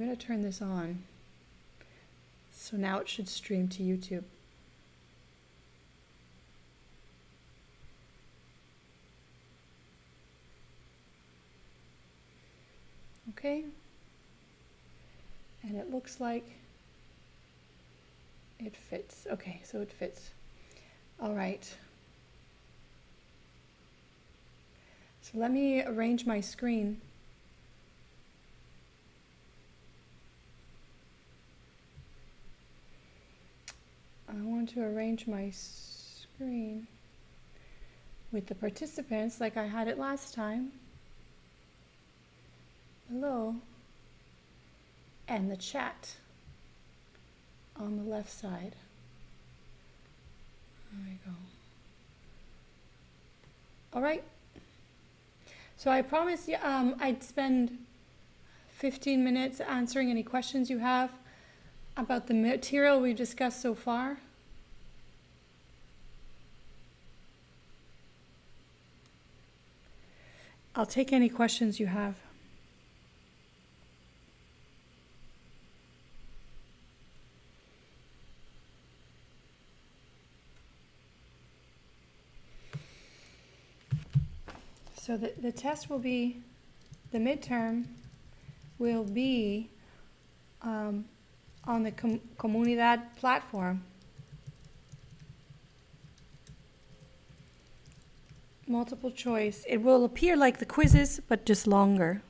going to turn this on. So now it should stream to YouTube. Okay. And it looks like it fits. Okay, so it fits. All right. So let me arrange my screen. I want to arrange my screen with the participants like I had it last time. Hello. And the chat on the left side. There we go. All right. So I promised you I'd spend 15 minutes answering any questions you have about the material we discussed so far. I'll take any questions you have. So the test will be, the midterm will be on the Comunidad platform. Multiple choice. It will appear like the quizzes, but just longer.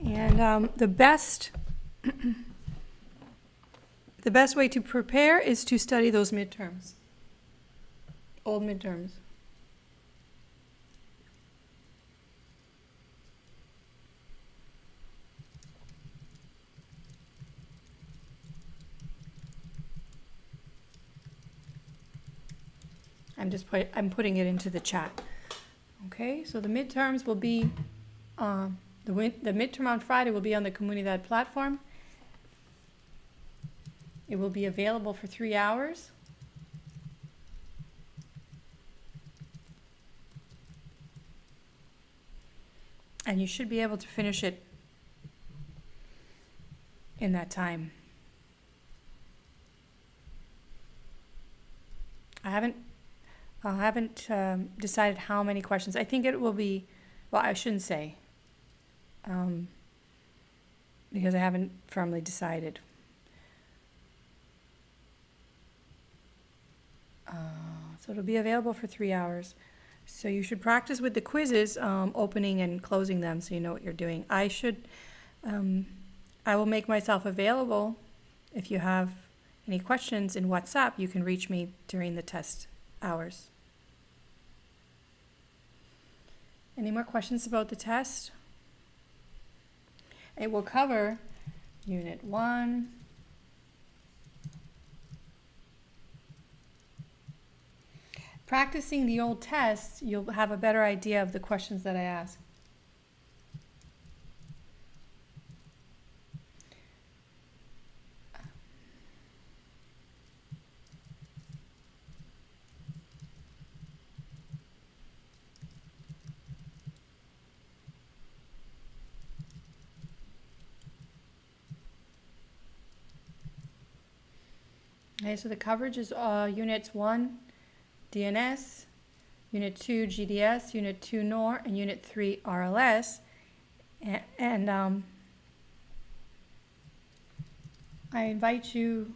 And the best way to prepare is to study those midterms, old midterms. I'm putting it into the chat. Okay, so the midterms will be, the midterm on Friday will be on the Comunidad platform. It will be available for 3 hours. And you should be able to finish it in that time. I haven't decided how many questions. I think it will be, well, I shouldn't say, because I haven't firmly decided. So it'll be available for 3 hours. So you should practice with the quizzes, opening and closing them, so you know what you're doing. I will make myself available. If you have any questions in WhatsApp, you can reach me during the test hours. Any more questions about the test? It will cover Unit 1, practicing the old tests, you'll have a better idea of the questions that I ask. Okay, so the coverage is Units 1, DNS, Unit 2, GDS, Unit 2, NOR, and Unit 3, RLS. And I invite you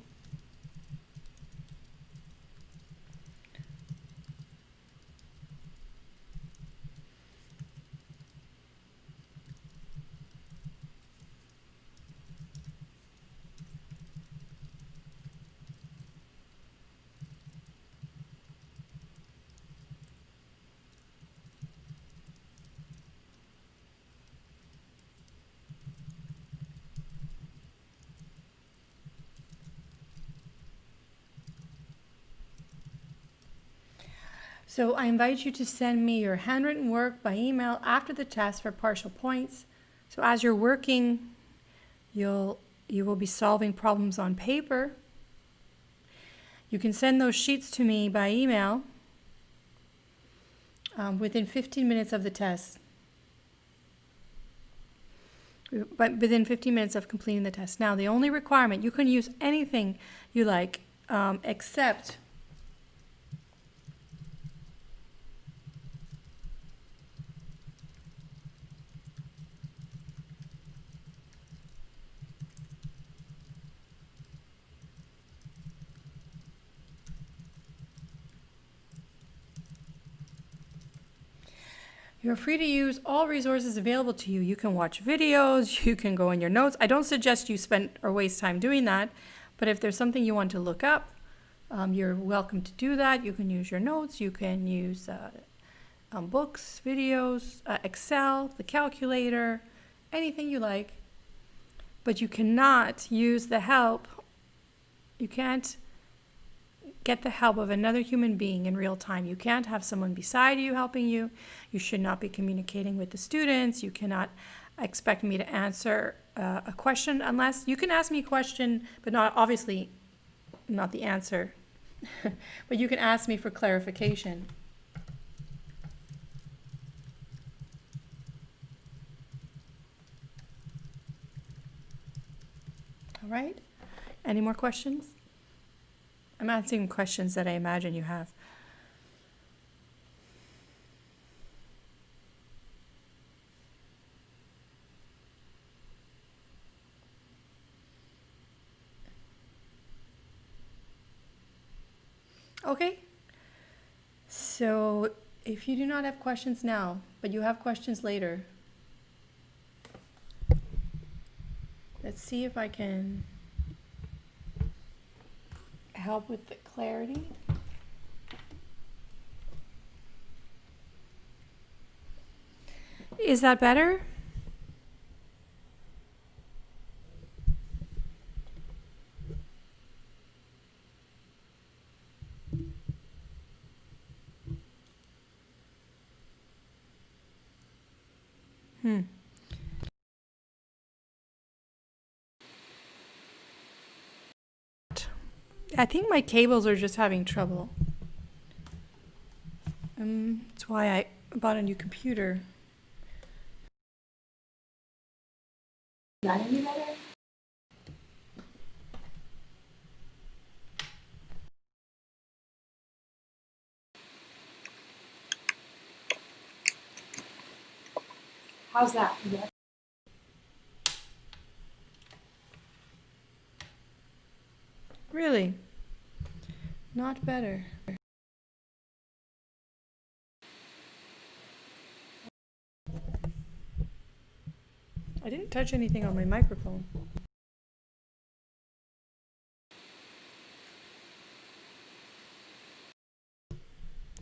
to send me your handwritten work by email after the test for partial points. So as you're working, you will be solving problems on paper. You can send those sheets to me by email. within 15 minutes of the test. But within 15 minutes of completing the test. Now, the only requirement, you can use anything you like, except you're free to use all resources available to you. You can watch videos, you can go in your notes. I don't suggest you spend or waste time doing that, but if there's something you want to look up, you're welcome to do that. You can use your notes, you can use books, videos, Excel, the calculator, anything you like, but you cannot use the help. You can't get the help of another human being in real time. You can't have someone beside you helping you. You should not be communicating with the students. You cannot expect me to answer a question unless you can ask me a question, but not obviously not the answer. But you can ask me for clarification. All right. Any more questions? I'm answering questions that I imagine you have. Okay. So if you do not have questions now, but you have questions later, let's see if I can help with the clarity. Is that better? I think my cables are just having trouble. That's why I bought a new computer. Not any better? How's that? Yeah. Really? Not better. I didn't touch anything on my microphone.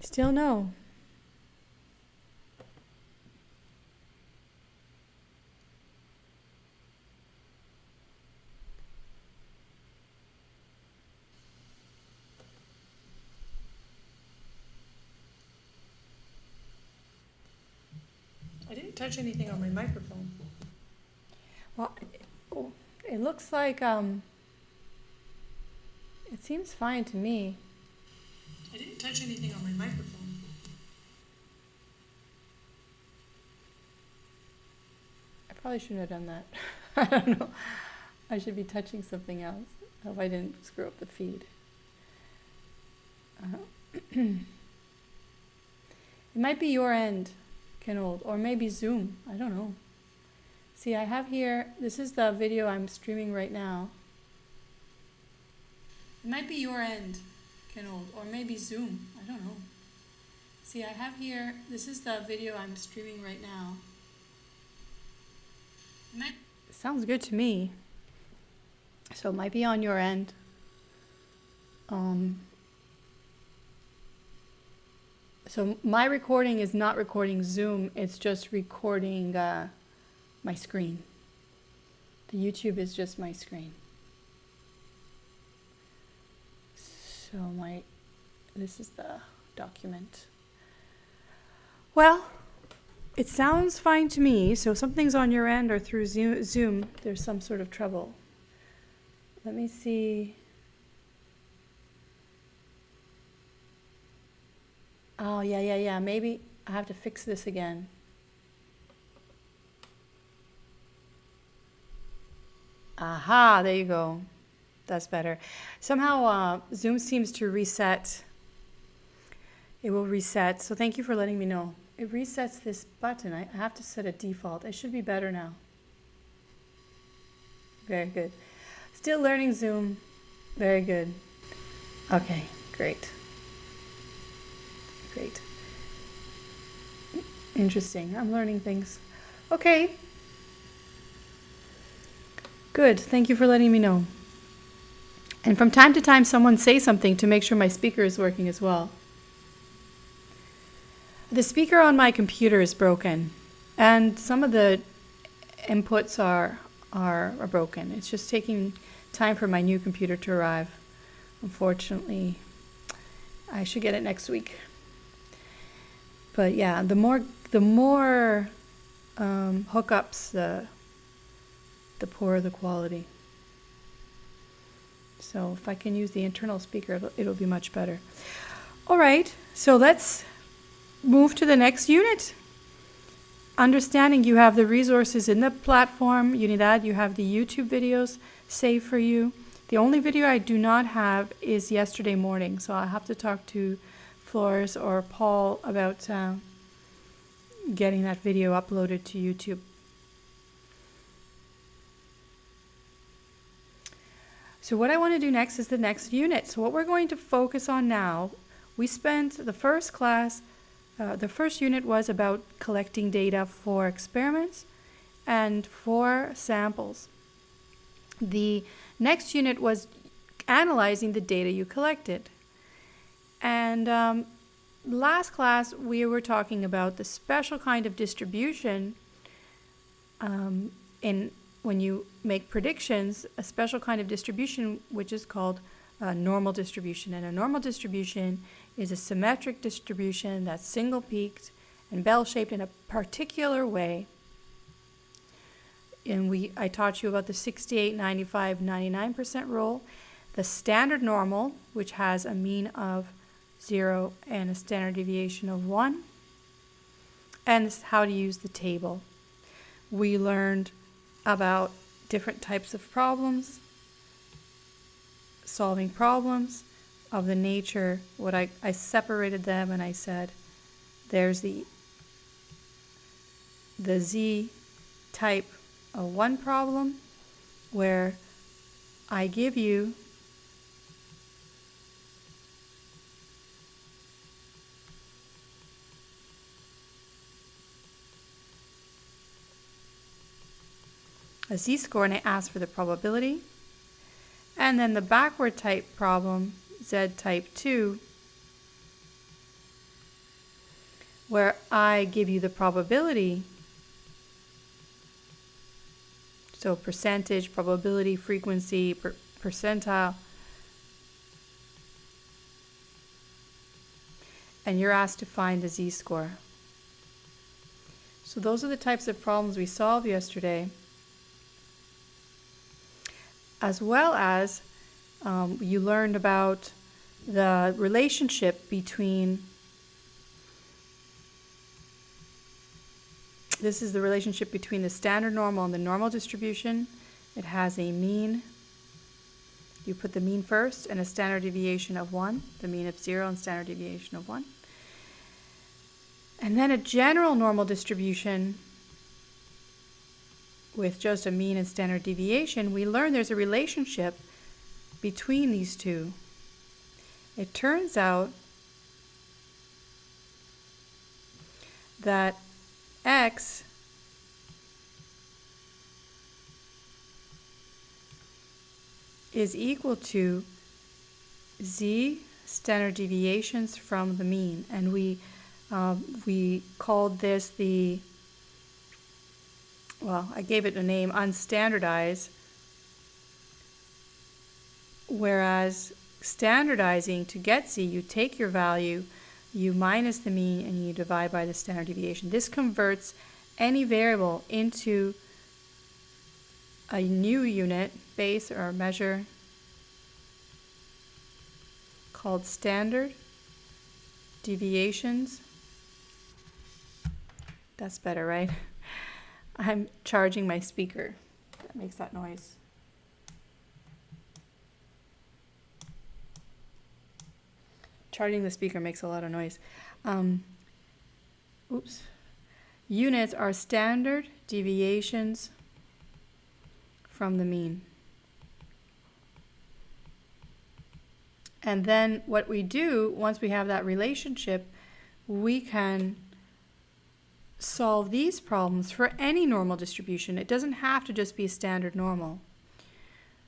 Still no. I didn't touch anything on my microphone. Well, it looks like it seems fine to me. I didn't touch anything on my microphone. I probably shouldn't have done that. I don't know. I should be touching something else. I hope I didn't screw up the feed. It might be your end, Kenold, or maybe Zoom. I don't know. See, I have here, this is the video I'm streaming right now. It might be your end, Kenold, or maybe Zoom. I don't know. See, I have here, this is the video I'm streaming right now. It sounds good to me. So it might be on your end. So my recording is not recording Zoom, it's just recording my screen. The YouTube is just my screen. So this is the document. Well, it sounds fine to me, so if something's on your end or through Zoom, there's some sort of trouble. Let me see. Oh, yeah. Maybe I have to fix this again. Aha, there you go. That's better. Somehow Zoom seems to reset. It will reset. So thank you for letting me know. It resets this button. I have to set a default. It should be better now. Very good. Still learning Zoom. Very good. Okay, great. Great. Interesting. I'm learning things. Okay. Good. Thank you for letting me know. And from time to time, someone say something to make sure my speaker is working as well. The speaker on my computer is broken, and some of the inputs are broken. It's just taking time for my new computer to arrive. Unfortunately, I should get it next week. But yeah, the more hookups, the poorer the quality. So if I can use the internal speaker, it'll be much better. All right, so let's move to the next unit. Understanding you have the resources in the platform, Unidad, you have the YouTube videos saved for you. The only video I do not have is yesterday morning, so I'll have to talk to Flores or Paul about getting that video uploaded to YouTube. So what I want to do next is the next unit. So what we're going to focus on now, we spent the first class, the first unit was about collecting data for experiments and for samples. The next unit was analyzing the data you collected. And last class we were talking about the special kind of distribution when you make predictions, a special kind of distribution which is called a normal distribution. And a normal distribution is a symmetric distribution that's single-peaked and bell-shaped in a particular way. And I taught you about the 68, 95, 99% rule, the standard normal, which has a mean of 0 and a standard deviation of 1, and how to use the table. We learned about different types of problems, solving problems of the nature, I separated them and I said, there's the Z type of 1 problem where I give you a z-score and I ask for the probability. And then the backward type problem, Z type 2, where I give you the probability, so percentage, probability, frequency, percentile, and you're asked to find the z-score. So those are the types of problems we solved yesterday, as well as you learned about the relationship between, this is the relationship between the standard normal and the normal distribution. It has a mean, you put the mean first, and a standard deviation of 1, the mean of 0 and standard deviation of 1. And then a general normal distribution with just a mean and standard deviation. We learn there's a relationship between these two. It turns out that X is equal to Z standard deviations from the mean, and we called this the, well, I gave it a name, unstandardized, whereas standardizing to get Z, you take your value, you minus the mean, and you divide by the standard deviation. This converts any variable into a new unit, base or measure, called standard deviations That's better, right? I'm charging my speaker. That makes that noise. Charging the speaker makes a lot of noise. Oops. Units are standard deviations from the mean. And then what we do, once we have that relationship, we can solve these problems for any normal distribution. It doesn't have to just be a standard normal.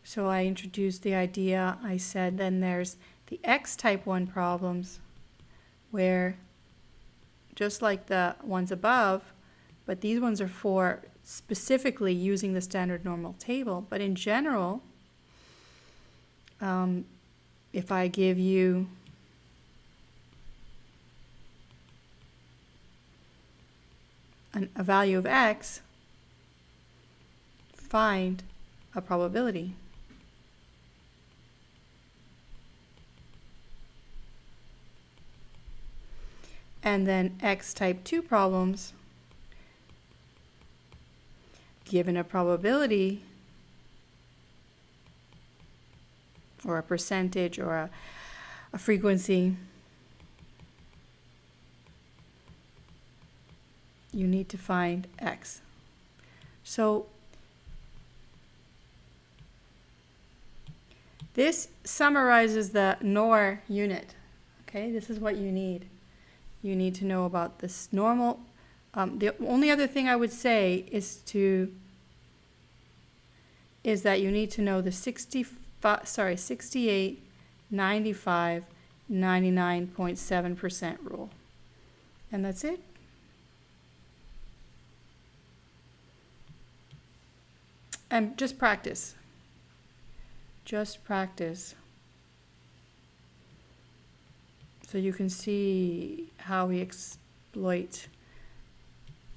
So I introduced the idea, I said then there's the X type 1 problems where just like the ones above, but these ones are for specifically using the standard normal table. But in general, if I give you a value of X, find a probability. And then X type 2 problems, given a probability or a percentage or a frequency, you need to find X. So this summarizes the NOR unit. Okay, this is what you need. You need to know about this normal. The only other thing I would say is that you need to know the 68, 95, 99.7% rule. And that's it. And just practice. Just practice. So you can see how we exploit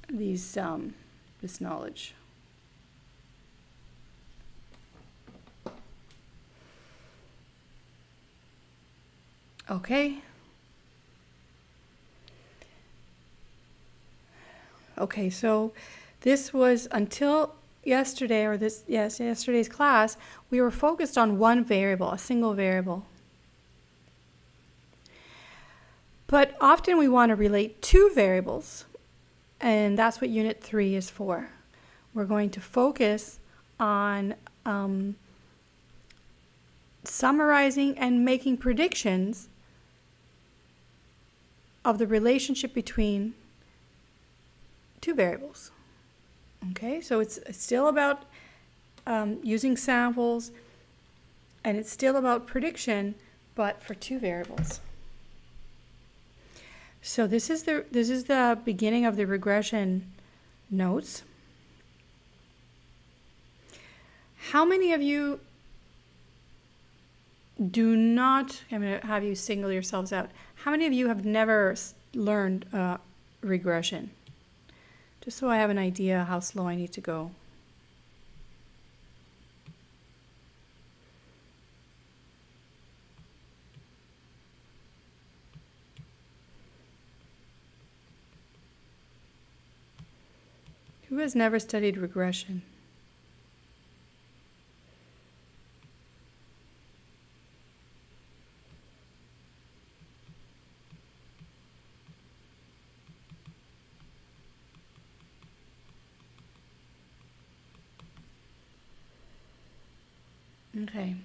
these this knowledge. Okay. Okay, so this was until yesterday, or yesterday's class, we were focused on one variable, a single variable. But often we want to relate two variables, and that's what Unit 3 is for. We're going to focus on summarizing and making predictions of the relationship between two variables. Okay, so it's still about using samples, and it's still about prediction, but for two variables. So this is the beginning of the regression notes. How many of you do not, I'm going to have you single yourselves out. How many of you have never learned regression? Just so I have an idea how slow I need to go. Who has never studied regression? Okay,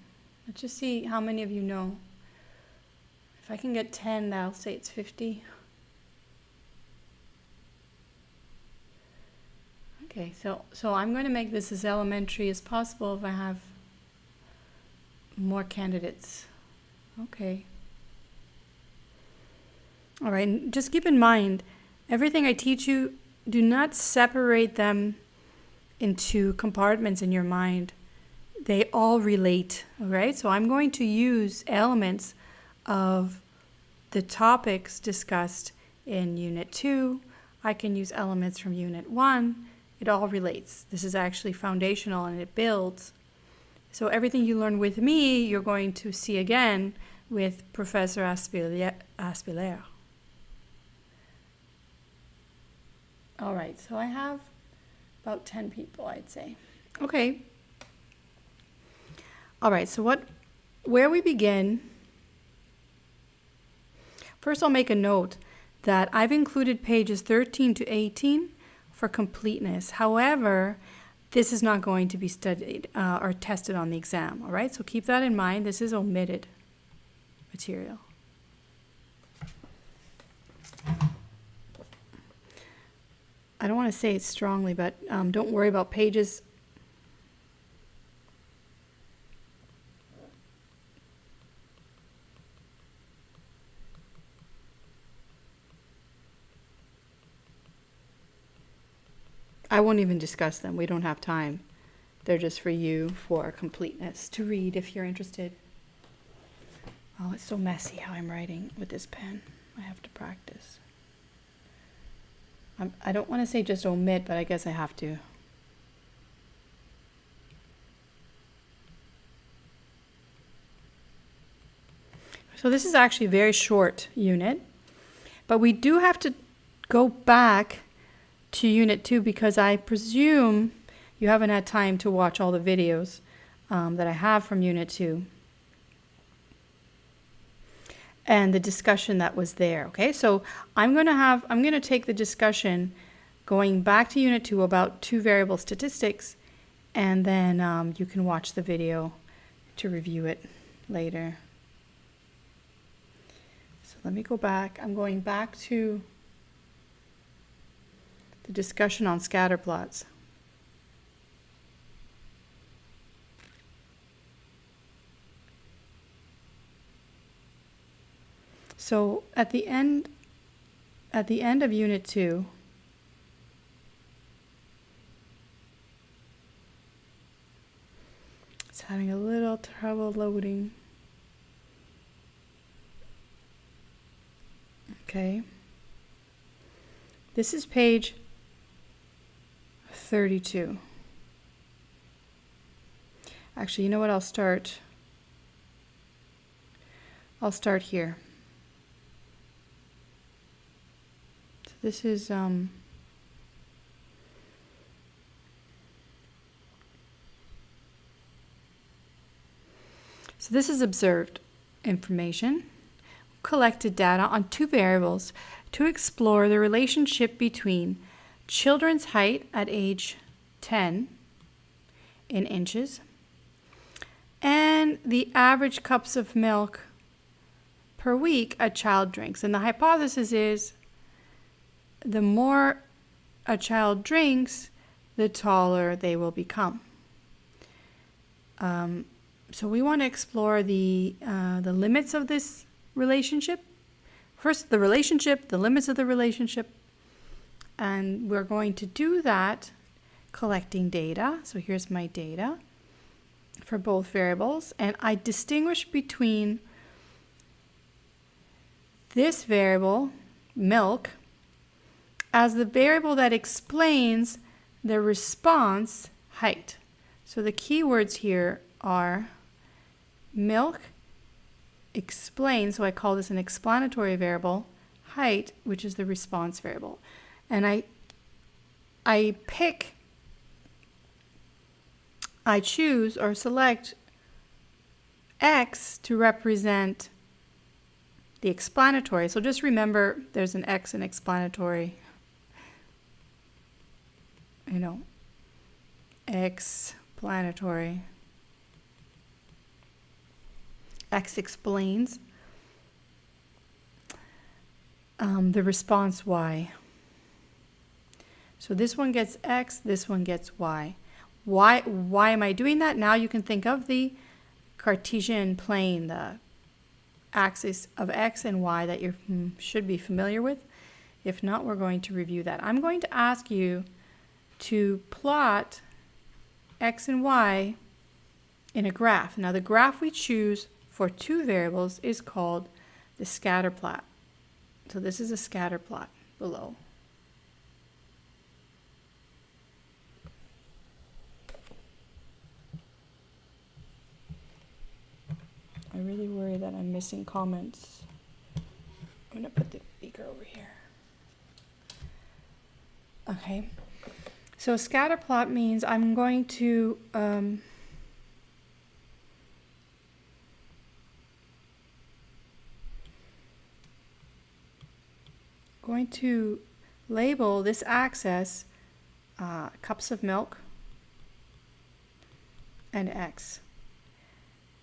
let's just see how many of you know. If I can get 10, I'll say it's 50. Okay, so I'm going to make this as elementary as possible if I have more candidates. Okay. All right, and just keep in mind, everything I teach you, do not separate them into compartments in your mind. They all relate, all right? So I'm going to use elements of the topics discussed in Unit 2. I can use elements from Unit 1. It all relates. This is actually foundational and it builds. So everything you learn with me, you're going to see again with Professor Aspilère. All right, so I have about 10 people, I'd say. Okay. All right, so where we begin, first I'll make a note that I've included pages 13 to 18 for completeness. However, this is not going to be studied or tested on the exam, all right? So keep that in mind. This is omitted material. I don't want to say it strongly, but don't worry about pages. I won't even discuss them. We don't have time. They're just for you for completeness to read if you're interested. Oh, it's so messy how I'm writing with this pen. I have to practice. I don't want to say just omit, but I guess I have to. So this is actually a very short unit, but we do have to go back to Unit 2 because I presume you haven't had time to watch all the videos that I have from Unit 2 and the discussion that was there. Okay, so I'm going to take the discussion going back to Unit 2 about two-variable statistics, and then you can watch the video to review it later. So let me go back. I'm going back to the discussion on scatterplots. So at the end of Unit 2, it's having a little trouble loading. Okay. This is page 32. Actually, you know what? I'll start here. So this is so this is observed information, collected data on two variables to explore the relationship between children's height at age 10 in inches and the average cups of milk per week a child drinks. And the hypothesis is the more a child drinks, the taller they will become. So we want to explore the limits of this relationship. First, the relationship, the limits of the relationship. And we're going to do that collecting data. So here's my data for both variables. And I distinguish between this variable, milk, as the variable that explains the response height. So the keywords here are milk, explain, so I call this an explanatory variable, height, which is the response variable. And I choose or select X to represent the explanatory. So just remember there's an X in explanatory, explanatory. X explains the response Y. So this one gets X, this one gets Y. Why am I doing that? Now you can think of the Cartesian plane, the axis of X and Y that you should be familiar with. If not, we're going to review that. I'm going to ask you to plot X and Y in a graph. Now the graph we choose for two variables is called the scatter plot. So this is a scatter plot below. I really worry that I'm missing comments. I'm going to put the beaker over here. Okay. So a scatter plot means I'm going to label this axis cups of milk and X.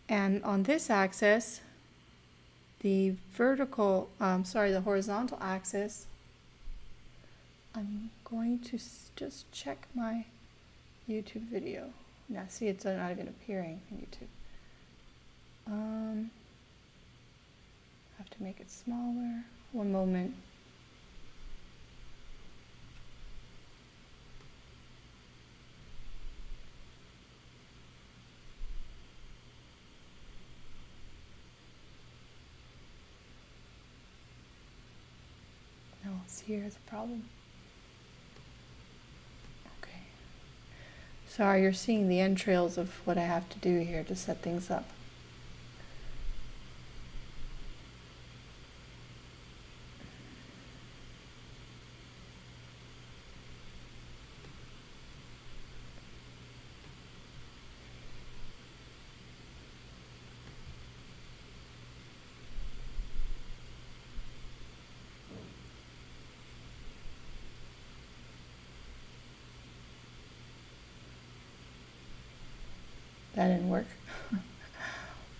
And on this axis, the horizontal axis, I'm going to just check my YouTube video. Now, see, it's not even appearing in YouTube. I have to make it smaller. One moment. No, see, here's a problem. Okay. Sorry, you're seeing the entrails of what I have to do here to set things up. That didn't work.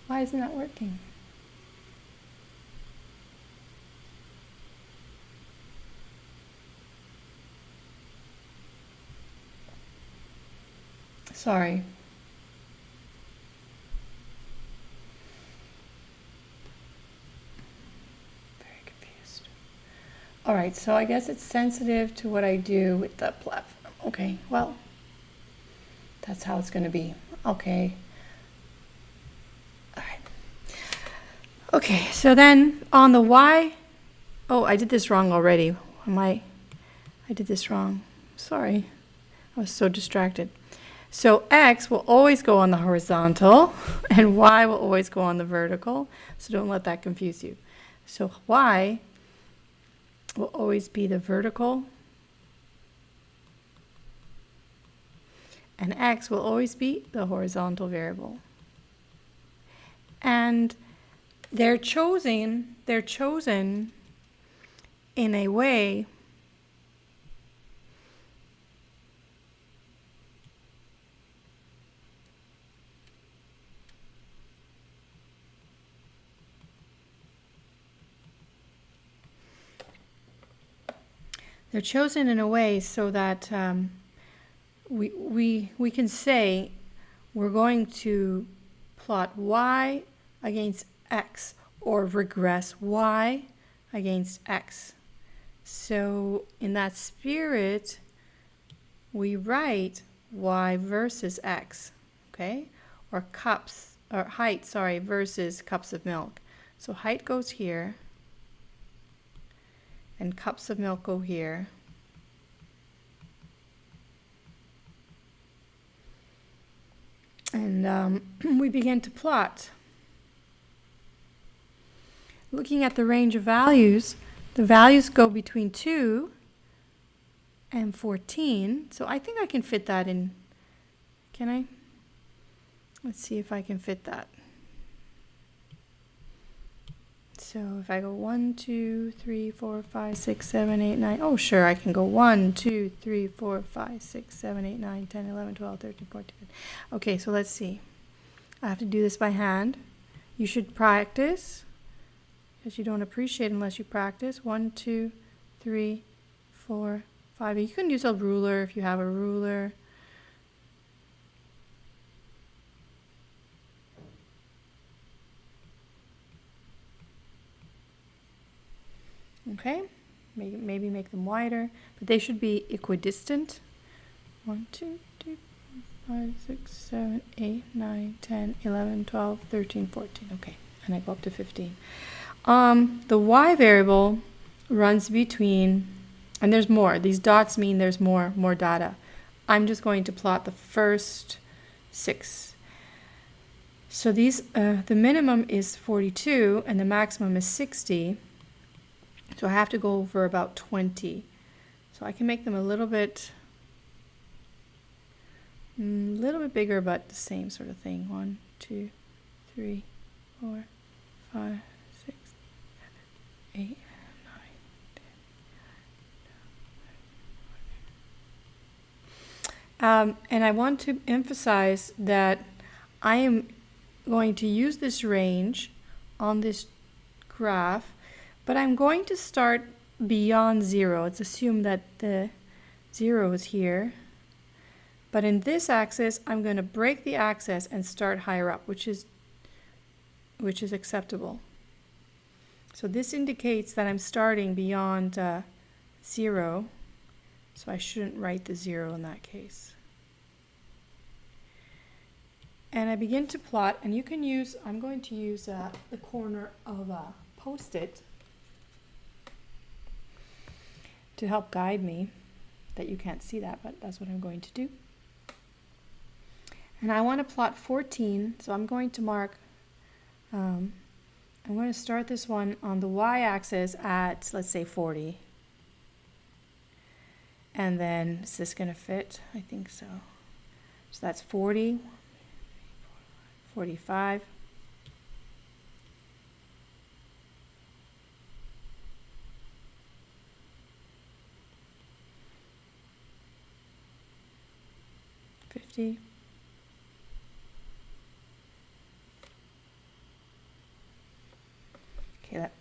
Why isn't that working? Sorry. Very confused. All right, so I guess it's sensitive to what I do with the platform. Okay, well, that's how it's going to be. Okay. All right. Okay, so then on the Y, oh, I did this wrong already. I did this wrong. Sorry. I was so distracted. So X will always go on the horizontal and Y will always go on the vertical. So don't let that confuse you. So Y will always be the vertical and X will always be the horizontal variable. And they're chosen in a way so that we can say we're going to plot Y against X or regress Y against X. So in that spirit, we write Y versus X, okay? Or height versus cups of milk. So height goes here and cups of milk go here. And we begin to plot. Looking at the range of values, the values go between 2 and 14. So I think I can fit that in. Can I? Let's see if I can fit that. So if I go 1, 2, 3, 4, 5, 6, 7, 8, 9. Oh, sure, I can go 1, 2, 3, 4, 5, 6, 7, 8, 9, 10, 11, 12, 13, 14. Okay, so let's see. I have to do this by hand. You should practice, because you don't appreciate unless you practice. 1, 2, 3, 4, 5. You can use a ruler if you have a ruler. Okay, maybe make them wider, but they should be equidistant. 1, 2, 3, 4, 5, 6, 7, 8, 9, 10, 11, 12, 13, 14. Okay, and I go up to 15. The Y variable runs between, and there's more. These dots mean there's more data. I'm just going to plot the first 6. So these, the minimum is 42 and the maximum is 60. So I have to go over about 20. So I can make them a little bit bigger, but the same sort of thing. 1, 2, 3, 4, 5, 6, 7, 8, 9, 10. And I want to emphasize that I am going to use this range on this graph, but I'm going to start beyond 0. It's assumed that the 0 is here. But in this axis, I'm going to break the axis and start higher up, which is acceptable. So this indicates that I'm starting beyond 0. So I shouldn't write the 0 in that case. And I begin to plot, and you can use, I'm going to use the corner of a Post-it to help guide me, that you can't see that, but that's what I'm going to do. And I want to plot 14, so I'm going to mark, I'm going to start this one on the y-axis at, let's say, 40. And then, is this going to fit? I think so. So that's 40, 45. 50. Okay, that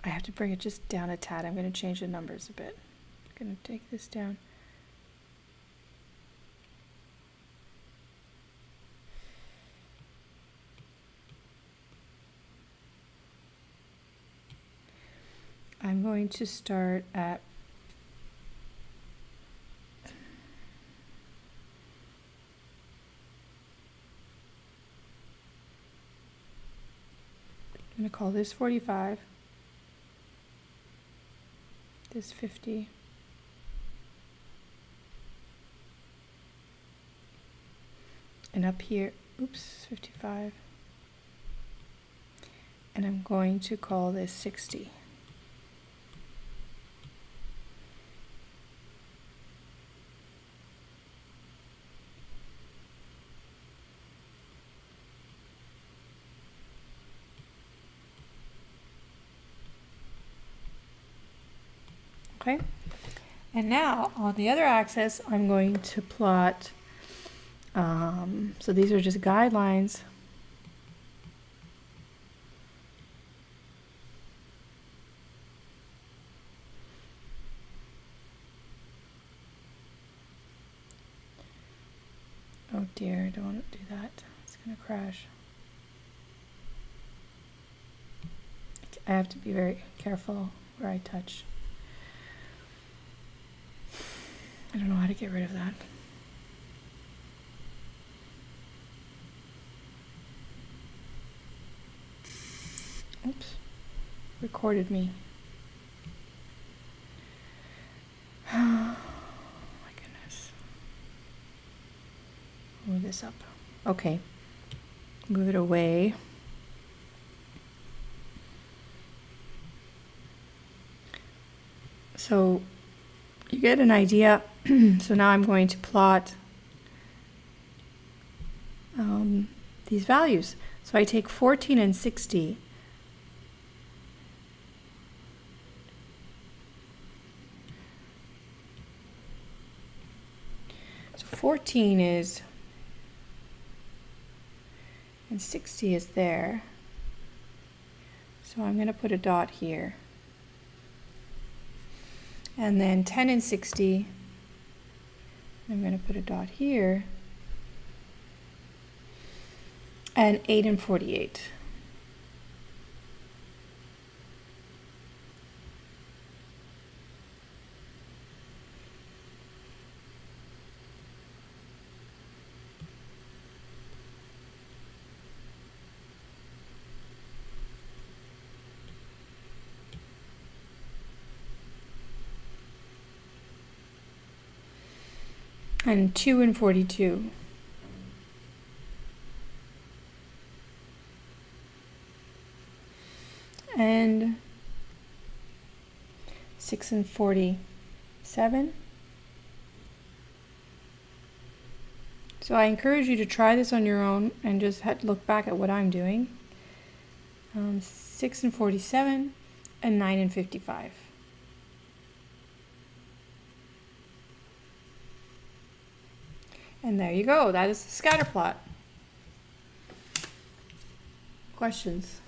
I have to bring it just down a tad. I'm going to change the numbers a bit. I'm going to take this down. I'm going to start at I'm going to call this 45, this 50, and up here, oops, 55, and I'm going to call this 60. Okay, and now on the other axis, I'm going to plot, so these are just guidelines. Oh dear, I don't want to do that. It's going to crash. I have to be very careful where I touch. I don't know how to get rid of that. Oops, recorded me. Oh my goodness. Move this up. Okay, move it away. So you get an idea. So now I'm going to plot these values. So I take 14 and 60. So 14 is, and 60 is there. So I'm going to put a dot here. And then 10 and 60, I'm going to put a dot here. And 8 and 48. And 2 and 42. And 6 and 47. So I encourage you to try this on your own and just look back at what I'm doing. 6 and 47 and 9 and 55. And there you go. That is the scatter plot. Questions?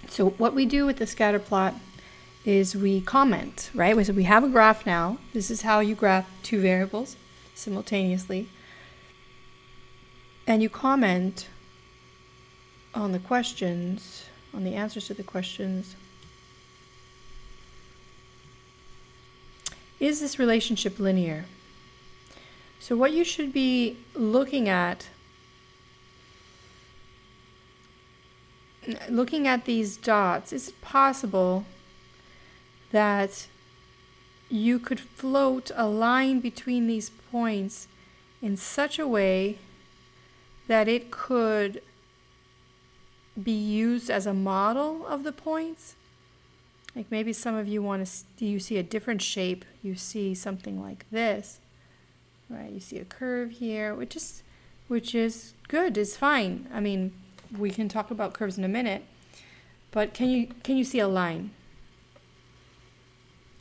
So what we do with the scatter plot is we comment, right? So we have a graph now. This is how you graph two variables simultaneously. And you comment on the questions, on the answers to the questions. Is this relationship linear? So what you should be looking at these dots, is it possible that you could float a line between these points in such a way that it could be used as a model of the points? Like maybe some of you you see a different shape. You see something like this, right? You see a curve here, which is good, is fine. I mean, we can talk about curves in a minute, but can you see a line?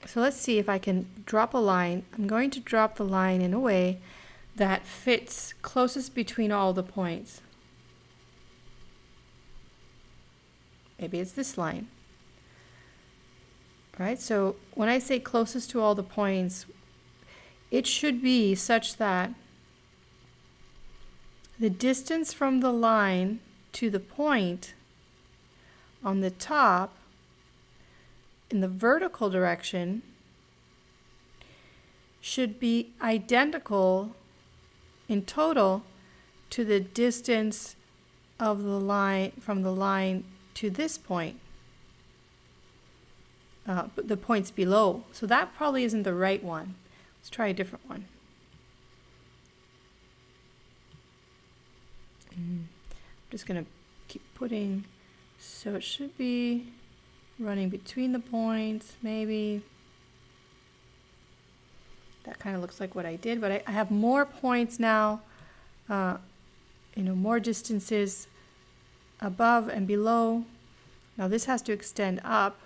So let's see if I can drop a line. I'm going to drop the line in a way that fits closest between all the points. Maybe it's this line. Right? So when I say closest to all the points, it should be such that the distance from the line to the point on the top in the vertical direction should be identical in total to the distance of the line from the line to this point. The points below. So that probably isn't the right one. Let's try a different one. I'm just going to keep putting, so it should be running between the points, maybe. That kind of looks like what I did, but I have more points now, more distances above and below. Now this has to extend up.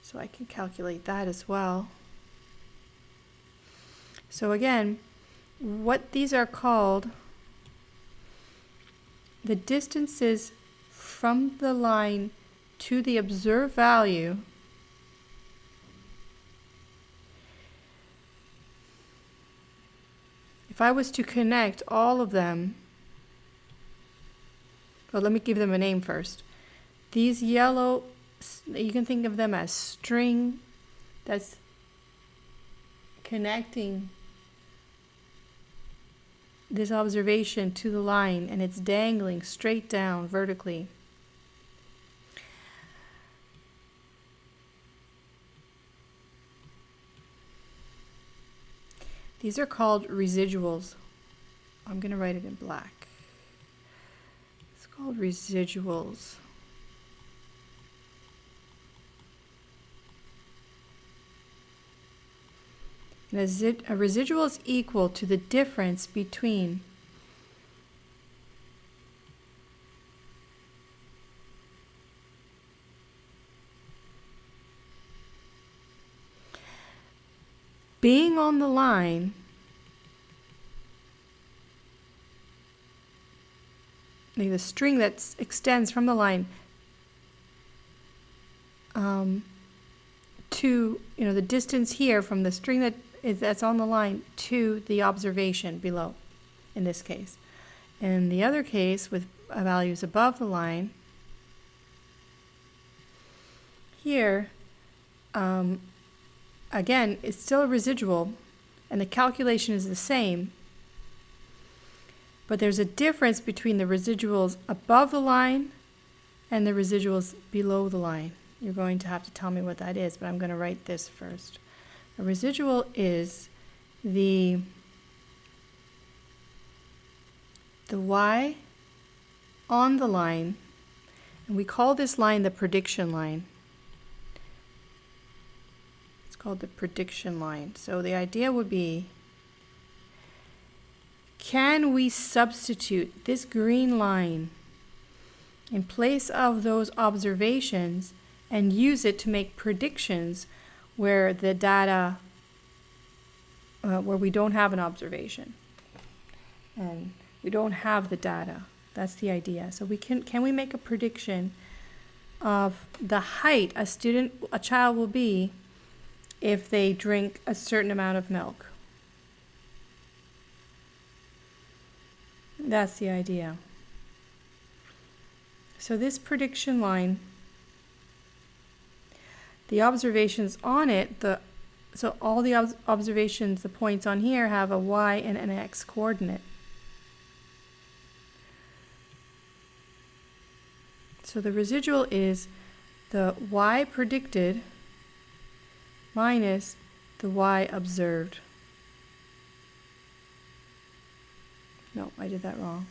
So I can calculate that as well. So again, what these are called, the distances from the line to the observed value if I was to connect all of them, well, let me give them a name first. These yellow, you can think of them as string that's connecting this observation to the line, and it's dangling straight down vertically. These are called residuals. I'm going to write it in black. It's called residuals. And a residual is equal to the difference between being on the line the string that extends from the line to the distance here from the string that's on the line to the observation below, in this case. In the other case, with values above the line, here, again, it's still a residual, and the calculation is the same, but there's a difference between the residuals above the line and the residuals below the line. You're going to have to tell me what that is, but I'm going to write this first. A residual is the y on the line And we call this line the prediction line. It's called the prediction line. So the idea would be, can we substitute this green line in place of those observations and use it to make predictions where the data, where we don't have an observation and we don't have the data? That's the idea. So can we make a prediction of the height a child will be if they drink a certain amount of milk? That's the idea. So this prediction line, the observations on it, so all the observations, the points on here have a y and an x coordinate. So the residual is the y predicted minus the y observed. No, I did that wrong.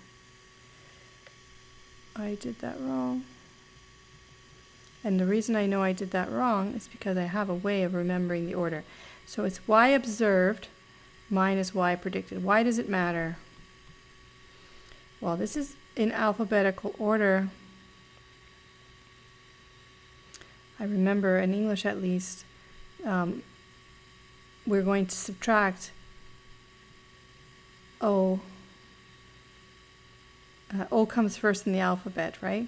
And the reason I know I did that wrong is because I have a way of remembering the order. So it's y observed minus y predicted. Why does it matter? Well, this is in alphabetical order. I remember in English at least, we're going to subtract O. O comes first in the alphabet, right?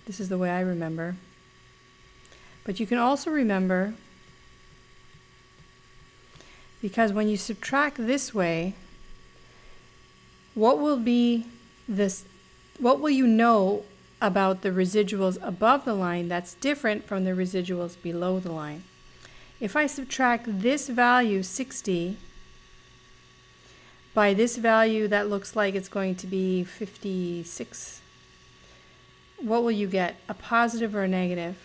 This is the way I remember. But you can also remember, because when you subtract this way, what will you know about the residuals above the line that's different from the residuals below the line? If I subtract this value, 60, by this value that looks like it's going to be 56, what will you get? A positive or a negative?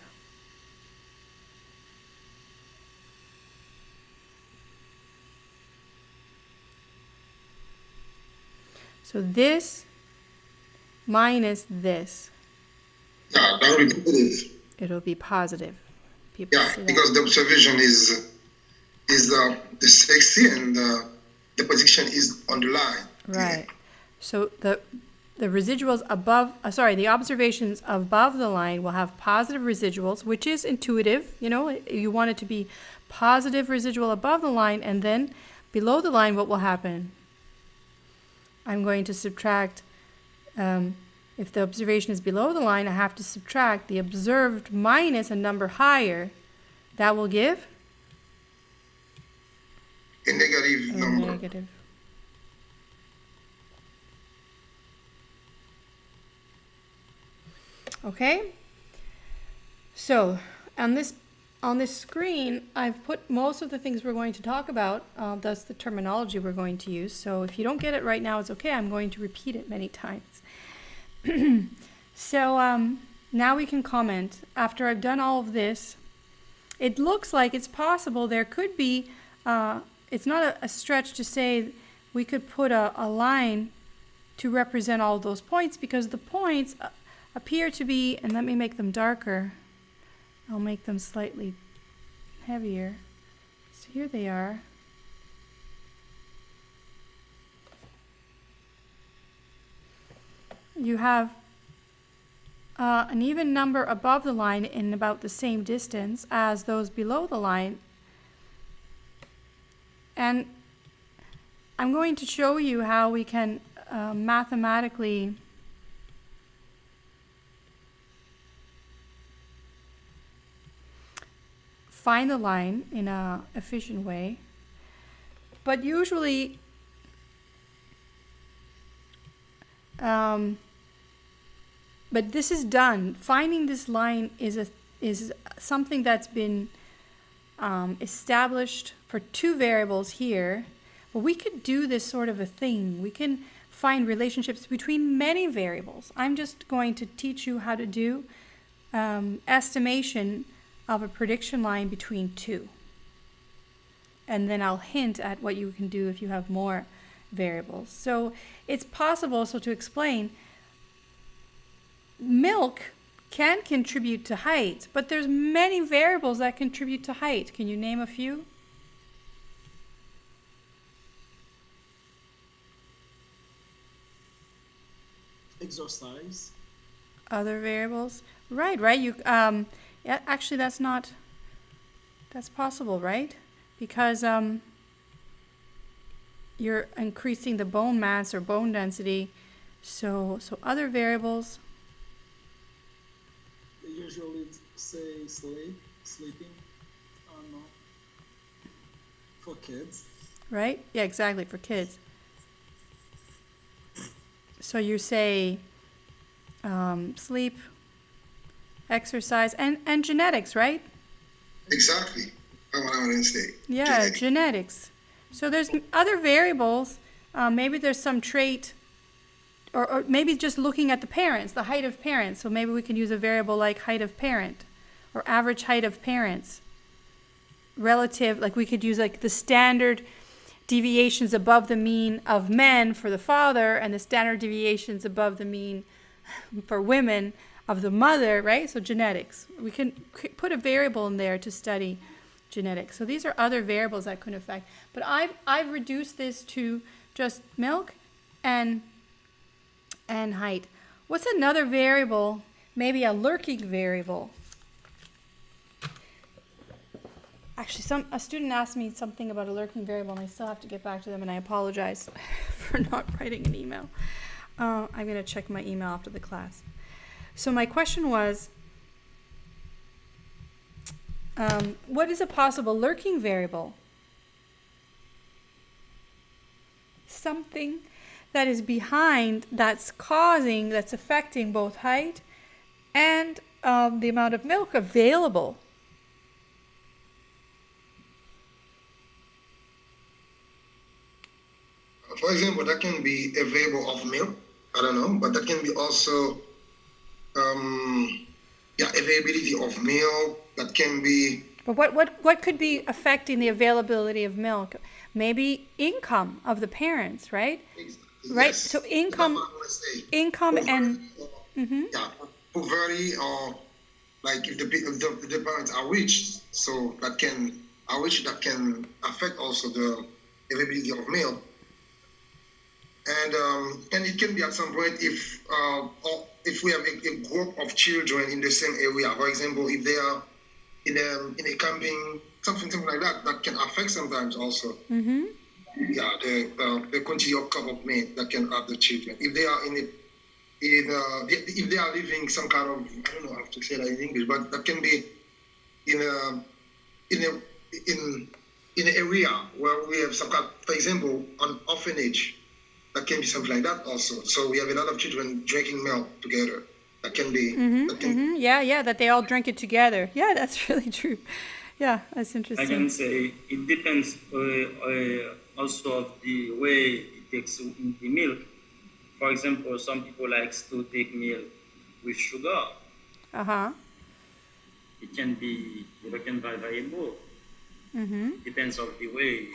So this minus this. Yeah, that will be positive. It'll be positive. People yeah, because the observation is the 60 and the prediction is on the line. Right. Yeah. So the residuals above, the observations above the line will have positive residuals, which is intuitive. You know, you want it to be positive residual above the line, and then below the line, what will happen? I'm going to subtract, if the observation is below the line, I have to subtract the observed minus a number higher. That will give? A negative number. Negative. Okay? So, on this screen, I've put most of the things we're going to talk about, thus the terminology we're going to use. So if you don't get it right now, it's okay. I'm going to repeat it many times. So now we can comment. After I've done all of this, it looks like it's possible there could be, it's not a stretch to say we could put a line to represent all those points, because the points appear to be, and let me make them darker. I'll make them slightly heavier. So here they are. You have an even number above the line in about the same distance as those below the line. And I'm going to show you how we can mathematically find the line in an efficient way. But usually, but this is done. Finding this line is something that's been established for two variables here. But we could do this sort of a thing. We can find relationships between many variables. I'm just going to teach you how to do estimation of a prediction line between two. And then I'll hint at what you can do if you have more variables. So it's possible, so to explain, milk can contribute to height, but there's many variables that contribute to height. Can you name a few? Exercise. Other variables? Right. You yeah, actually that's possible, right? Because you're increasing the bone mass or bone density. So other variables. They usually say sleeping. No, for kids. Right? Yeah, exactly, for kids. So you say sleep, exercise, and genetics, right? Exactly. That's what I want to say. Yeah, genetics. So there's other variables. Maybe there's some trait, or maybe just looking at the parents, the height of parents. So maybe we can use a variable like height of parent, or average height of parents. Relative, like we could use like the standard deviations above the mean of men for the father, and the standard deviations above the mean for women of the mother, right? So genetics. We can put a variable in there to study genetics. So these are other variables that could affect. But I've reduced this to just milk and height. What's another variable? Maybe a lurking variable. Actually, a student asked me something about a lurking variable, and I still have to get back to them, and I apologize for not writing an email. I'm going to check my email after the class. So my question was, what is a possible lurking variable? Something that is behind, that's affecting both height and the amount of milk available. For example, that can be a variable of milk. I don't know, but that can be also availability of milk. That can be. But what could be affecting the availability of milk? Maybe income of the parents, right? Right. Yes. So income poverty, and poverty, or like if the parents are rich, so that can affect also the availability of milk. And it can be at some point if we have a group of children in the same area. For example, if they are in a camping, something like that, that can affect sometimes also. Mm-hmm. Yeah, the quantity of cup of milk that can have the children. If they are if they are living some kind of, I don't know how to say that in English, but that can be in an area where we have some kind, for example, an orphanage. That can be something like that also. So we have a lot of children drinking milk together. That can be. Yeah, that they all drink it together. Yeah, that's really true. Yeah, that's interesting. I can say it depends also of the way it takes the milk. For example, some people likes to take milk with sugar. It can be variable. Depends of the way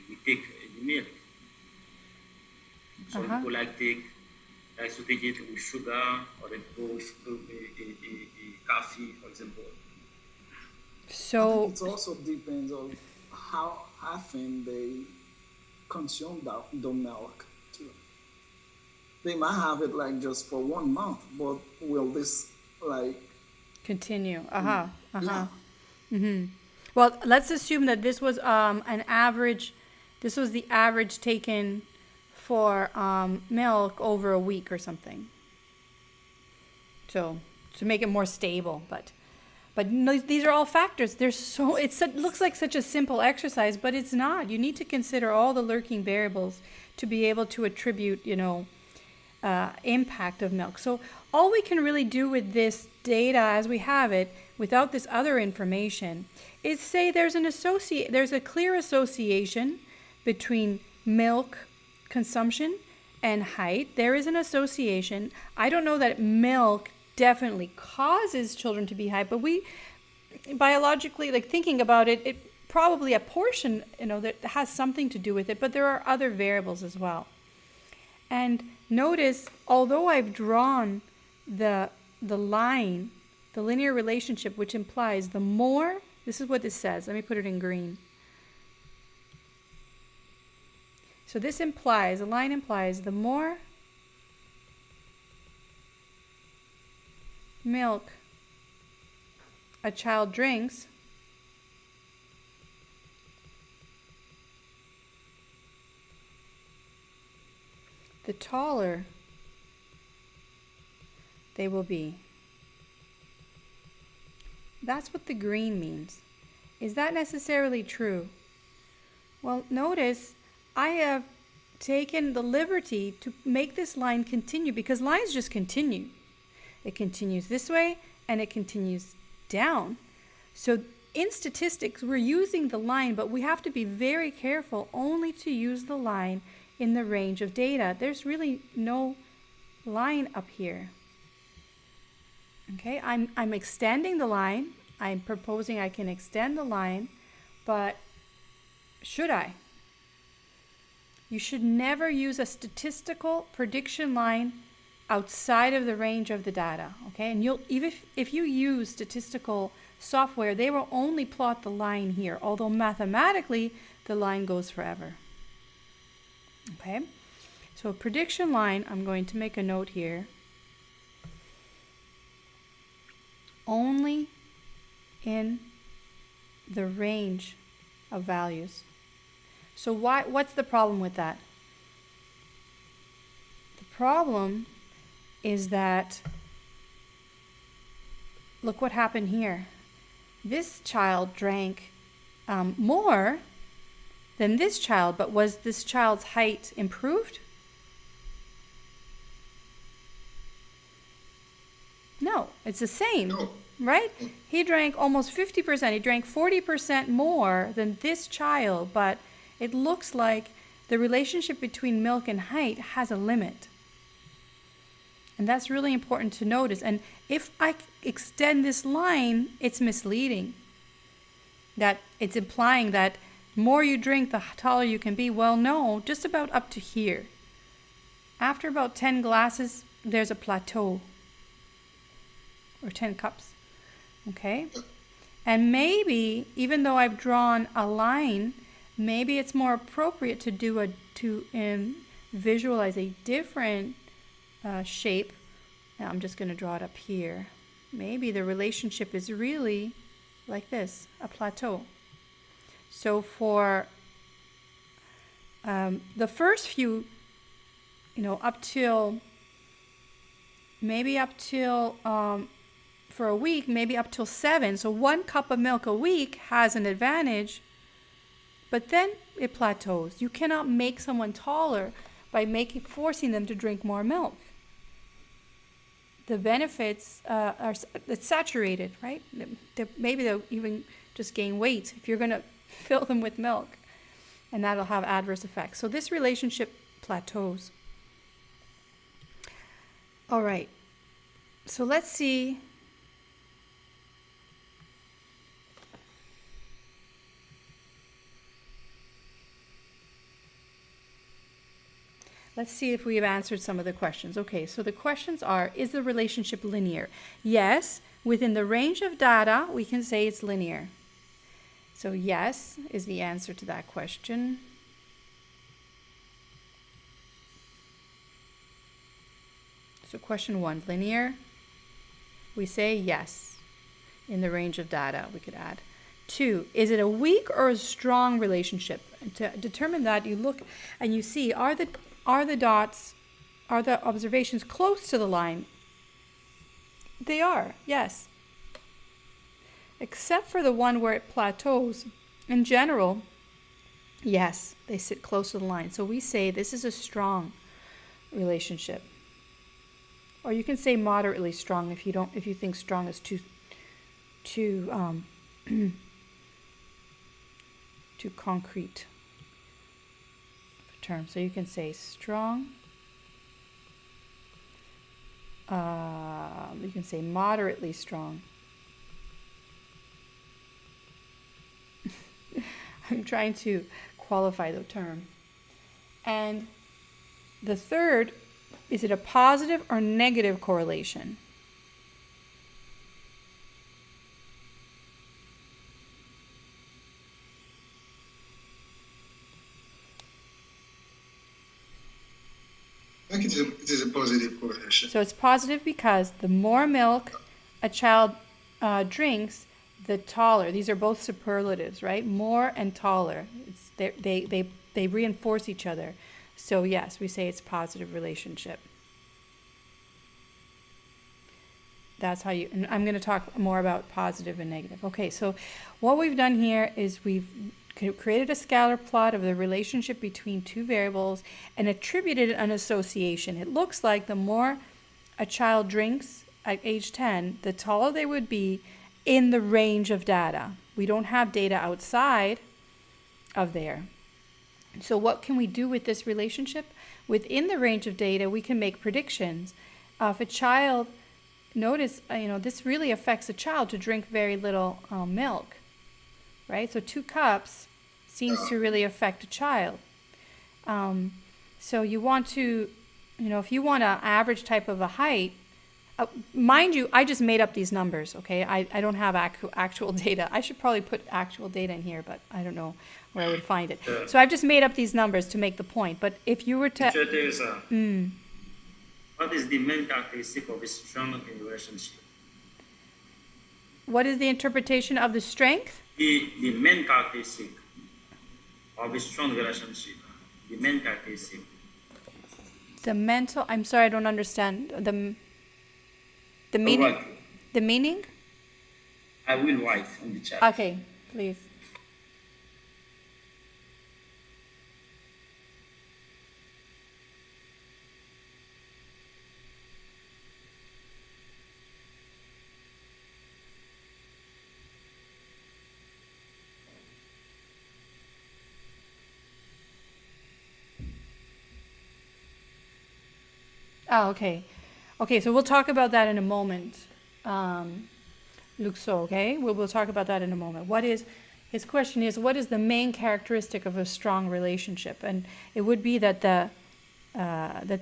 we take the milk. Some people like to take it with sugar, or they go with coffee, for example. So it also depends on how often they consume the milk too. They might have it like just for 1 month, but will this like continue? Yeah. Well, let's assume that this was an average. This was the average taken for milk over a week or something. So to make it more stable, but no, these are all factors. It looks like such a simple exercise, but it's not. You need to consider all the lurking variables to be able to attribute, impact of milk. So all we can really do with this data as we have it, without this other information, is say there's a clear association between milk consumption and height. There is an association. I don't know that milk definitely causes children to be high, but we biologically, like thinking about it, probably a portion, that has something to do with it, but there are other variables as well. And notice, although I've drawn the line, the linear relationship, which implies the more, this is what this says. Let me put it in green. So this implies, the line implies the more milk a child drinks, the taller they will be. That's what the green means. Is that necessarily true? Well, notice I have taken the liberty to make this line continue, because lines just continue. It continues this way and it continues down. So in statistics, we're using the line, but we have to be very careful only to use the line in the range of data. There's really no line up here. Okay, I'm extending the line. I'm proposing I can extend the line, but should I? You should never use a statistical prediction line outside of the range of the data, okay? And even if you use statistical software, they will only plot the line here, although mathematically the line goes forever. Okay, so a prediction line, I'm going to make a note here, only in the range of values. So what's the problem with that? The problem is that, look what happened here. This child drank more than this child, but was this child's height improved? No, it's the same, No. right? He drank almost 50%. He drank 40% more than this child, but it looks like the relationship between milk and height has a limit. And that's really important to notice. And if I extend this line, it's misleading. That it's implying that more you drink, the taller you can be. Well, no, just about up to here. After about 10 glasses, there's a plateau. Or 10 cups. Okay? And maybe, even though I've drawn a line, maybe it's more appropriate to visualize a different shape. Now I'm just going to draw it up here. Maybe the relationship is really like this, a plateau. So for the first few, up till for a week, maybe up till 7. So 1 cup of milk a week has an advantage, but then it plateaus. You cannot make someone taller by forcing them to drink more milk. The benefits it's saturated, right? Maybe they'll even just gain weight if you're going to fill them with milk, and that'll have adverse effects. So this relationship plateaus. All right, so let's see. Let's see if we have answered some of the questions. Okay, so the questions are, is the relationship linear? Yes, within the range of data, we can say it's linear. So yes is the answer to that question. So question 1, linear. We say yes, in the range of data, we could add. 2, is it a weak or a strong relationship? And to determine that, you look and you see, are the observations close to the line? They are, yes. Except for the one where it plateaus. In general, yes, they sit close to the line. So we say this is a strong relationship. Or you can say moderately strong if you think strong is too too concrete term. So you can say strong. You can say moderately strong. I'm trying to qualify the term. And the third, is it a positive or negative correlation? I think it is a positive correlation. So it's positive because the more milk a child drinks, the taller. These are both superlatives, right? More and taller. They reinforce each other. So yes, we say it's positive relationship. That's how you, and I'm going to talk more about positive and negative. Okay, so what we've done here is we've created a scatter plot of the relationship between two variables and attributed an association. It looks like the more a child drinks at age 10, the taller they would be in the range of data. We don't have data outside of there. So what can we do with this relationship? Within the range of data, we can make predictions. If a child, notice, this really affects a child to drink very little milk, right? So 2 cups seems to really affect a child. So you want to, if you want an average type of a height, mind you, I just made up these numbers, okay? I don't have actual data. I should probably put actual data in here, but I don't know where I would find it. So I've just made up these numbers to make the point. But if you were to... Teacher Teresa, what is the main characteristic of a strong relationship? What is the interpretation of the strength? The main characteristic of a strong relationship. The main characteristic. The mental... I'm sorry, I don't understand. The meaning? Alright. The meaning? I will write on the chat. Okay, please. Oh, okay. Okay, so we'll talk about that in a moment. Luxo, okay? We'll talk about that in a moment. His question is, what is the main characteristic of a strong relationship? And it would be that that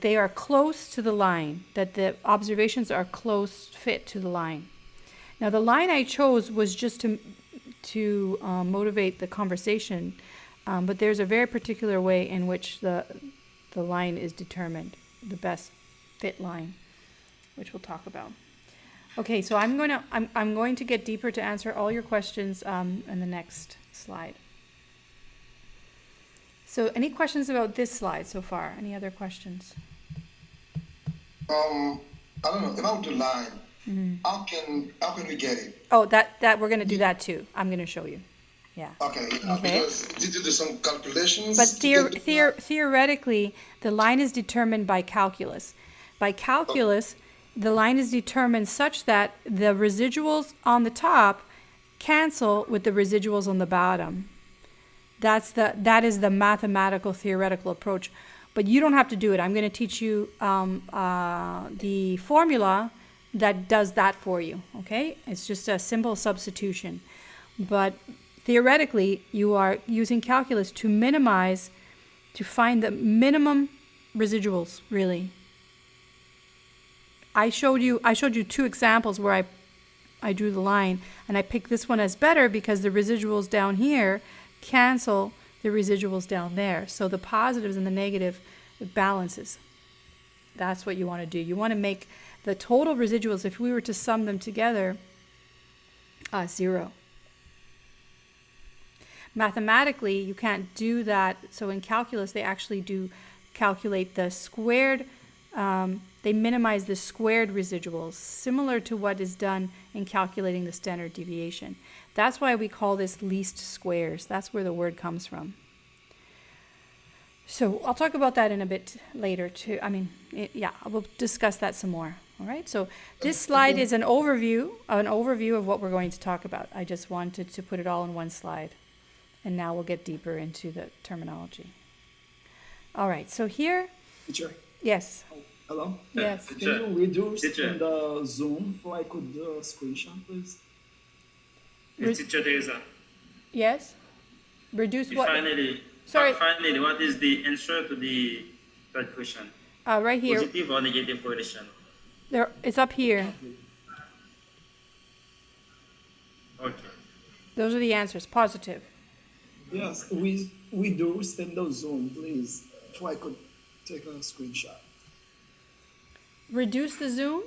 they are close to the line, that the observations are close fit to the line. Now, the line I chose was just to motivate the conversation, but there's a very particular way in which the line is determined, the best fit line, which we'll talk about. Okay, so I'm going to get deeper to answer all your questions in the next slide. So any questions about this slide so far? Any other questions? I don't know about the line. How can we get it? Oh, that we're going to do that too. I'm going to show you. Yeah. Okay. Okay. Because did you do some calculations? But to get the- theoretically, the line is determined by calculus. By calculus, the line is determined such that the residuals on the top cancel with the residuals on the bottom. That is the mathematical theoretical approach. But you don't have to do it. I'm going to teach you the formula that does that for you, okay? It's just a simple substitution. But theoretically, you are using calculus to minimize, to find the minimum residuals, really. I showed you 2 examples where I drew the line, and I picked this one as better because the residuals down here cancel the residuals down there. So the positives and the negative, it balances. That's what you want to do. You want to make the total residuals, if we were to sum them together, 0. Mathematically, you can't do that. So in calculus, they actually do calculate the squared, they minimize the squared residuals, similar to what is done in calculating the standard deviation. That's why we call this least squares. That's where the word comes from. So I'll talk about that in a bit later too. We'll discuss that some more. All right. So this slide is an overview of what we're going to talk about. I just wanted to put it all in one slide. And now we'll get deeper into the terminology. All right. So here. Teacher. Yes. Hello? Yes. Can you reduce Teacher. in the Zoom like with the screenshot, please? Teacher Teresa, Yes. Reduce what? Sorry. Sorry. Finally, what is the answer to the third question? Right here. Positive or negative correlation? There, it's up here. Okay. Those are the answers. Positive. Yes, we do send those Zoom, please. If I could take a screenshot. Reduce the zoom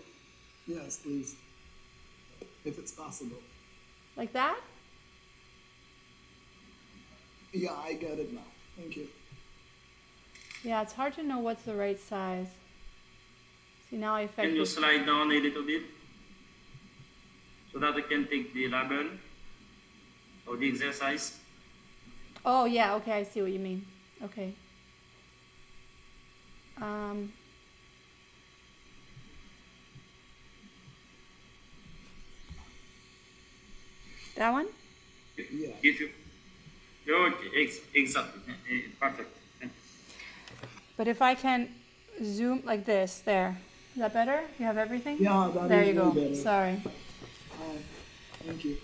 Yes, please. If it's possible. like that. Yeah, I get it now. Thank you. Yeah, it's hard to know what's the right size. See, now I affect Can you this. slide down a little bit so that I can take the label or the exercise? Oh, yeah, okay, I see what you mean. Okay. That one? Yeah. If you, okay, exactly, perfect. Thank you. But if I can zoom like this, there. Is that better? You have everything? Yeah, that There is you go. way better. Sorry. Thank you.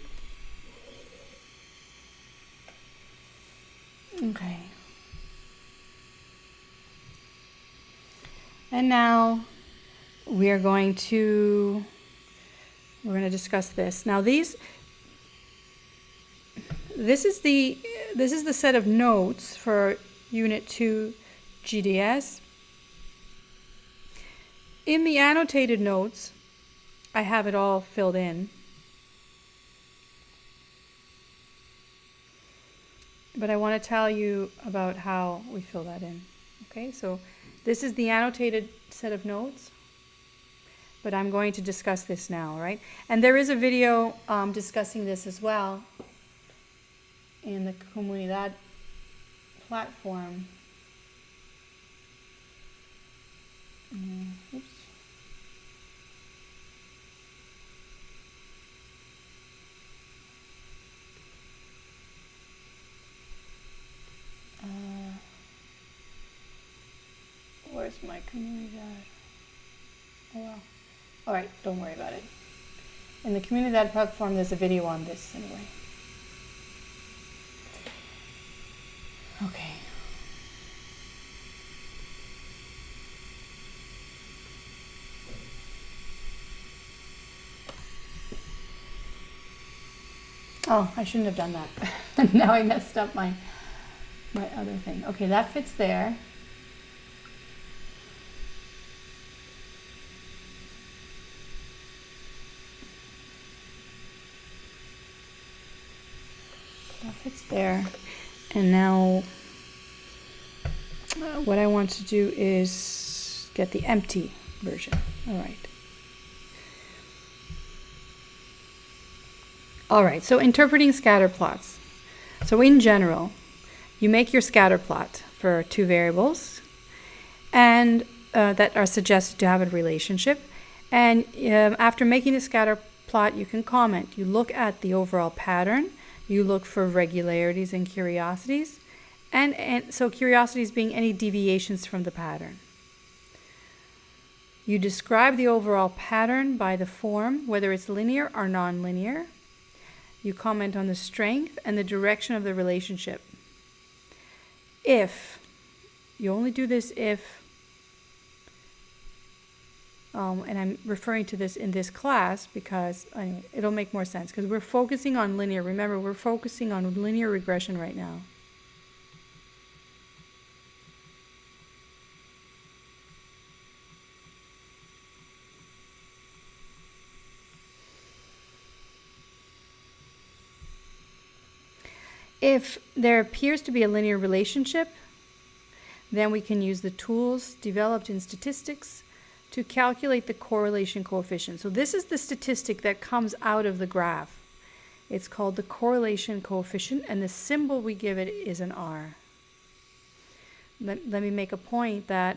Okay. And now we're going to discuss this. Now this is the set of notes for Unit 2 GDS. In the annotated notes, I have it all filled in. But I want to tell you about how we fill that in. Okay, so this is the annotated set of notes, but I'm going to discuss this now, right? And there is a video discussing this as well in the Comunidad platform. Oops. Where's my Comunidad? Oh well. Alright, don't worry about it. In the Comunidad platform, there's a video on this anyway. Okay. Oh, I shouldn't have done that. Now I messed up my other thing. Okay, that fits there. That fits there. And now what I want to do is get the empty version. All right. All right, so interpreting scatter plots. So in general, you make your scatter plot for two variables and that are suggested to have a relationship. And after making the scatter plot, you can comment. You look at the overall pattern. You look for regularities and curiosities. And so curiosities being any deviations from the pattern. You describe the overall pattern by the form, whether it's linear or nonlinear. You comment on the strength and the direction of the relationship. If, you only do this if, and I'm referring to this in this class because anyway, it'll make more sense because we're focusing on linear. Remember, we're focusing on linear regression right now. If there appears to be a linear relationship, then we can use the tools developed in statistics to calculate the correlation coefficient. So this is the statistic that comes out of the graph. It's called the correlation coefficient, and the symbol we give it is an R. Let me make a point that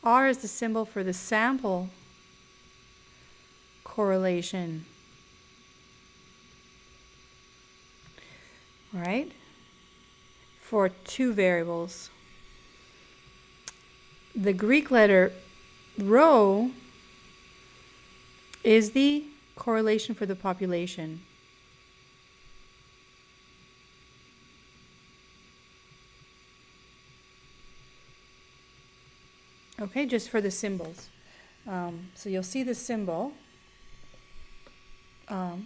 R is the symbol for the sample correlation. All right? For two variables. The Greek letter rho is the correlation for the population. Okay, just for the symbols. So you'll see the symbol.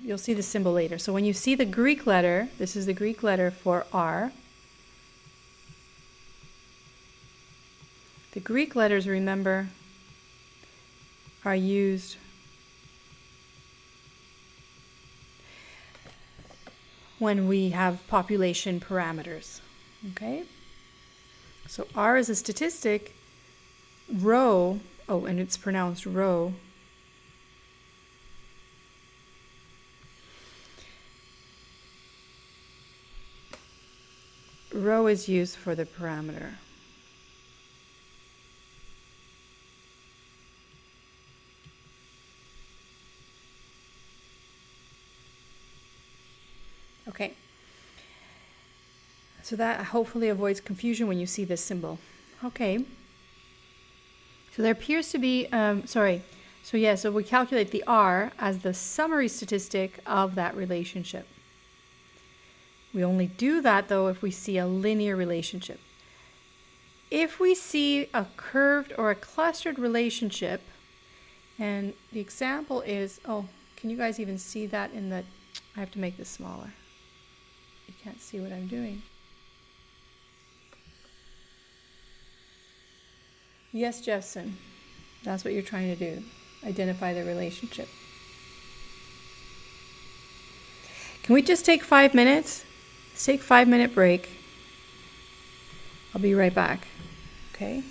You'll see the symbol later. So when you see the Greek letter, this is the Greek letter for R. The Greek letters, remember, are used when we have population parameters. Okay? So R is a statistic. Rho, oh, and it's pronounced rho. Rho is used for the parameter. Okay. So that hopefully avoids confusion when you see this symbol. Okay. So there appears to be, so we calculate the R as the summary statistic of that relationship. We only do that, though, if we see a linear relationship. If we see a curved or a clustered relationship, and the example is, oh, can you guys even see that in the, I have to make this smaller. You can't see what I'm doing. Yes, Jefferson, that's what you're trying to do. Identify the relationship. Can we just take 5 minutes? Let's take a 5-minute break. I'll be right back. Okay?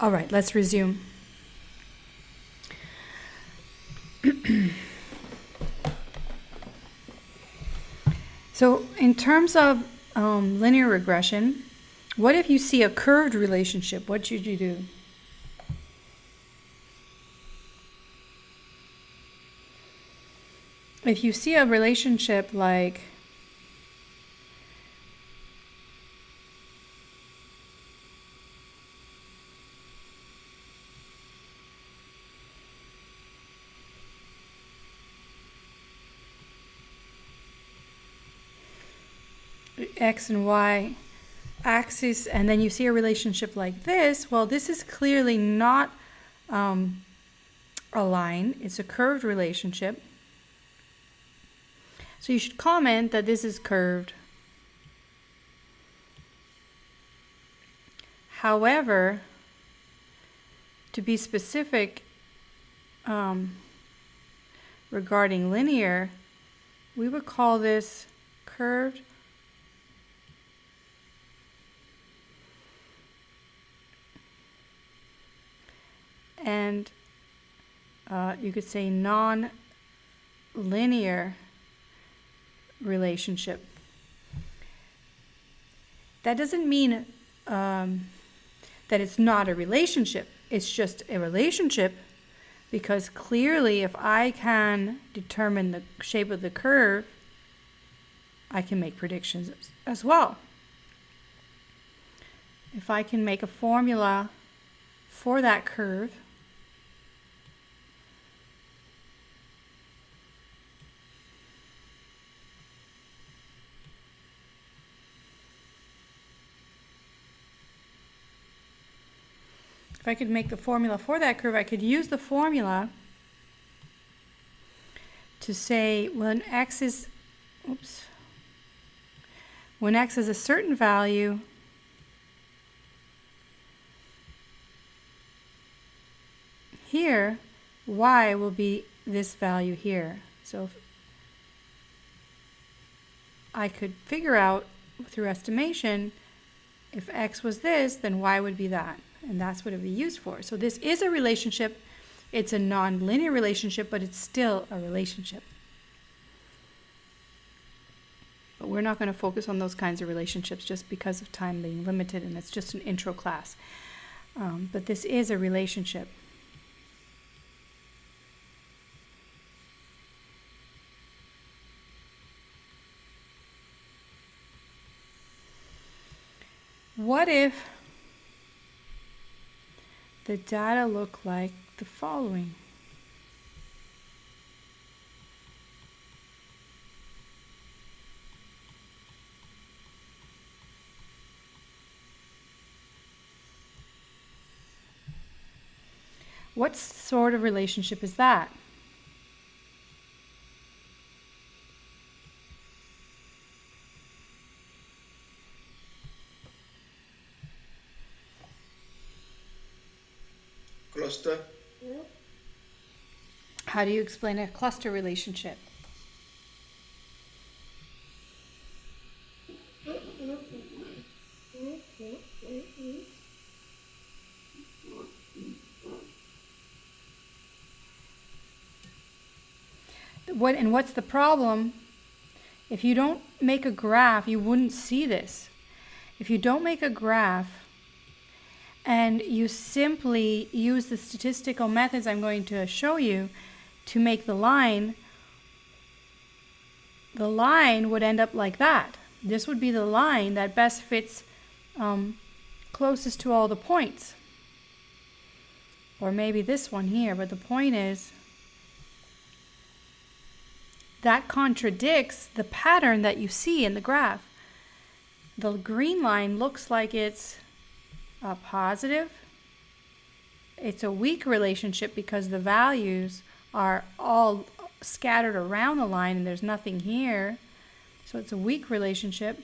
All right, let's resume. So in terms of linear regression, what if you see a curved relationship? What should you do? If you see a relationship like X and Y axis, and then you see a relationship like this, well, this is clearly not a line. It's a curved relationship. So you should comment that this is curved. However, to be specific regarding linear, we would call this curved and you could say non-linear relationship. That doesn't mean that it's not a relationship. It's just a relationship because clearly if I can determine the shape of the curve, I can make predictions as well. If I can make a formula for that curve, if I could make the formula for that curve, I could use the formula to say when x is a certain value, here, y will be this value here. So if I could figure out through estimation, if x was this, then y would be that. And that's what it would be used for. So this is a relationship. It's a non-linear relationship, but it's still a relationship. But we're not going to focus on those kinds of relationships just because of time being limited, and it's just an intro class. But this is a relationship. What if the data look like the following? What sort of relationship is that? Cluster. How do you explain a cluster relationship? What's the problem? If you don't make a graph, you wouldn't see this. If you don't make a graph and you simply use the statistical methods I'm going to show you to make the line would end up like that. This would be the line that best fits closest to all the points. Or maybe this one here, but the point is that contradicts the pattern that you see in the graph. The green line looks like it's positive. It's a weak relationship because the values are all scattered around the line and there's nothing here. So it's a weak relationship,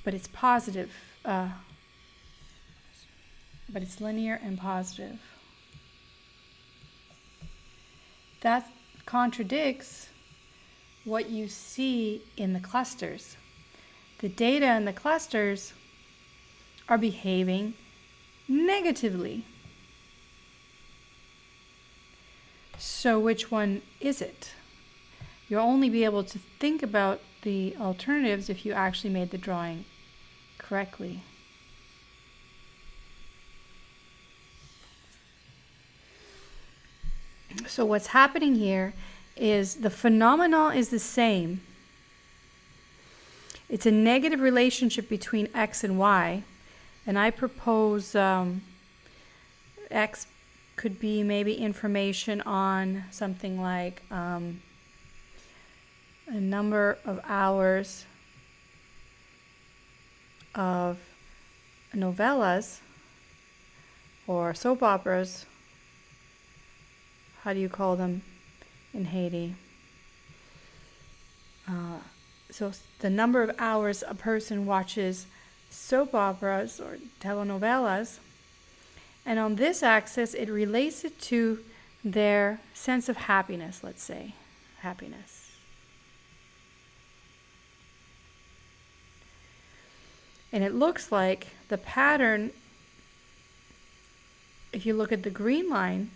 but it's positive. But it's linear and positive. That contradicts what you see in the clusters. The data in the clusters are behaving negatively. So which one is it? You'll only be able to think about the alternatives if you actually made the drawing correctly. So what's happening here is the phenomenon is the same. It's a negative relationship between X and Y. And I propose X could be maybe information on something like a number of hours of novellas or soap operas. How do you call them in Haiti? So the number of hours a person watches soap operas or telenovelas, and on this axis it relates it to their sense of happiness, let's say, happiness. And it looks like the pattern, if you look at the green line,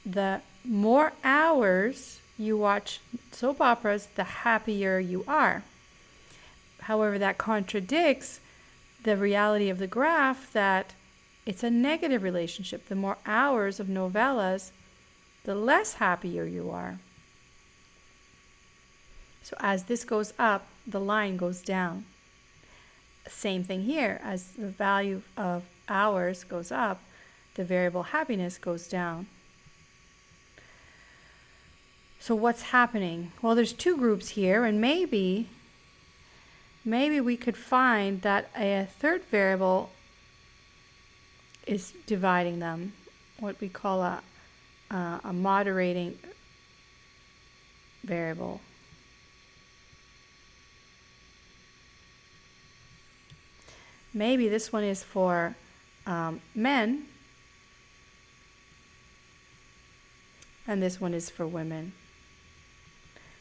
the more hours you watch soap operas, the happier you are. However, that contradicts the reality of the graph that it's a negative relationship. The more hours of novellas, the less happier you are. So as this goes up, the line goes down. Same thing here. As the value of hours goes up, the variable happiness goes down. So what's happening? Well, there's two groups here, and maybe we could find that a third variable is dividing them, what we call a moderating variable. Maybe this one is for men, and this one is for women.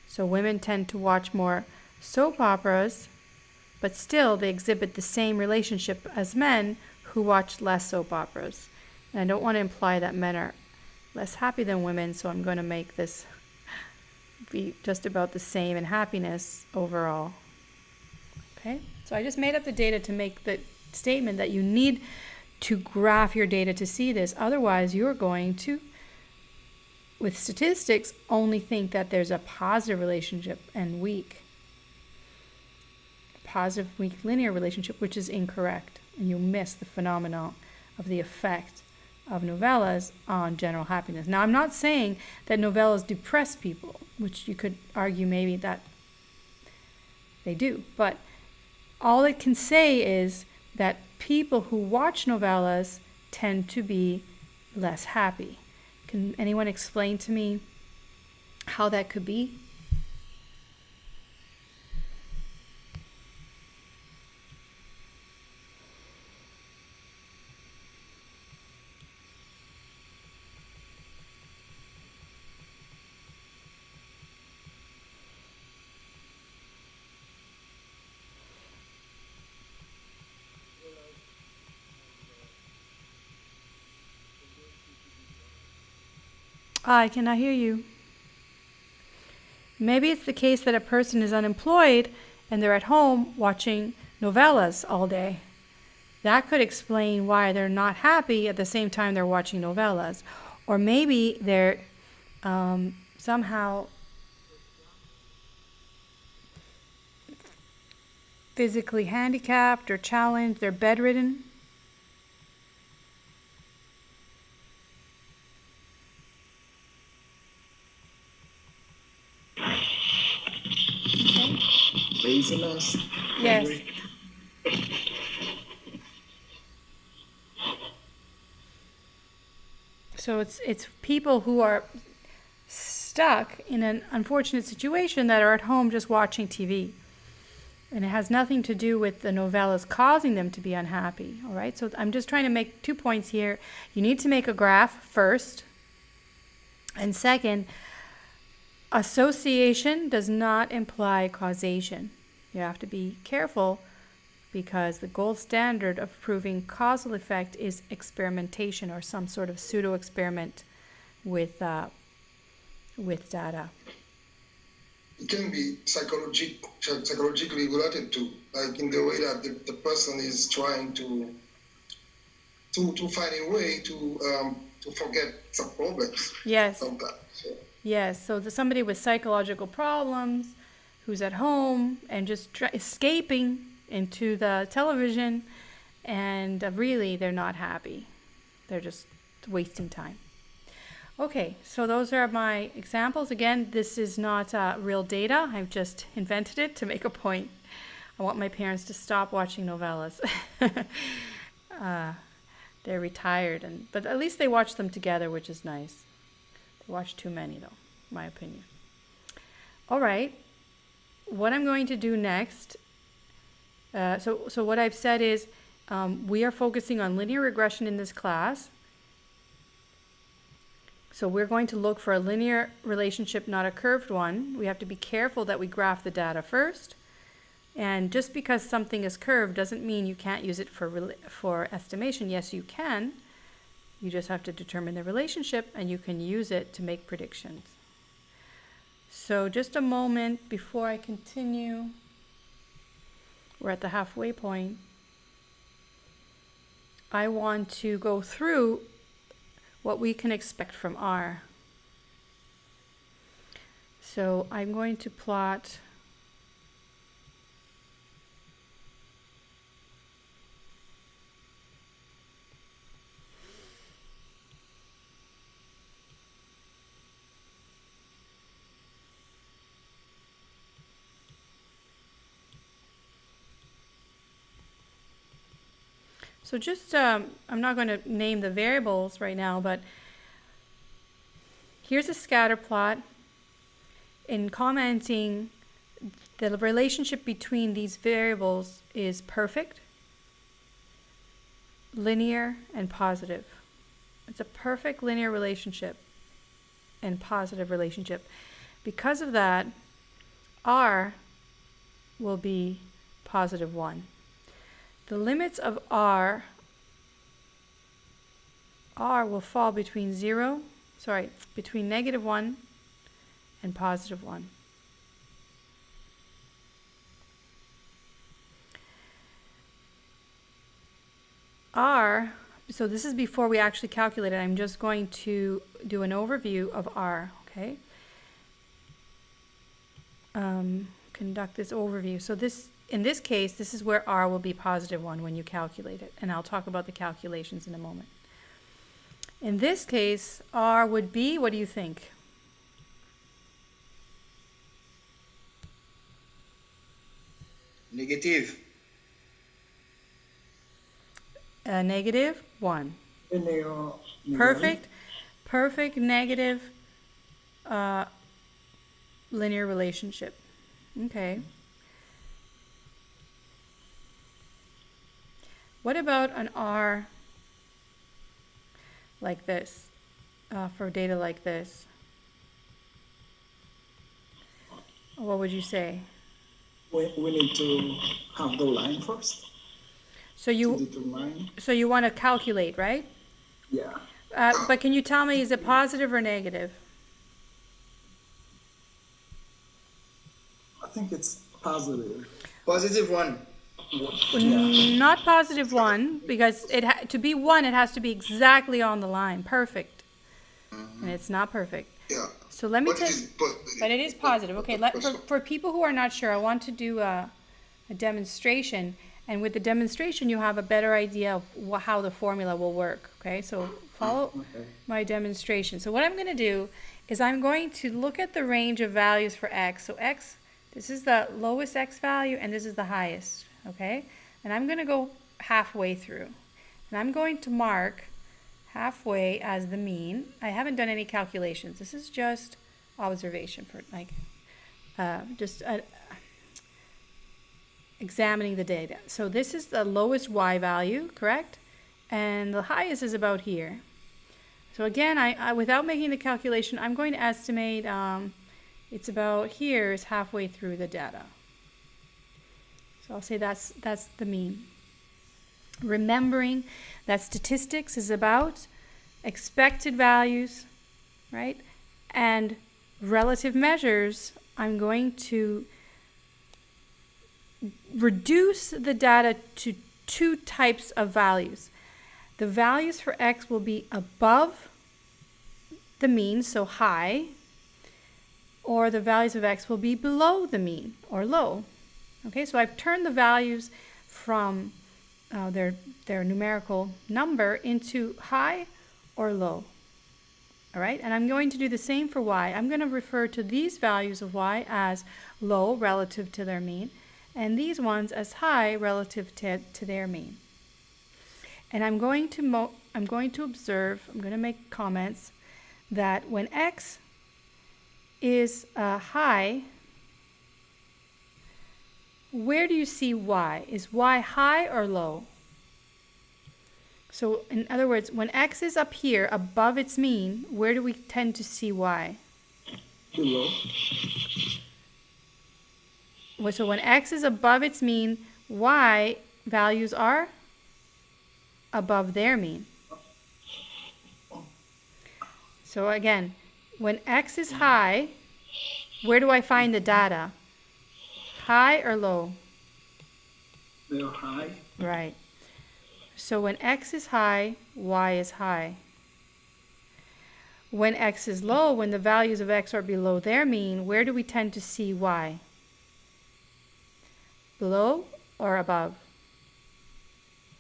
So women tend to watch more soap operas, but still they exhibit the same relationship as men who watch less soap operas. And I don't want to imply that men are less happy than women, so I'm going to make this be just about the same in happiness overall. Okay? So I just made up the data to make the statement that you need to graph your data to see this. Otherwise, you're going to, with statistics, only think that there's a positive relationship and positive weak linear relationship, which is incorrect. And you miss the phenomenon of the effect of novellas on general happiness. Now, I'm not saying that novellas depress people, which you could argue maybe that they do. But all it can say is that people who watch novellas tend to be less happy. Can anyone explain to me how that could be? I cannot hear you. Maybe it's the case that a person is unemployed and they're at home watching novellas all day. That could explain why they're not happy at the same time they're watching novellas. Or maybe they're somehow physically handicapped or challenged, they're bedridden. Laziness. Yes. So it's people who are stuck in an unfortunate situation that are at home just watching TV. And it has nothing to do with the novellas causing them to be unhappy, all right? So I'm just trying to make 2 points here. You need to make a graph first. And second, association does not imply causation. You have to be careful because the gold standard of proving causal effect is experimentation or some sort of pseudo experiment with data. It can be psychologically related too, like in the way that the person is trying to find a way to forget some problems. Yes. Sometimes. So. Yes, so somebody with psychological problems who's at home and just escaping into the television, and really they're not happy. They're just wasting time. Okay, so those are my examples. Again, this is not real data. I've just invented it to make a point. I want my parents to stop watching novellas. They're retired, but at least they watch them together, which is nice. They watch too many, though, in my opinion. All right, what I'm going to do next, so what I've said is we are focusing on linear regression in this class. So we're going to look for a linear relationship, not a curved one. We have to be careful that we graph the data first. And just because something is curved doesn't mean you can't use it for estimation. Yes, you can. You just have to determine the relationship, and you can use it to make predictions. So just a moment before I continue. We're at the halfway point. I want to go through what we can expect from R. So I'm going to plot so just, I'm not going to name the variables right now, but here's a scatter plot. In commenting, the relationship between these variables is perfect, linear, and positive. It's a perfect linear relationship and positive relationship. Because of that, R will be positive 1. The limits of R will fall between between -1 and +1. R, so this is before we actually calculate it. I'm just going to do an overview of R, okay? Conduct this overview. So in this case, this is where R will be +1 when you calculate it. And I'll talk about the calculations in a moment. In this case, R would be, what do you think? Negative. -1. Linear. Perfect negative linear relationship. Okay. What about an R like this, for data like this? What would you say? We need to have the line first So to you determine. want to calculate, right? Yeah. But can you tell me, is it positive or negative? I think it's positive. +1. Yeah. Not +1, because to be 1, it has to be exactly on the line, perfect. And it's not perfect. Yeah. So let me But tell it is positive. But it is positive. Okay, for people who are not sure, I want to do a demonstration. And with the demonstration, you have a better idea of how the formula will work. Okay, so follow my demonstration. So what I'm going to do is I'm going to look at the range of values for x. So x, this is the lowest x value, and this is the highest. Okay, and I'm going to go halfway through. And I'm going to mark halfway as the mean. I haven't done any calculations. This is just observation for examining the data. So this is the lowest y value, correct? And the highest is about here. So again, I without making the calculation, I'm going to estimate it's about here is halfway through the data. So So I'll say that's the mean. Remembering that statistics is about expected values, right? And relative measures, I'm going to reduce the data to two types of values. The values for x will be above the mean, so high, or the values of x will be below the mean, or low. Okay, so I've turned the values from their numerical number into high or low. All right, and I'm going to do the same for y. I'm going to refer to these values of y as low relative to their mean, and these ones as high relative to their mean. And I'm going to observe, I'm going to make comments that when x is high, where do you see y? Is y high or low? So in other words, when x is up here above its mean, where do we tend to see y? Below. So when x is above its mean, y values are above their mean. So again, when x is high, where do I find the data? High or low? They're high. Right. So when x is high, y is high. When x is low, when the values of x are below their mean, where do we tend to see y? Below or above?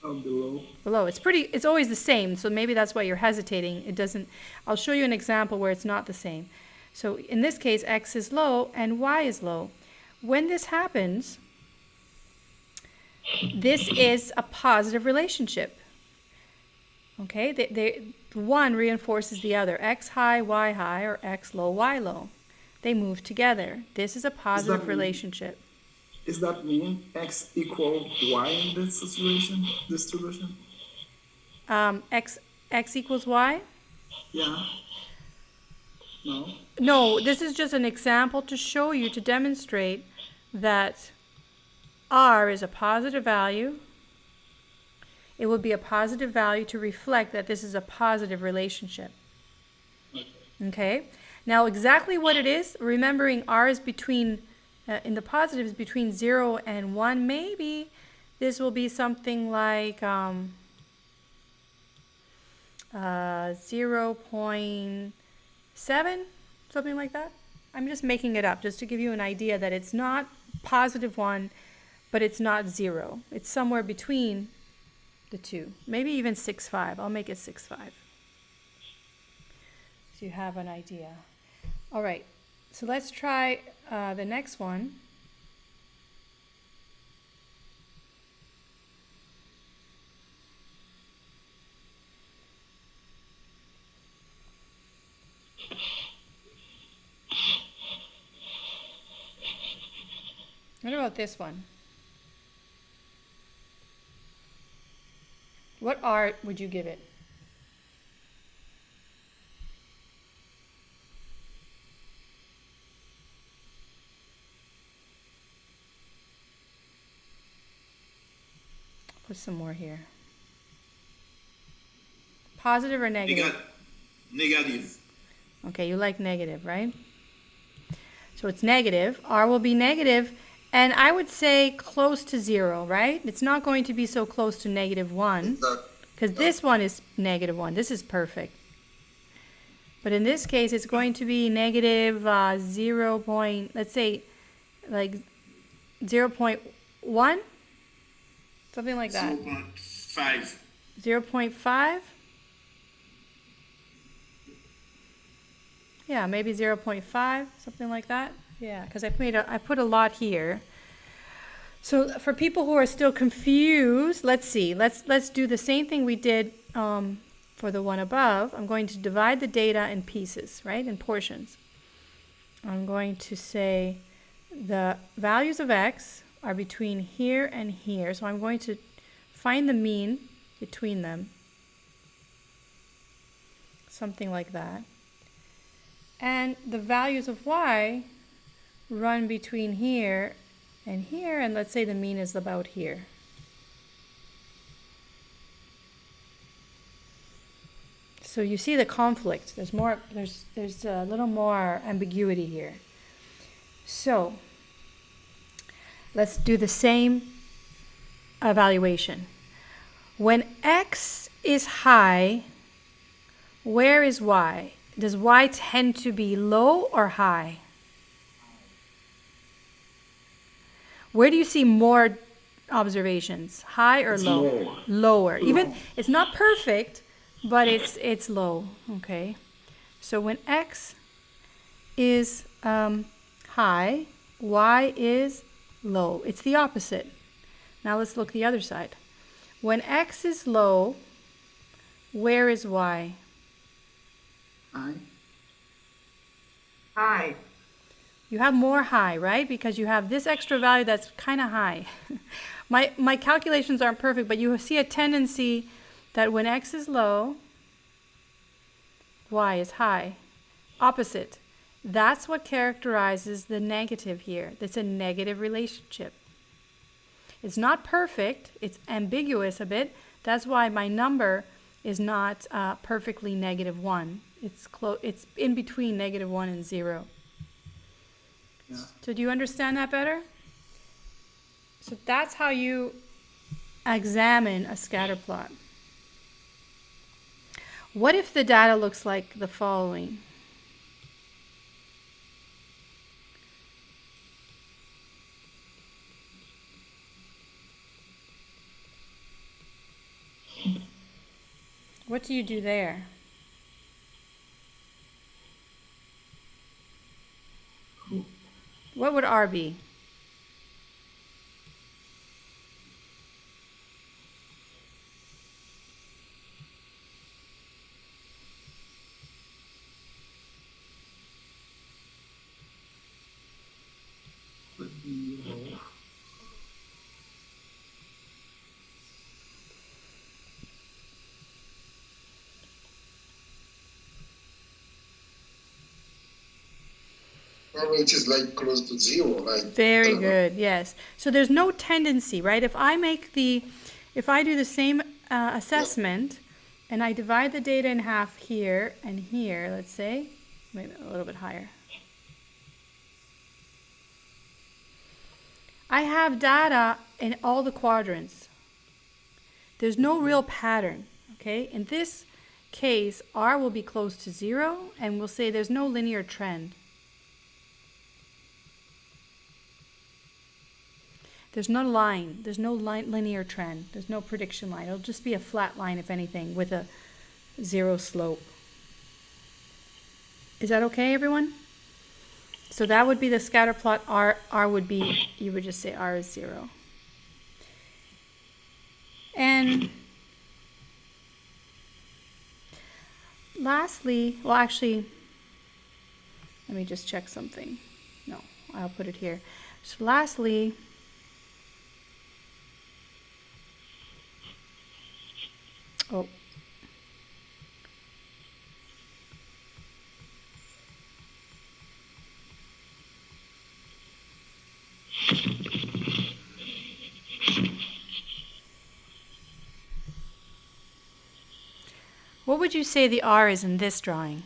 Below. Below. It's always the same, so maybe that's why you're hesitating. I'll show you an example where it's not the same. So in this case, x is low and y is low. When this happens, this is a positive relationship. Okay, one reinforces the other. X high, y high, or x low, y low. They move together. This is a positive relationship. Does that mean x equal y in this situation, distribution? X equals y? Yeah. No? No, this is just an example to show you, to demonstrate that r is a positive value. It would be a positive value to reflect that this is a positive relationship. Okay? Now exactly what it is, remembering r is between, in the positive is between 0 and 1, maybe this will be something like 0.7, something like that. I'm just making it up just to give you an idea that it's not positive 1, but it's not 0. It's somewhere between the two. Maybe even 6.5. I'll make it 6.5. So you have an idea. All right. So let's try the next one. What about this one? What R would you give it? Put some more here. Positive or negative? Negative. Okay, you like negative, right? So it's negative. R will be negative, and I would say close to 0, right? It's not going to be so close to -1, because this one is -1. This is perfect. But in this case, it's going to be negative 0. Let's say like 0.1, something like that. 0.5. 0.5. Yeah, maybe 0.5, something like that. Yeah, because I put a lot here. So for people who are still confused, let's see. Let's do the same thing we did for the one above. I'm going to divide the data in pieces, right, in portions. I'm going to say the values of x are between here and here. So I'm going to find the mean between them. Something like that. And the values of y run between here and here, and let's say the mean is about here. So you see the conflict. There's more, there's a little more ambiguity here. So let's do the same evaluation. When x is high, where is y? Does y tend to be low or high? Where do you see more observations? High or low? lower. Lower. Even it's not perfect, but it's low. Okay. So when x is high, y is low. It's the opposite. Now let's look the other side. When x is low, where is y? High. High. You have more high, right? Because you have this extra value that's kind of high. My calculations aren't perfect, but you see a tendency that when x is low, y is high. Opposite. That's what characterizes the negative here. It's a negative relationship. It's not perfect. It's ambiguous a bit. That's why my number is not perfectly -1. It's in between -1 and 0. Yeah. So do you understand that better? So that's how you examine a scatter plot. What if the data looks like the following? What do you do there? What would R be? Would be low. Or it is like close to 0, like. Very good, yes. So there's no tendency, right? If I do the same assessment and I divide the data in half here and here, let's say, maybe a little bit higher. I have data in all the quadrants. There's no real pattern, okay? In this case, R will be close to 0, and we'll say there's no linear trend. There's no line. There's no linear trend. There's no prediction line. It'll just be a flat line, if anything, with a 0 slope. Is that okay, everyone? So that would be the scatter plot. R would be, you would just say R is 0. And lastly, well, actually, let me just check something. No, I'll put it here. So lastly, oh, what would you say the R is in this drawing?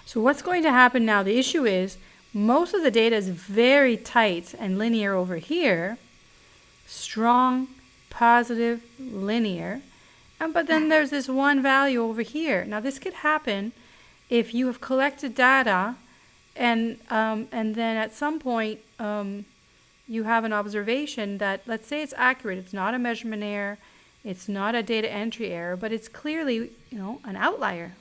So what's going to happen now, the issue is most of the data is very tight and linear over here, strong, positive, linear, but then there's this one value over here. Now this could happen if you have collected data and then at some point you have an observation that, let's say it's accurate, it's not a measurement error, it's not a data entry error, but it's clearly, an outlier.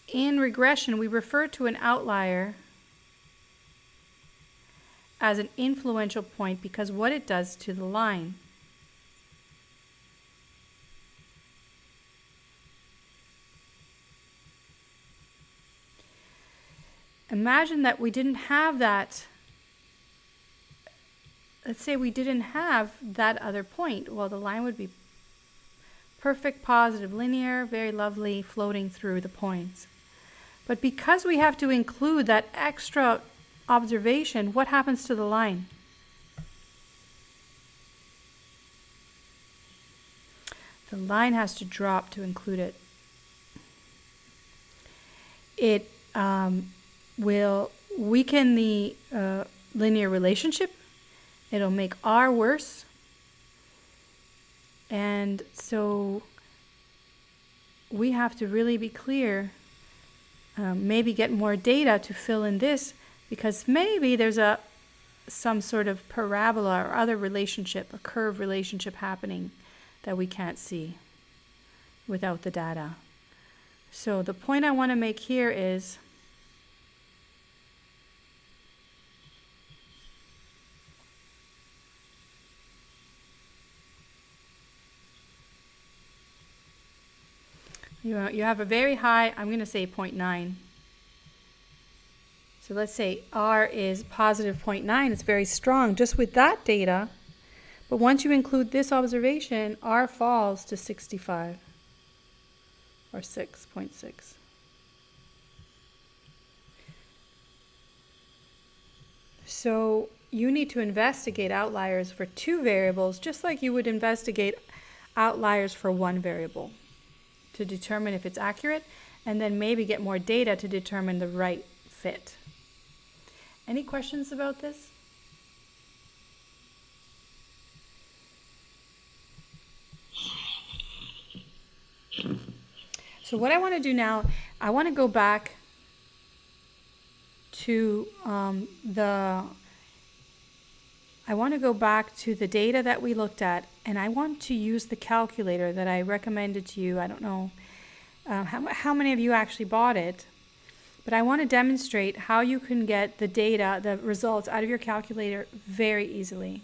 In regression, we refer to an outlier as an influential point because what it does to the line. imagine that we didn't have that. Let's say we didn't have that other point. Well, the line would be perfect, positive, linear, very lovely, floating through the points. But because we have to include that extra observation, what happens to the line? The line has to drop to include it. It will weaken the linear relationship. It'll make R worse. And so we have to really be clear, maybe get more data to fill in this, because maybe there's some sort of parabola or other relationship, a curve relationship happening that we can't see without the data. So the point I want to make here is you have a very high, I'm going to say 0.9. So let's say R is positive 0.9. It's very strong just with that data. But once you include this observation, R falls to 65 or 6.6. So you need to investigate outliers for two variables, just like you would investigate outliers for one variable to determine if it's accurate, and then maybe get more data to determine the right fit. Any questions about this? So what I want to do now, I want to go back to the data that we looked at, and I want to use the calculator that I recommended to you. I don't know how many of you actually bought it, but I want to demonstrate how you can get the data, the results out of your calculator very easily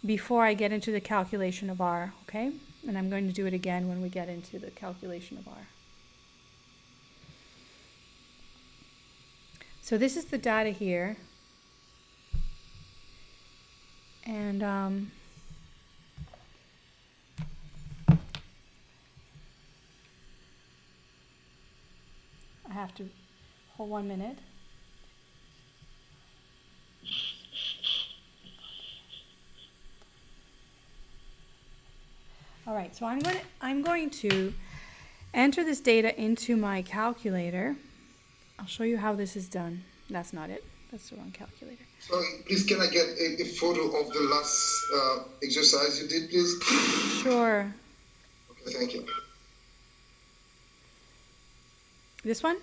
before I get into the calculation of R, okay? And I'm going to do it again when we get into the calculation of R. So this is the data here. And I have to hold 1 minute. All right, so I'm going to enter this data into my calculator. I'll show you how this is done. That's not it. That's the wrong calculator. So please, can I get a photo of the last exercise you did, please? Sure. Okay, thank you. This one?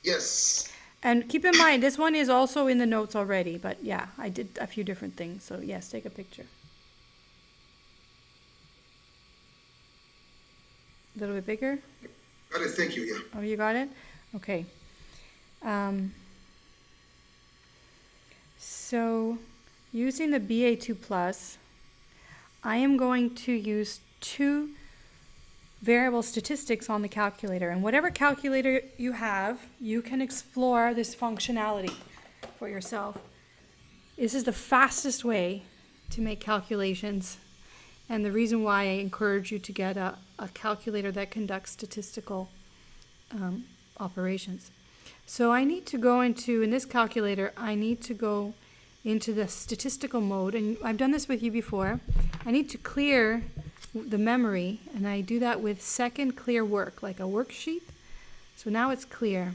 Yes. And keep in mind, this one is also in the notes already, but yeah, I did a few different things. So yes, take a picture. A little bit bigger? Got it, thank you, yeah. Oh, you got it? Okay. So using the BA2+, I am going to use two variable statistics on the calculator. And whatever calculator you have, you can explore this functionality for yourself. This is the fastest way to make calculations, and the reason why I encourage you to get a calculator that conducts statistical operations. So I need to go into, in this calculator, I need to go into the statistical mode, and I've done this with you before. I need to clear the memory, and I do that with second clear work, like a worksheet. So now it's clear.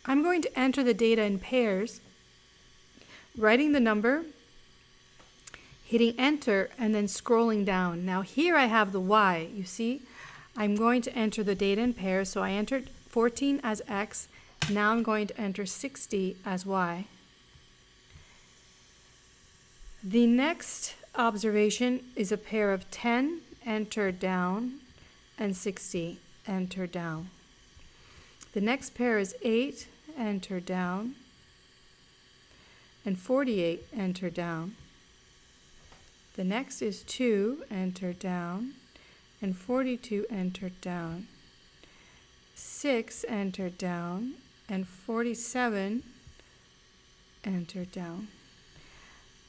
I'm going to enter the data in pairs, writing the number, hitting enter, and then scrolling down. Now here I have the Y, you see? I'm going to enter the data in pairs, so I entered 14 as X. Now I'm going to enter 60 as Y. The next observation is a pair of 10, enter down, and 60, enter down. The next pair is 8, enter down, and 48, enter down. The next is 2, enter down, and 42, enter down. 46 entered down, and 47 entered down.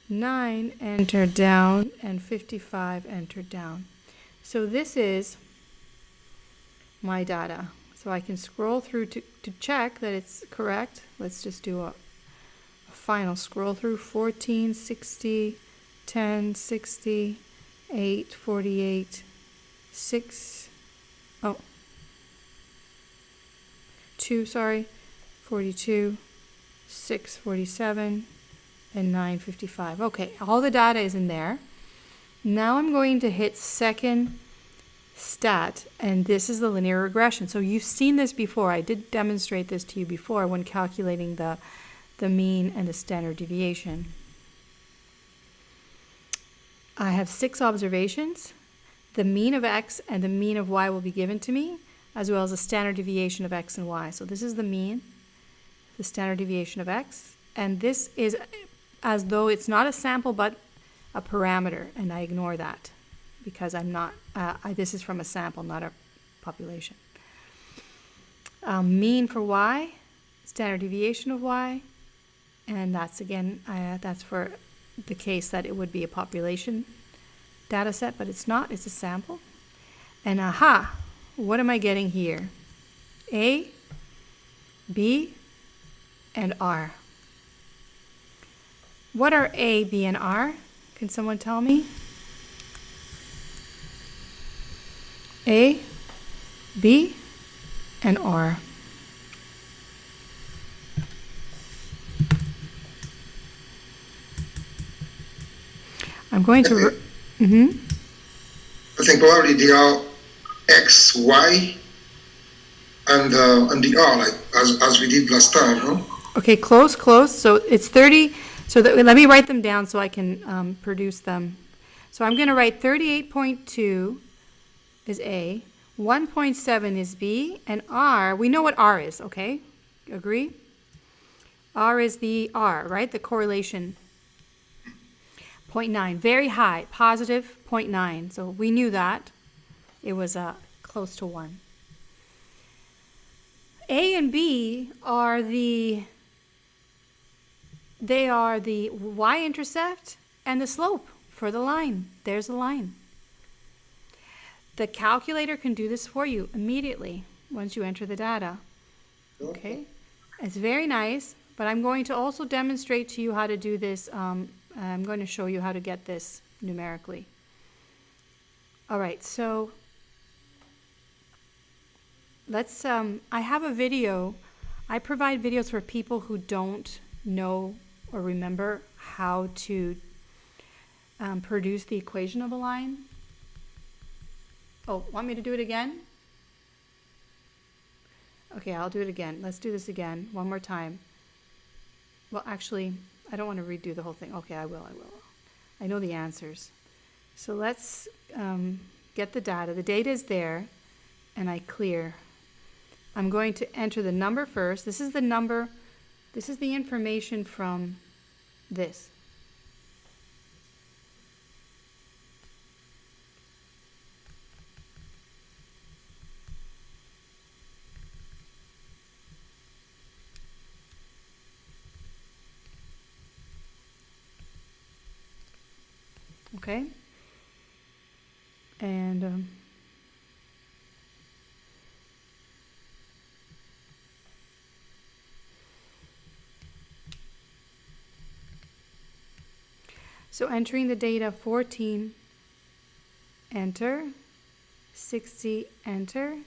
9 entered down, and 55 entered down. So this is my data. So I can scroll through to check that it's correct. Let's just do a final scroll through. 14, 60, 10, 60, 8, 48, 6, 2, sorry, 42, 6, 47, and 9, 55. Okay, all the data is in there. Now I'm going to hit second stat, and this is the linear regression. So you've seen this before. I did demonstrate this to you before when calculating the mean and the standard deviation. I have 6 observations. The mean of x and the mean of y will be given to me, as well as the standard deviation of x and y. So this is the mean, the standard deviation of x, and this is as though it's not a sample but a parameter, and I ignore that because I'm not, this is from a sample, not a population. Mean for y, standard deviation of y, and that's again, that's for the case that it would be a population data set, but it's not, it's a sample. And what am I getting here? A, B, and R. What are A, B, and R? Can someone tell me? A, B, and R. I'm going to... I think probably they are X, Y, and the R, like as we did last time, huh? Okay, close. So it's 30. So let me write them down so I can produce them. So I'm going to write 38.2 is A, 1.7 is B, and R, we know what R is, okay? Agree? R is the R, right? The correlation. 0.9, very high, positive 0.9. So we knew that. It was close to 1. A and B are the y-intercept and the slope for the line. There's the line. The calculator can do this for you immediately once you enter the data. Okay? It's very nice, but I'm going to also demonstrate to you how to do this. I'm going to show you how to get this numerically. All right, so let's, I have a video. I provide videos for people who don't know or remember how to produce the equation of a line. Oh, want me to do it again? Okay, I'll do it again. Let's do this again, one more time. Well, actually, I don't want to redo the whole thing. Okay, I will. I know the answers. So let's get the data. The data is there, and I clear. I'm going to enter the number first. This is the number. This is the information from this. Okay? And so entering the data, 14, enter, 60, enter.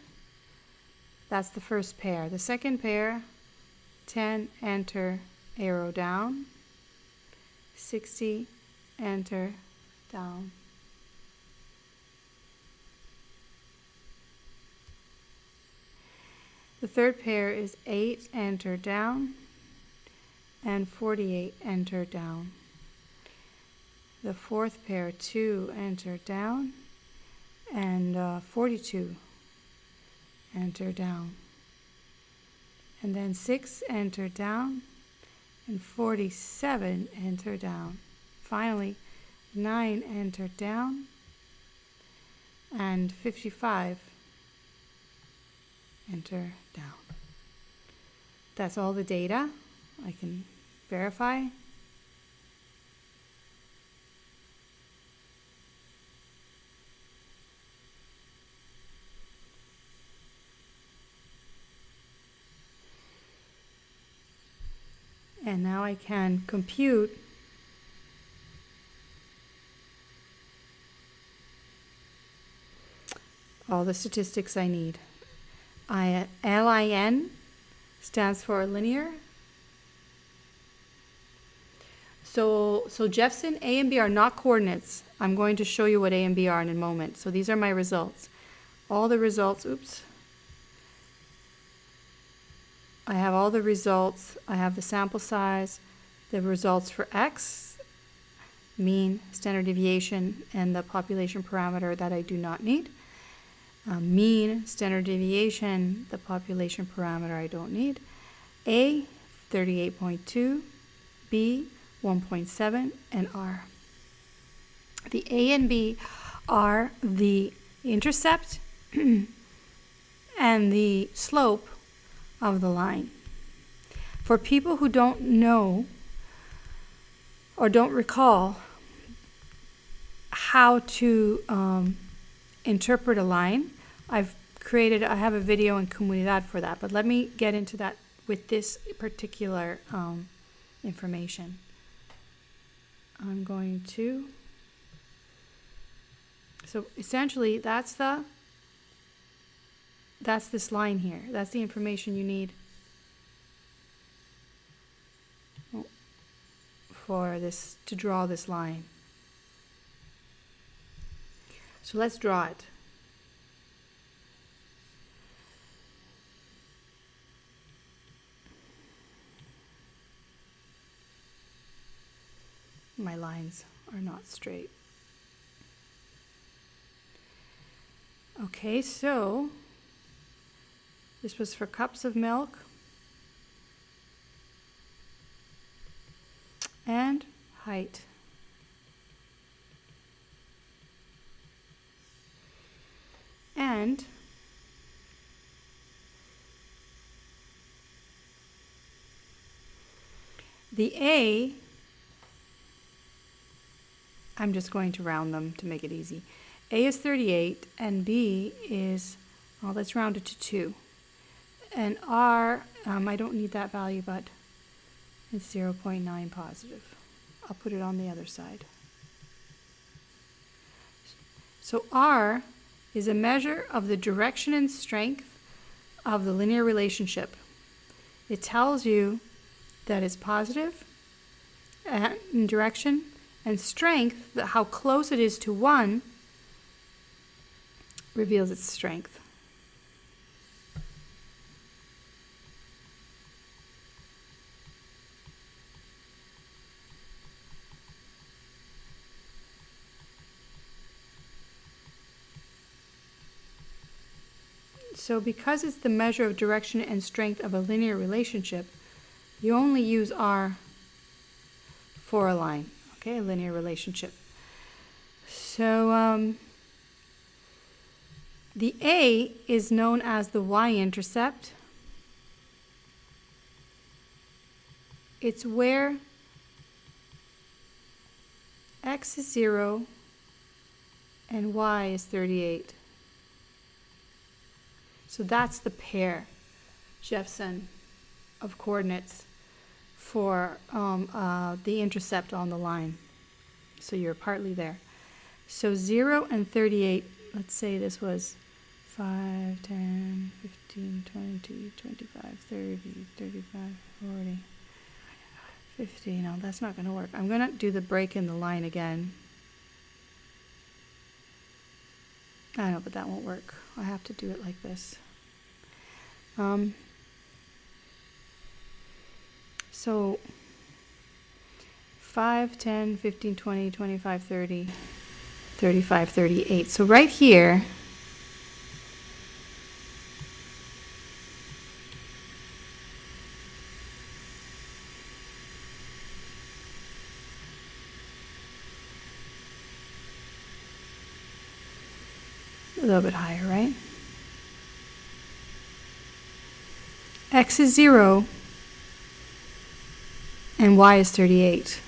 That's the first pair. The second pair, 10, enter, arrow down, 60, enter, down. The third pair is 8, enter, down, and 48, enter, down. The fourth pair, 2, enter, down, and 42, enter, down. And then 6, enter, down, and 47, enter, down. Finally, 9, enter, down, and 55, enter, down. That's all the data. I can verify. And now I can compute all the statistics I need. LIN stands for linear. So Jefferson, A and B are not coordinates. I'm going to show you what A and B are in a moment. So these are my results. All the results, oops. I have all the results. I have the sample size, the results for X, mean, standard deviation, and the population parameter that I do not need. Mean, standard deviation, the population parameter I don't need. A, 38.2, B, 1.7, and R. The A and B are the intercept and the slope of the line. For people who don't know or don't recall how to interpret a line, I have a video in Comunidad for that, but let me get into that with this particular information. I'm going to, so essentially that's this line here. That's the information you need for this, to draw this line. So let's draw it. My lines are not straight. Okay, so this was for cups of milk and height. And the A, I'm just going to round them to make it easy. A is 38 and B is, well, let's round it to 2. And R, I don't need that value, but it's 0.9 positive. I'll put it on the other side. So R is a measure of the direction and strength of the linear relationship. It tells you that it's positive in direction, and strength, that how close it is to 1, reveals its strength. So because it's the measure of direction and strength of a linear relationship, you only use R for a line, okay, a linear relationship. So the A is known as the y-intercept. It's where X is 0 and Y is 38. So that's the pair, Jefferson, of coordinates for the intercept on the line. So you're partly there. So 0 and 38, let's say this was 5, 10, 15, 20, 25, 30, 35, 40, 50. No, that's not going to work. I'm going to do the break in the line again. I know, but that won't work. I have to do it like this. So 5, 10, 15, 20, 25, 30, 35, 38. So right here, a little bit higher, right? x is 0 and y is 38.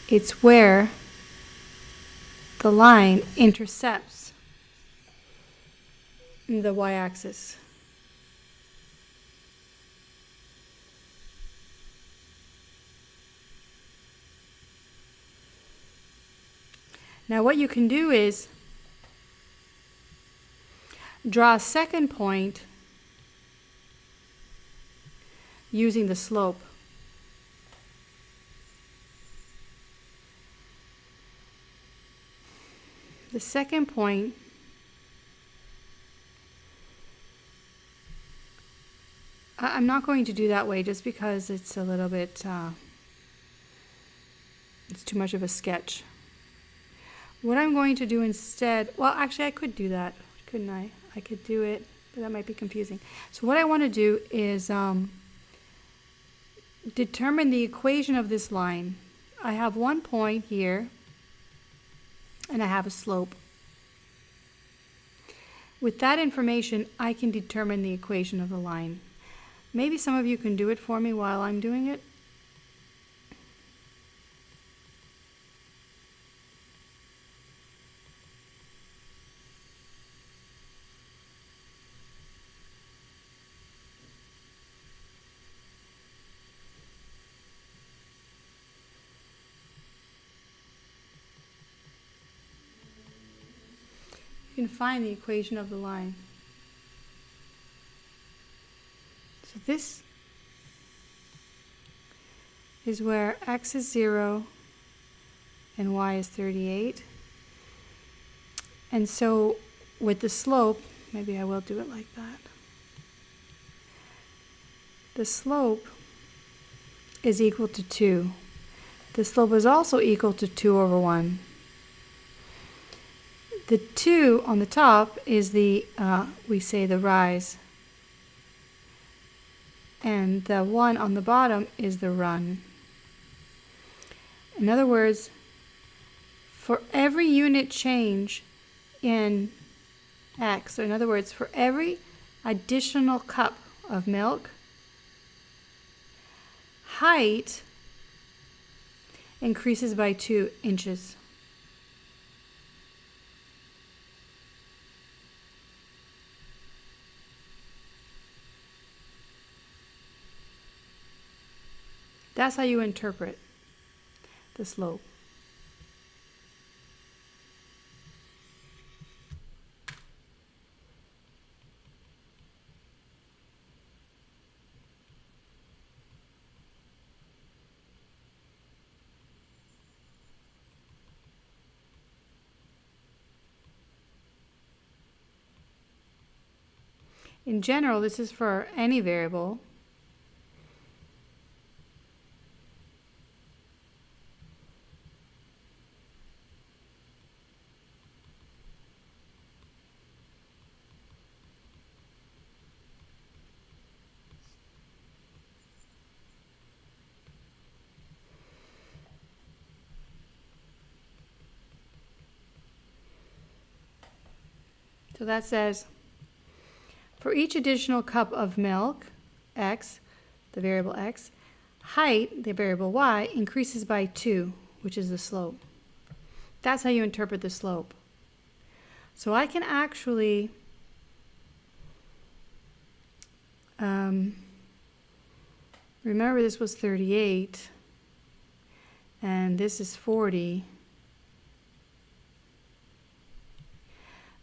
It's where the line intercepts the y-axis. Now what you can do is draw a second point using the slope. The second point I'm not going to do that way just because it's a little bit, it's too much of a sketch. What I'm going to do instead, well, actually I could do that, couldn't I? I could do it, but that might be confusing. So what I want to do is determine the equation of this line. I have one point here, and I have a slope. With that information, I can determine the equation of the line. Maybe some of you can do it for me while I'm doing it. You can find the equation of the line. So this is where x is 0 and y is 38. And so with the slope, maybe I will do it like that. The slope is equal to 2. The slope is also equal to 2 over 1. The 2 on the top is the, we say the rise. And the 1 on the bottom is the run. In other words, for every unit change in x, so in other words, for every additional cup of milk, height increases by 2 inches. That's how you interpret the slope. In general, this is for any variable. So that says, for each additional cup of milk, x, the variable x, height, the variable y, increases by 2, which is the slope. That's how you interpret the slope. So I can actually remember this was 38, and this is 40.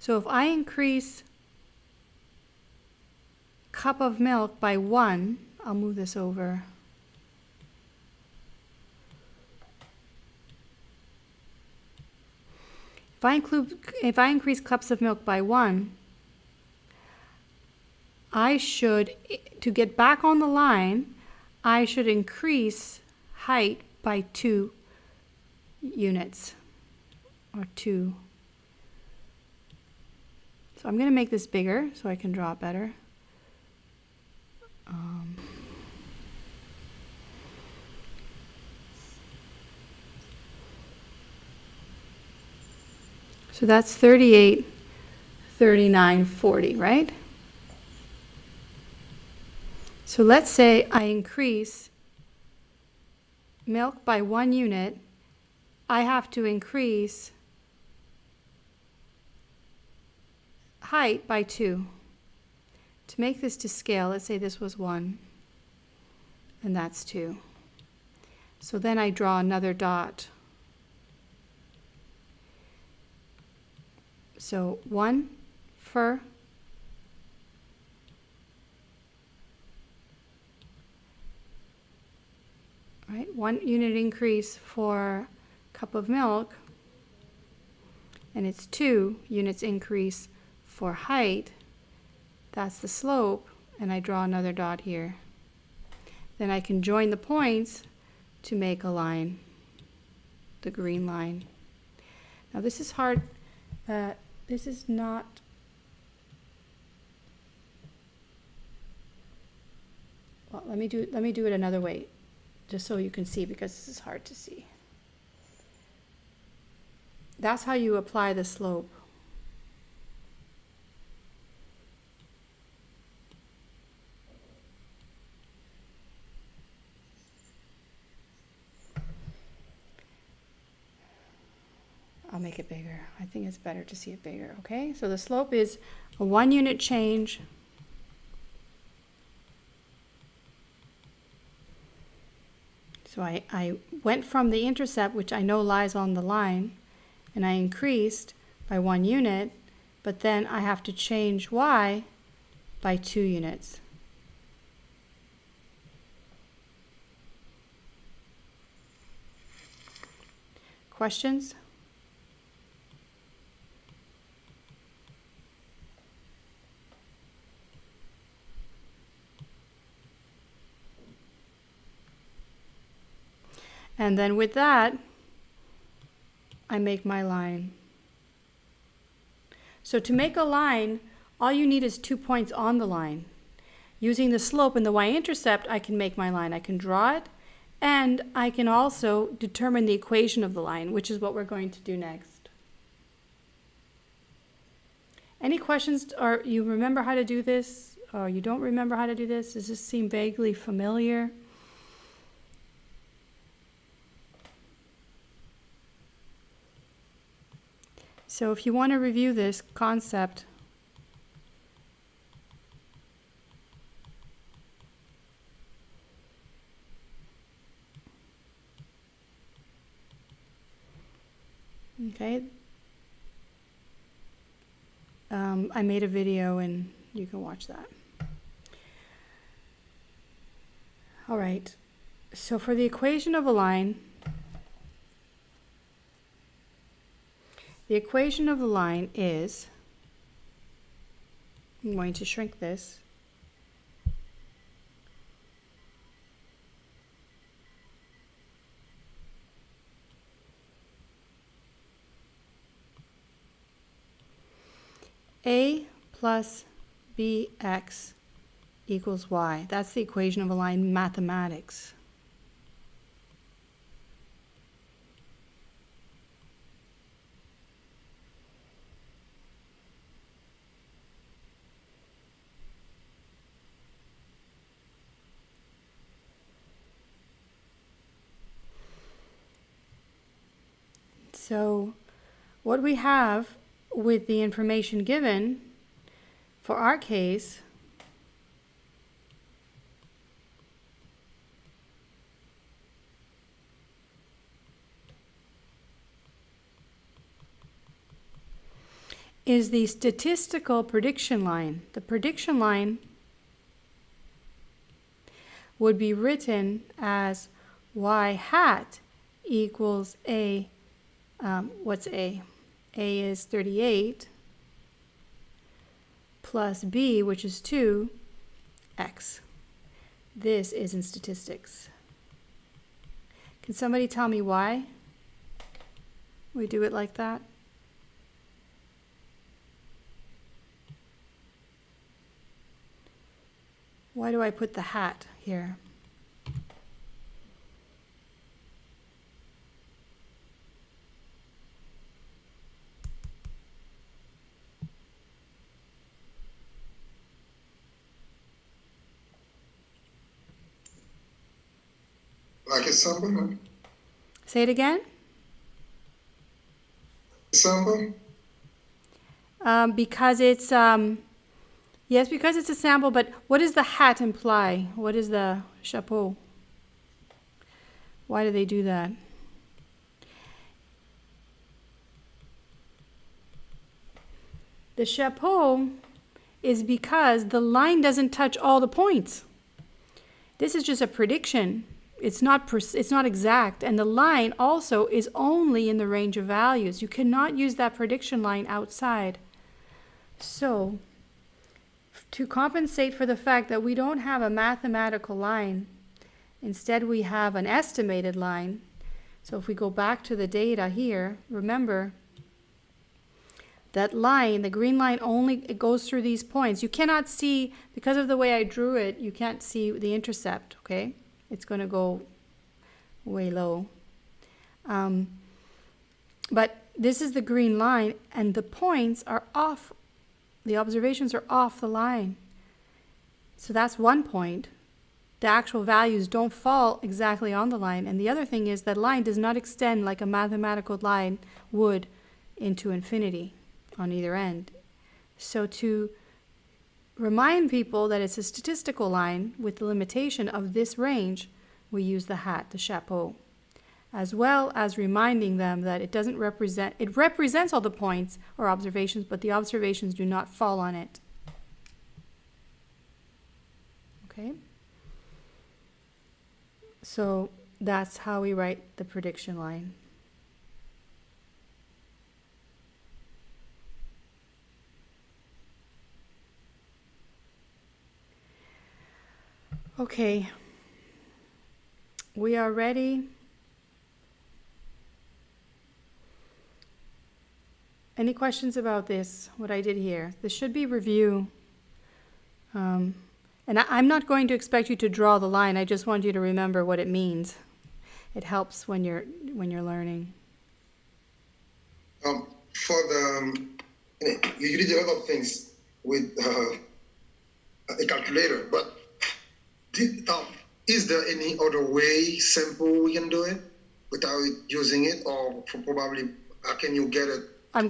So if I increase cup of milk by 1, I'll move this over. If I increase cups of milk by 1, I should, to get back on the line, I should increase height by 2 units, or 2. So I'm going to make this bigger so I can draw it better. So that's 38, 39, 40, right? So let's say I increase milk by 1 unit. I have to increase height by 2. To make this to scale, let's say this was 1, and that's 2. So then I draw another dot. So 1 for right, 1 unit increase for cup of milk, and it's 2 units increase for height. That's the slope, and I draw another dot here. Then I can join the points to make a line, the green line. Now this is hard. This is not. Well, let me do it another way, just so you can see, because this is hard to see. That's how you apply the slope. I'll make it bigger. I think it's better to see it bigger, okay? So the slope is a 1 unit change so I went from the intercept, which I know lies on the line, and I increased by 1 unit, but then I have to change y by 2 units. Questions? And then with that, I make my line. So to make a line, all you need is 2 points on the line. Using the slope and the y-intercept, I can make my line. I can draw it, and I can also determine the equation of the line, which is what we're going to do next. Any questions? Or you remember how to do this? Or you don't remember how to do this? Does this seem vaguely familiar? So if you want to review this concept, okay, I made a video and you can watch that. All right, so for the equation of a line, the equation of the line is, I'm going to shrink this. A plus bx equals y. That's the equation of a line in mathematics. So what we have with the information given for our case is the statistical prediction line. The prediction line would be written as y hat equals a, what's a? A is 38 plus b, which is 2, x. This is in statistics. Can somebody tell me why we do it like that? Why do I put the hat here? like a sample, huh? Say it again. Sample? Because it's, yes, because it's a sample, but what does the hat imply? What is the chapeau? Why do they do that? The chapeau is because the line doesn't touch all the points. This is just a prediction. It's not exact, and the line also is only in the range of values. You cannot use that prediction line outside. So, to compensate for the fact that we don't have a mathematical line, instead we have an estimated line. So if we go back to the data here, remember that line, the green line, it goes through these points. You cannot see, because of the way I drew it, you can't see the intercept, okay? It's going to go way low. But this is the green line, and the points are off. The observations are off the line. So that's one point. The actual values don't fall exactly on the line. And the other thing is that line does not extend like a mathematical line would into infinity on either end. So to remind people that it's a statistical line with the limitation of this range, we use the hat, the chapeau, as well as reminding them that it represents all the points or observations, but the observations do not fall on it. Okay? So that's how we write the prediction line. Okay, we are ready. Any questions about this, what I did here? This should be review. And I'm not going to expect you to draw the line. I just want you to remember what it means. It helps when you're learning. For the, you did a lot of things with a calculator, but is there any other way, simple, we can do it without using it, or probably how can you get it? I'm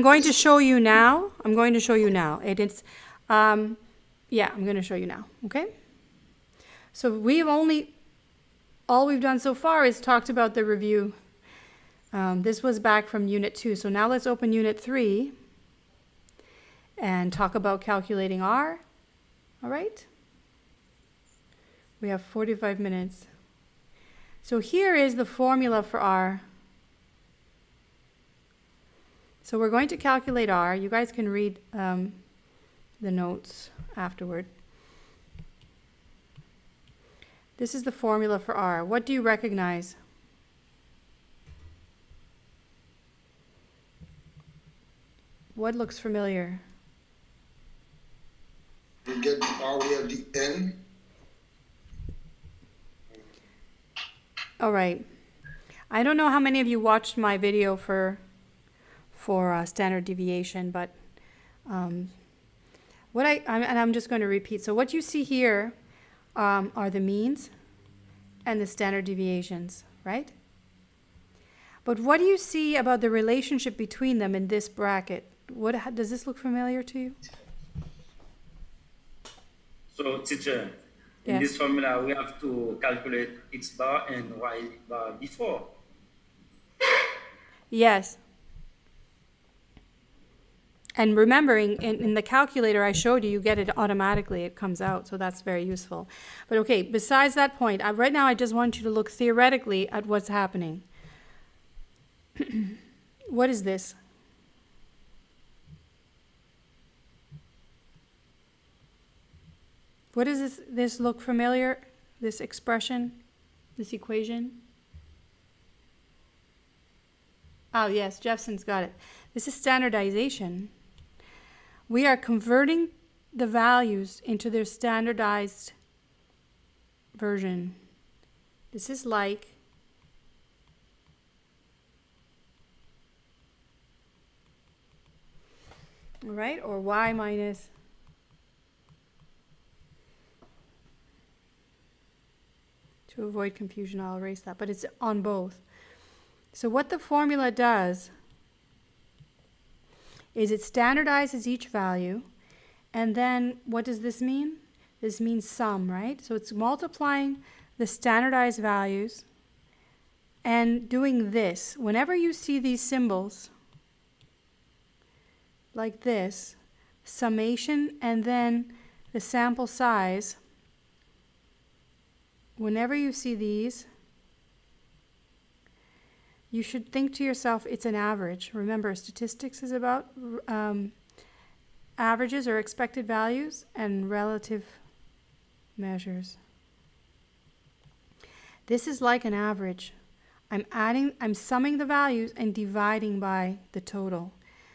going to show you now. I'm going to show you now. Yeah, I'm going to show you now. Okay. So all we've done so far is talked about the review. This was back from Unit 2. So now let's open Unit 3 and talk about calculating R. All right. We have 45 minutes. So here is the formula for R. So we're going to calculate R. You guys can read the notes afterward. This is the formula for R. What do you recognize? What looks familiar? We get R at the end. All right. I don't know how many of you watched my video for standard deviation, but and I'm just going to repeat. So what you see here are the means and the standard deviations, right? But what do you see about the relationship between them in this bracket? Does this look familiar to you? So, teacher, in Yes. this formula, we have to calculate X bar and Y bar before. Yes. And remembering, in the calculator I showed you, you get it automatically. It comes out, so that's very useful. But okay, besides that point, right now I just want you to look theoretically at what's happening. What is this? What does this look familiar? This expression? This equation? Oh yes, Jeffson's got it. This is standardization. We are converting the values into their standardized version. This is like all right, or y minus To avoid confusion, I'll erase that, but it's on both. So what the formula does is it standardizes each value, and then what does this mean? This means sum, right? So it's multiplying the standardized values and doing this. Whenever you see these symbols like this, summation and then the sample size, whenever you see these, you should think to yourself, it's an average. Remember, statistics is about averages or expected values and relative measures. This is like an average. I'm summing the values and dividing by the total.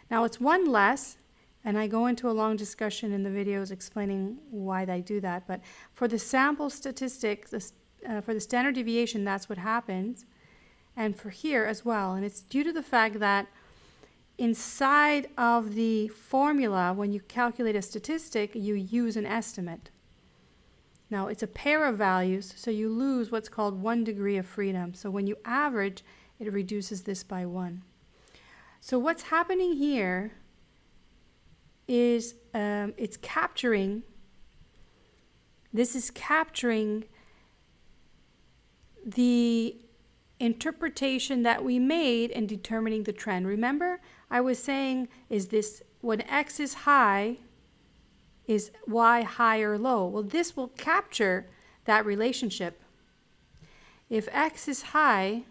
Now it's one less, and I go into a long discussion in the videos explaining why I do that, but for the sample statistics, for the standard deviation, that's what happens, and for here as well. And it's due to the fact that inside of the formula, when you calculate a statistic, you use an estimate. Now it's a pair of values, so you lose what's called 1 degree of freedom. So when you average, it reduces this by 1. So what's happening here is it's capturing, this is capturing the interpretation that we made in determining the trend. Remember, I was saying, is this, when X is high, is Y high or low? Well, this will capture that relationship. If X is high,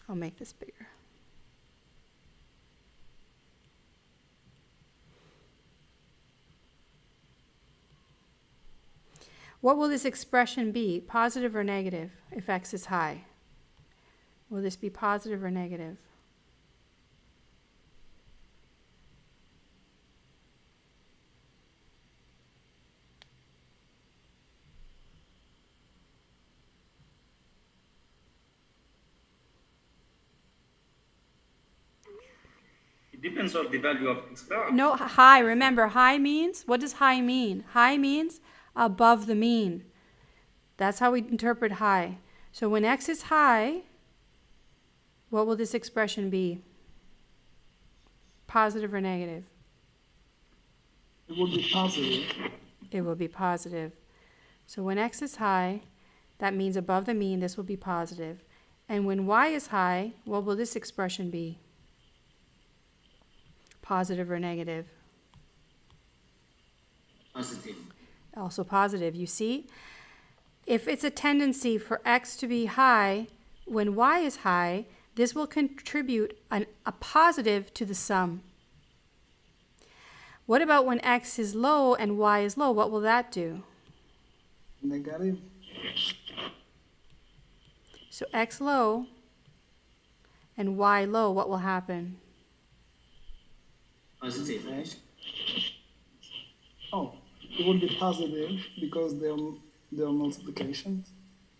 I'll make this bigger. What will this expression be, positive or negative, if X is high? Will this be positive or negative? It depends on the value of X bar. No, high. Remember, high means, what does high mean? High means above the mean. That's how we interpret high. So when X is high, what will this expression be? Positive or negative? It will be positive. It will be positive. So when X is high, that means above the mean, this will be positive. And when Y is high, what will this expression be? Positive or negative? Positive. Also positive. You see, if it's a tendency for X to be high, when Y is high, this will contribute a positive to the sum. What about when X is low and Y is low? What will that do? Negative. So X low and Y low, what will happen? Positive. Right? Oh, it will be positive because they're multiplications.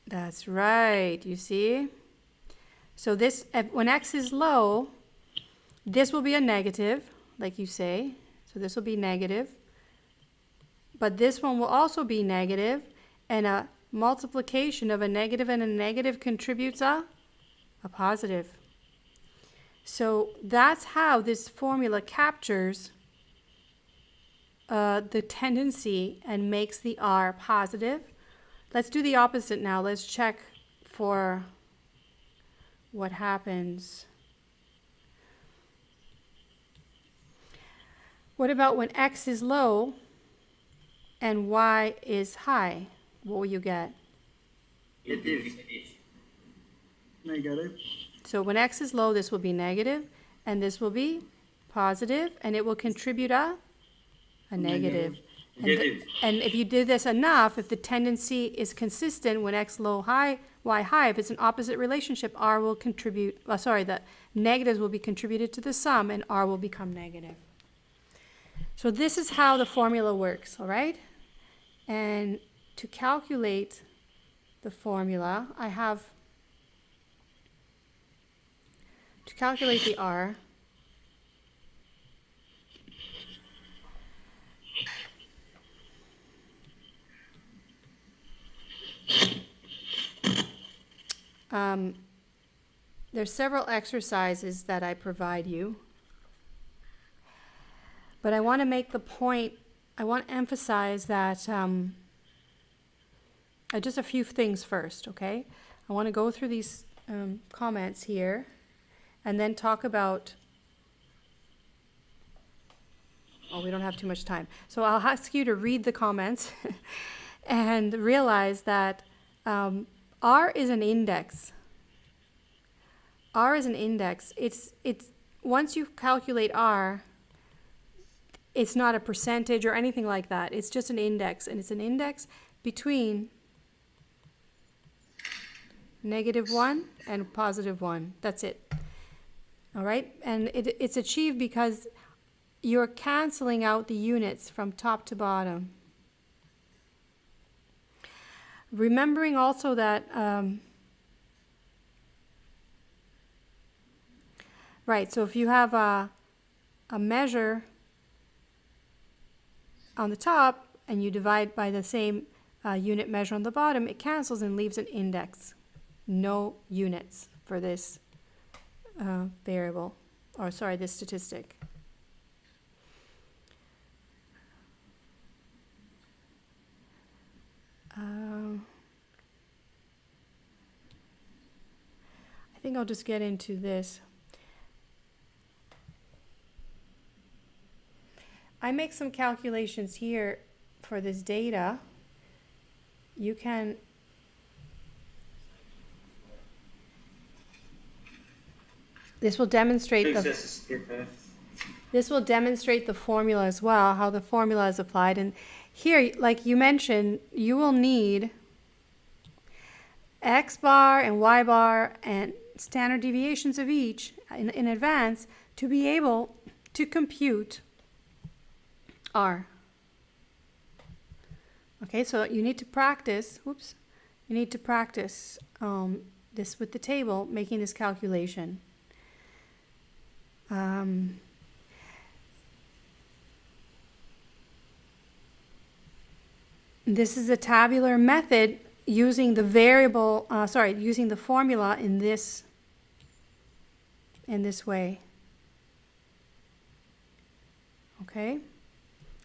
That's right. You see? So this, when X is low, this will be a negative, like you say. So this will be negative. But this one will also be negative, and a multiplication of a negative and a negative contributes a positive. So that's how this formula captures the tendency and makes the R positive. Let's do the opposite now. Let's check for what happens. What about when X is low and Y is high? What will you get? Negative. Negative. So when X is low, this will be negative, and this will be positive, and it will contribute a negative. Negative. And if you do this enough, if the tendency is consistent when X low, high, Y high, if it's an opposite relationship, R will contribute, the negatives will be contributed to the sum, and R will become negative. So this is how the formula works, all right? And to calculate the formula, I have, to calculate the R, There's several exercises that I provide you, but I want to make the point, I want to emphasize that just a few things first, okay? I want to go through these comments here and then talk about, we don't have too much time. So I'll ask you to read the comments and realize that R is an index. R is an index. It's once you calculate R, it's not a percentage or anything like that. It's just an index, and it's an index between -1 and +1. That's it. All right? And it's achieved because you're canceling out the units from top to bottom. Remembering also that, right, so if you have a measure on the top and you divide by the same unit measure on the bottom, it cancels and leaves an index. No units for this variable, or sorry, this statistic. I think I'll just get into this. I make some calculations here for this data. You can this will demonstrate the formula as well, how the formula is applied. And here, like you mentioned, you will need X bar and Y bar and standard deviations of each in advance to be able to compute R. Okay, so you need to practice, you need to practice this with the table, making this calculation. This is a tabular method using the variable, using the formula in this way. Okay?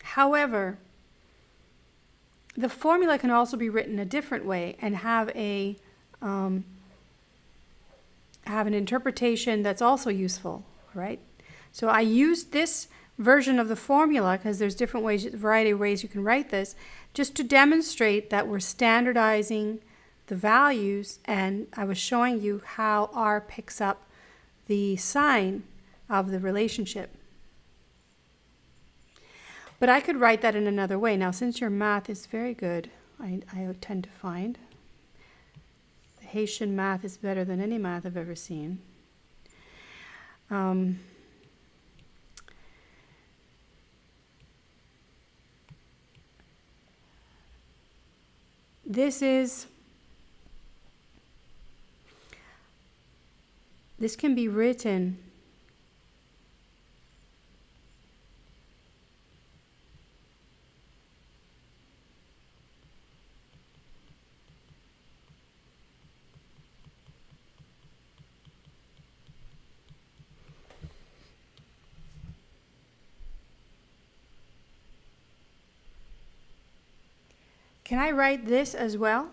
However, the formula can also be written a different way and have an interpretation that's also useful, right? So I used this version of the formula because there's different ways, variety of ways you can write this, just to demonstrate that we're standardizing the values, and I was showing you how R picks up the sign of the relationship. But I could write that in another way. Now, since your math is very good, I tend to find Haitian math is better than any math I've ever seen. This can be written Can I write this as well?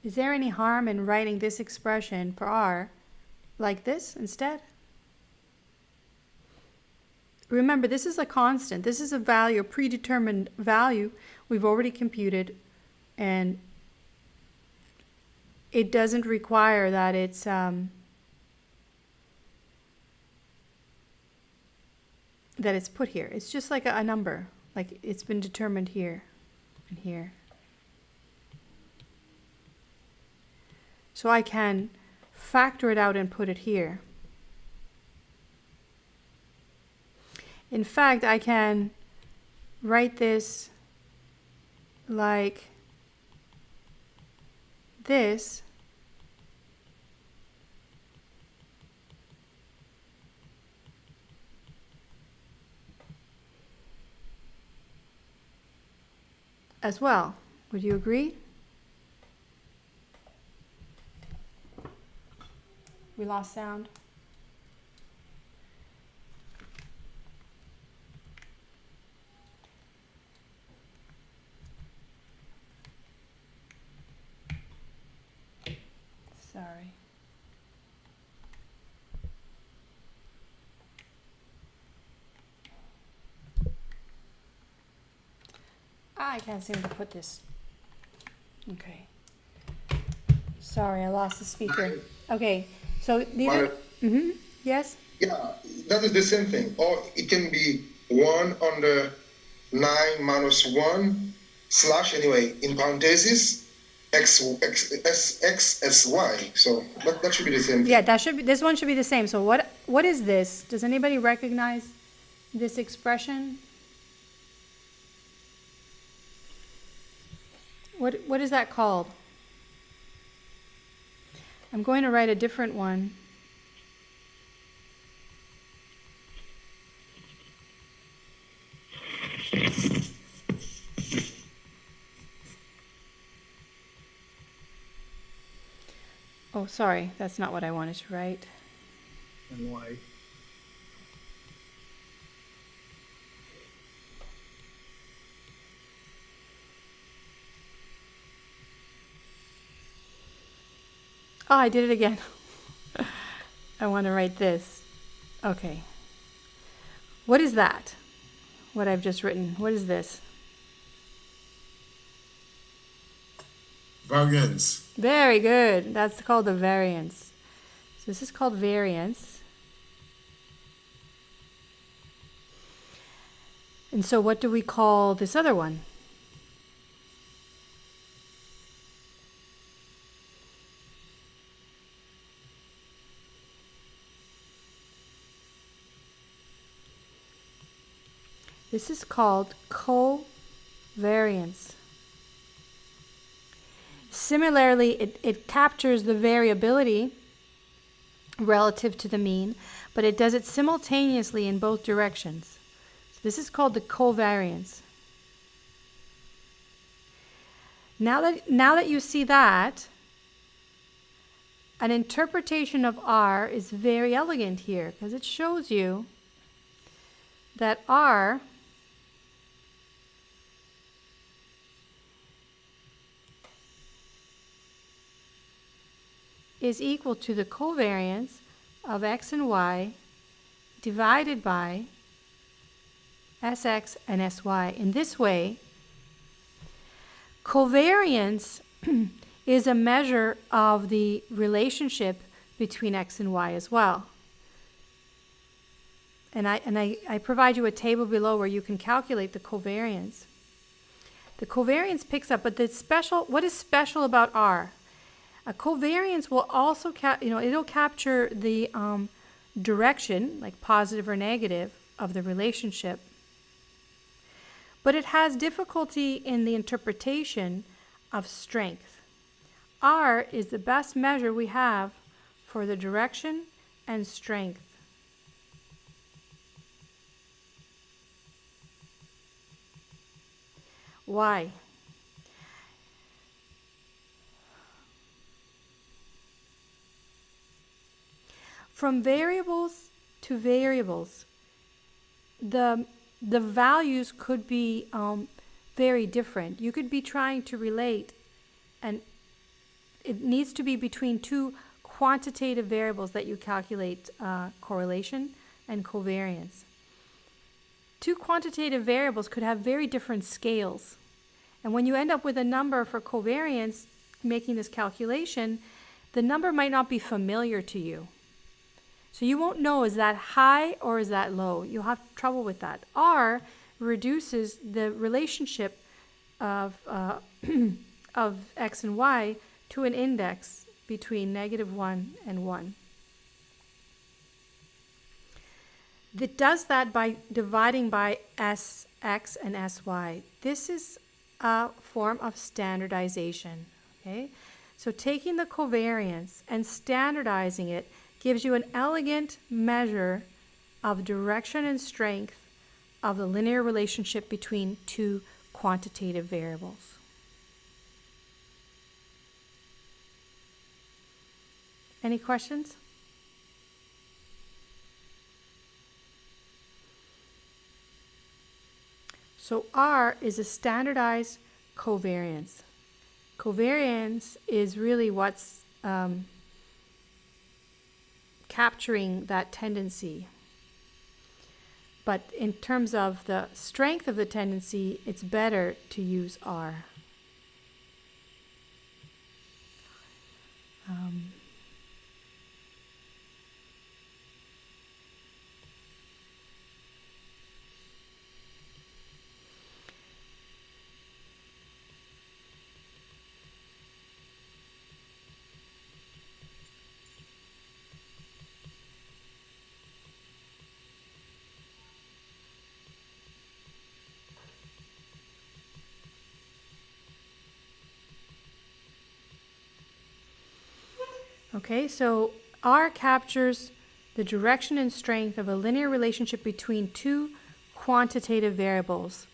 Is there any harm in writing this expression for R like this instead? Remember, this is a constant. This is a value, a predetermined value we've already computed, and it doesn't require that it's put here. It's just like a number, like it's been determined here and here. So I can factor it out and put it here. In fact, I can write this like this. as well. Would you agree? We lost sound. Sorry. I can't seem to put this. Okay. Sorry, I lost the speaker. Okay, so these are. Well, Yes? yeah, that is the same thing. Or it can be 1 under 9 minus 1 slash, anyway, in parentheses, x s y. So that should be the same thing. Yeah, this one should be the same. So what is this? Does anybody recognize this expression? What is that called? I'm going to write a different one. Oh, sorry, that's not what I wanted to write. And why? Oh, I did it again. I want to write this. Okay. What is that? What I've just written. What is this? Variance. Very good. That's called the variance. So this is called variance. And so what do we call this other one? This is called covariance. Similarly, it captures the variability relative to the mean, but it does it simultaneously in both directions. So this is called the covariance. Now that you see that, an interpretation of R is very elegant here because it shows you that R is equal to the covariance of x and y divided by sx and sy. In this way, covariance is a measure of the relationship between x and y as well. And I provide you a table below where you can calculate the covariance. The covariance picks up, but what is special about R? A covariance will also, it'll capture the direction, like positive or negative, of the relationship. But it has difficulty in the interpretation of strength. R is the best measure we have for the direction and strength. Why? From variables to variables, the values could be very different. You could be trying to relate, and it needs to be between two quantitative variables that you calculate correlation and covariance. Two quantitative variables could have very different scales. And when you end up with a number for covariance, making this calculation, the number might not be familiar to you. So you won't know, is that high or is that low? You'll have trouble with that. R reduces the relationship of x and y to an index between -1 and 1. It does that by dividing by sx and sy. This is a form of standardization. Okay? So taking the covariance and standardizing it gives you an elegant measure of direction and strength of the linear relationship between two quantitative variables. Any questions? So R is a standardized covariance. Covariance is really what's capturing that tendency. But in terms of the strength of the tendency, it's better to use R. Okay, so R captures the direction and strength of a linear relationship between two quantitative variables.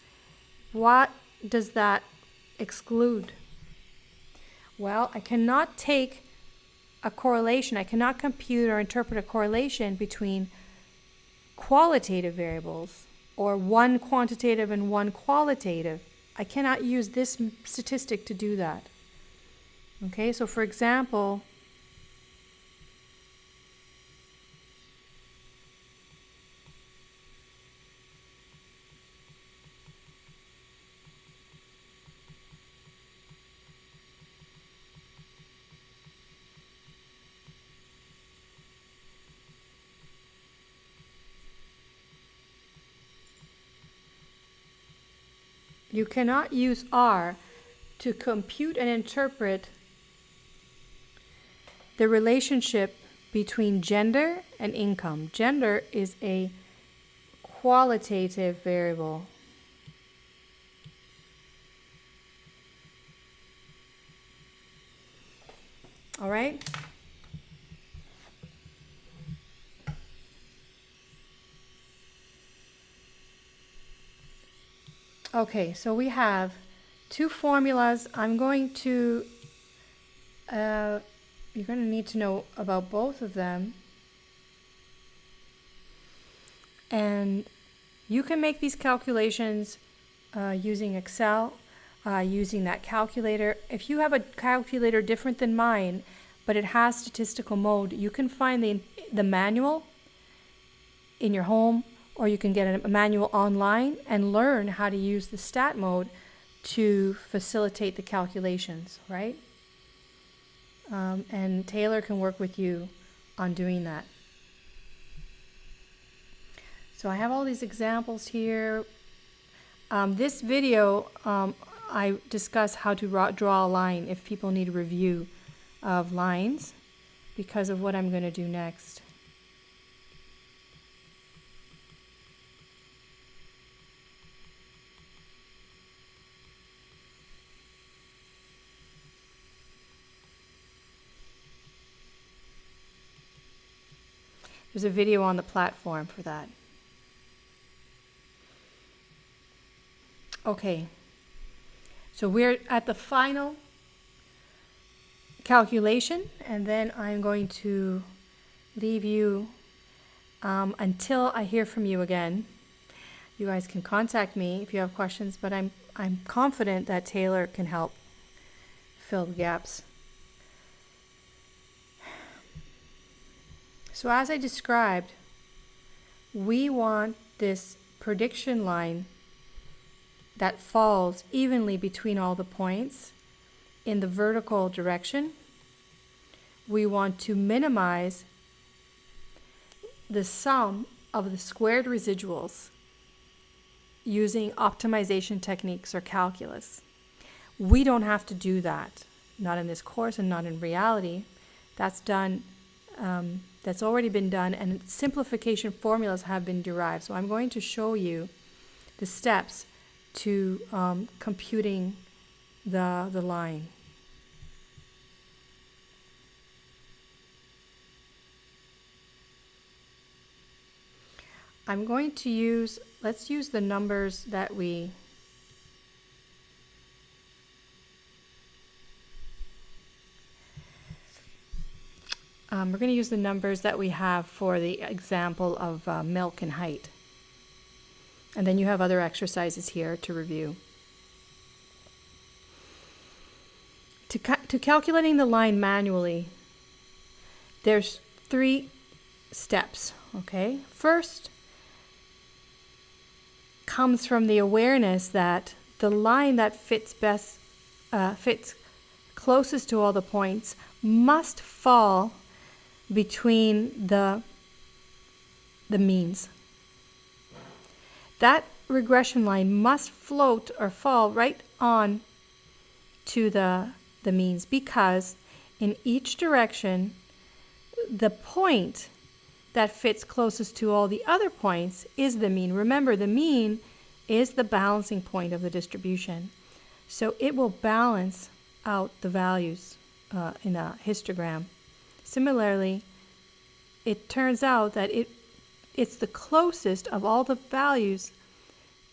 What does that exclude? Well, I cannot take a correlation, I cannot compute or interpret a correlation between qualitative variables or one quantitative and one qualitative. I cannot use this statistic to do that. Okay, so for example, you cannot use R to compute and interpret the relationship between gender and income. Gender is a qualitative variable. All right? Okay, so we have two formulas. I'm going to, you're going to need to know about both of them. And you can make these calculations using Excel, using that calculator. If you have a calculator different than mine, but it has statistical mode, you can find the manual in your home, or you can get a manual online and learn how to use the stat mode to facilitate the calculations, right? And Taylor can work with you on doing that. So I have all these examples here. This video, I discuss how to draw a line if people need a review of lines because of what I'm going to do next. There's a video on the platform for that. Okay, so we're at the final calculation, and then I'm going to leave you until I hear from you again. You guys can contact me if you have questions, but I'm confident that Taylor can help fill the gaps. So as I described, we want this prediction line that falls evenly between all the points in the vertical direction. We want to minimize the sum of the squared residuals using optimization techniques or calculus. We don't have to do that, not in this course and not in reality. That's done. That's already been done, and simplification formulas have been derived. So I'm going to show you the steps to computing the line. I'm going to use, let's use the numbers that we We're going to use the numbers that we have for the example of milk and height. And then you have other exercises here to review. To calculating the line manually, there's 3 steps, okay? First comes from the awareness that the line that fits closest to all the points must fall between the means. That regression line must float or fall right on to the means, because in each direction, the point that fits closest to all the other points is the mean. Remember, the mean is the balancing point of the distribution. So it will balance out the values in a histogram. Similarly, it turns out that it's the closest of all the values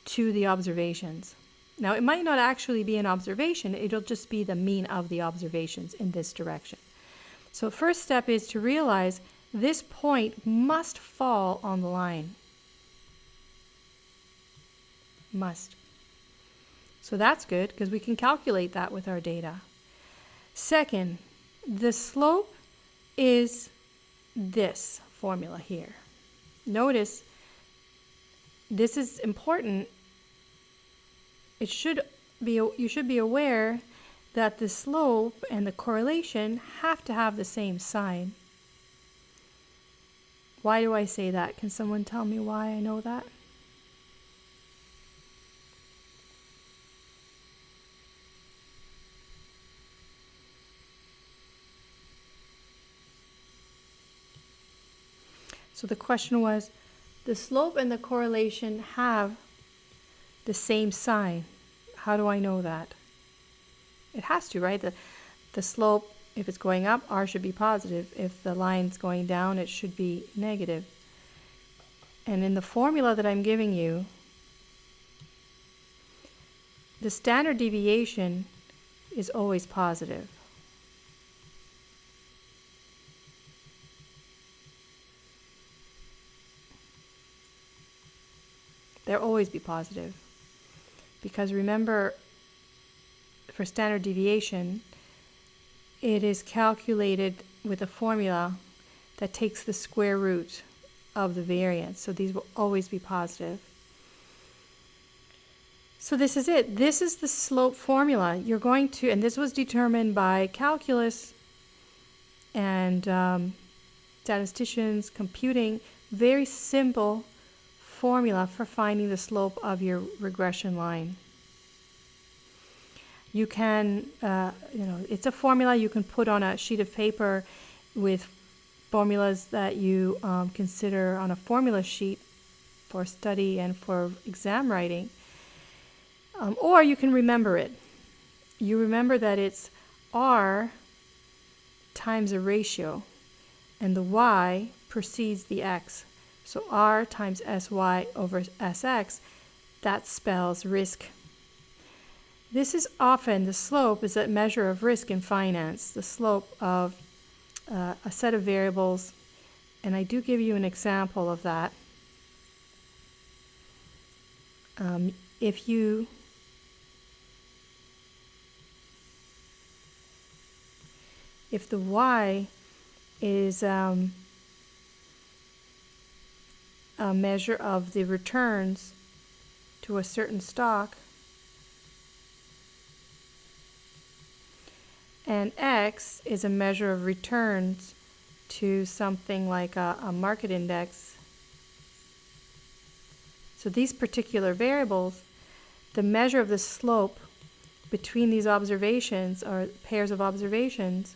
to the observations. Now, it might not actually be an observation, it'll just be the mean of the observations in this direction. So first step is to realize this point must fall on the line. Must. So that's good, because we can calculate that with our data. Second, the slope is this formula here. Notice this is important. You should be aware that the slope and the correlation have to have the same sign. Why do I say that? Can someone tell me why I know that? So the question was, the slope and the correlation have the same sign. How do I know that? It has to, right? The slope, if it's going up, R should be positive. If the line's going down, it should be negative. And in the formula that I'm giving you, the standard deviation is always positive. They'll always be positive. Because remember, for standard deviation, it is calculated with a formula that takes the square root of the variance. So these will always be positive. So this is it. This is the slope formula. You're going to, and this was determined by calculus and statisticians computing very simple formula for finding the slope of your regression line. You can, it's a formula you can put on a sheet of paper with formulas that you consider on a formula sheet for study and for exam writing. Or you can remember it. You remember that it's R times a ratio, and the Y precedes the X. So R times SY over SX, that spells risk. This is often, the slope is a measure of risk in finance, the slope of a set of variables, and I do give you an example of that. If the Y is a measure of the returns to a certain stock, and X is a measure of returns to something like a market index. So these particular variables, the measure of the slope between these observations or pairs of observations,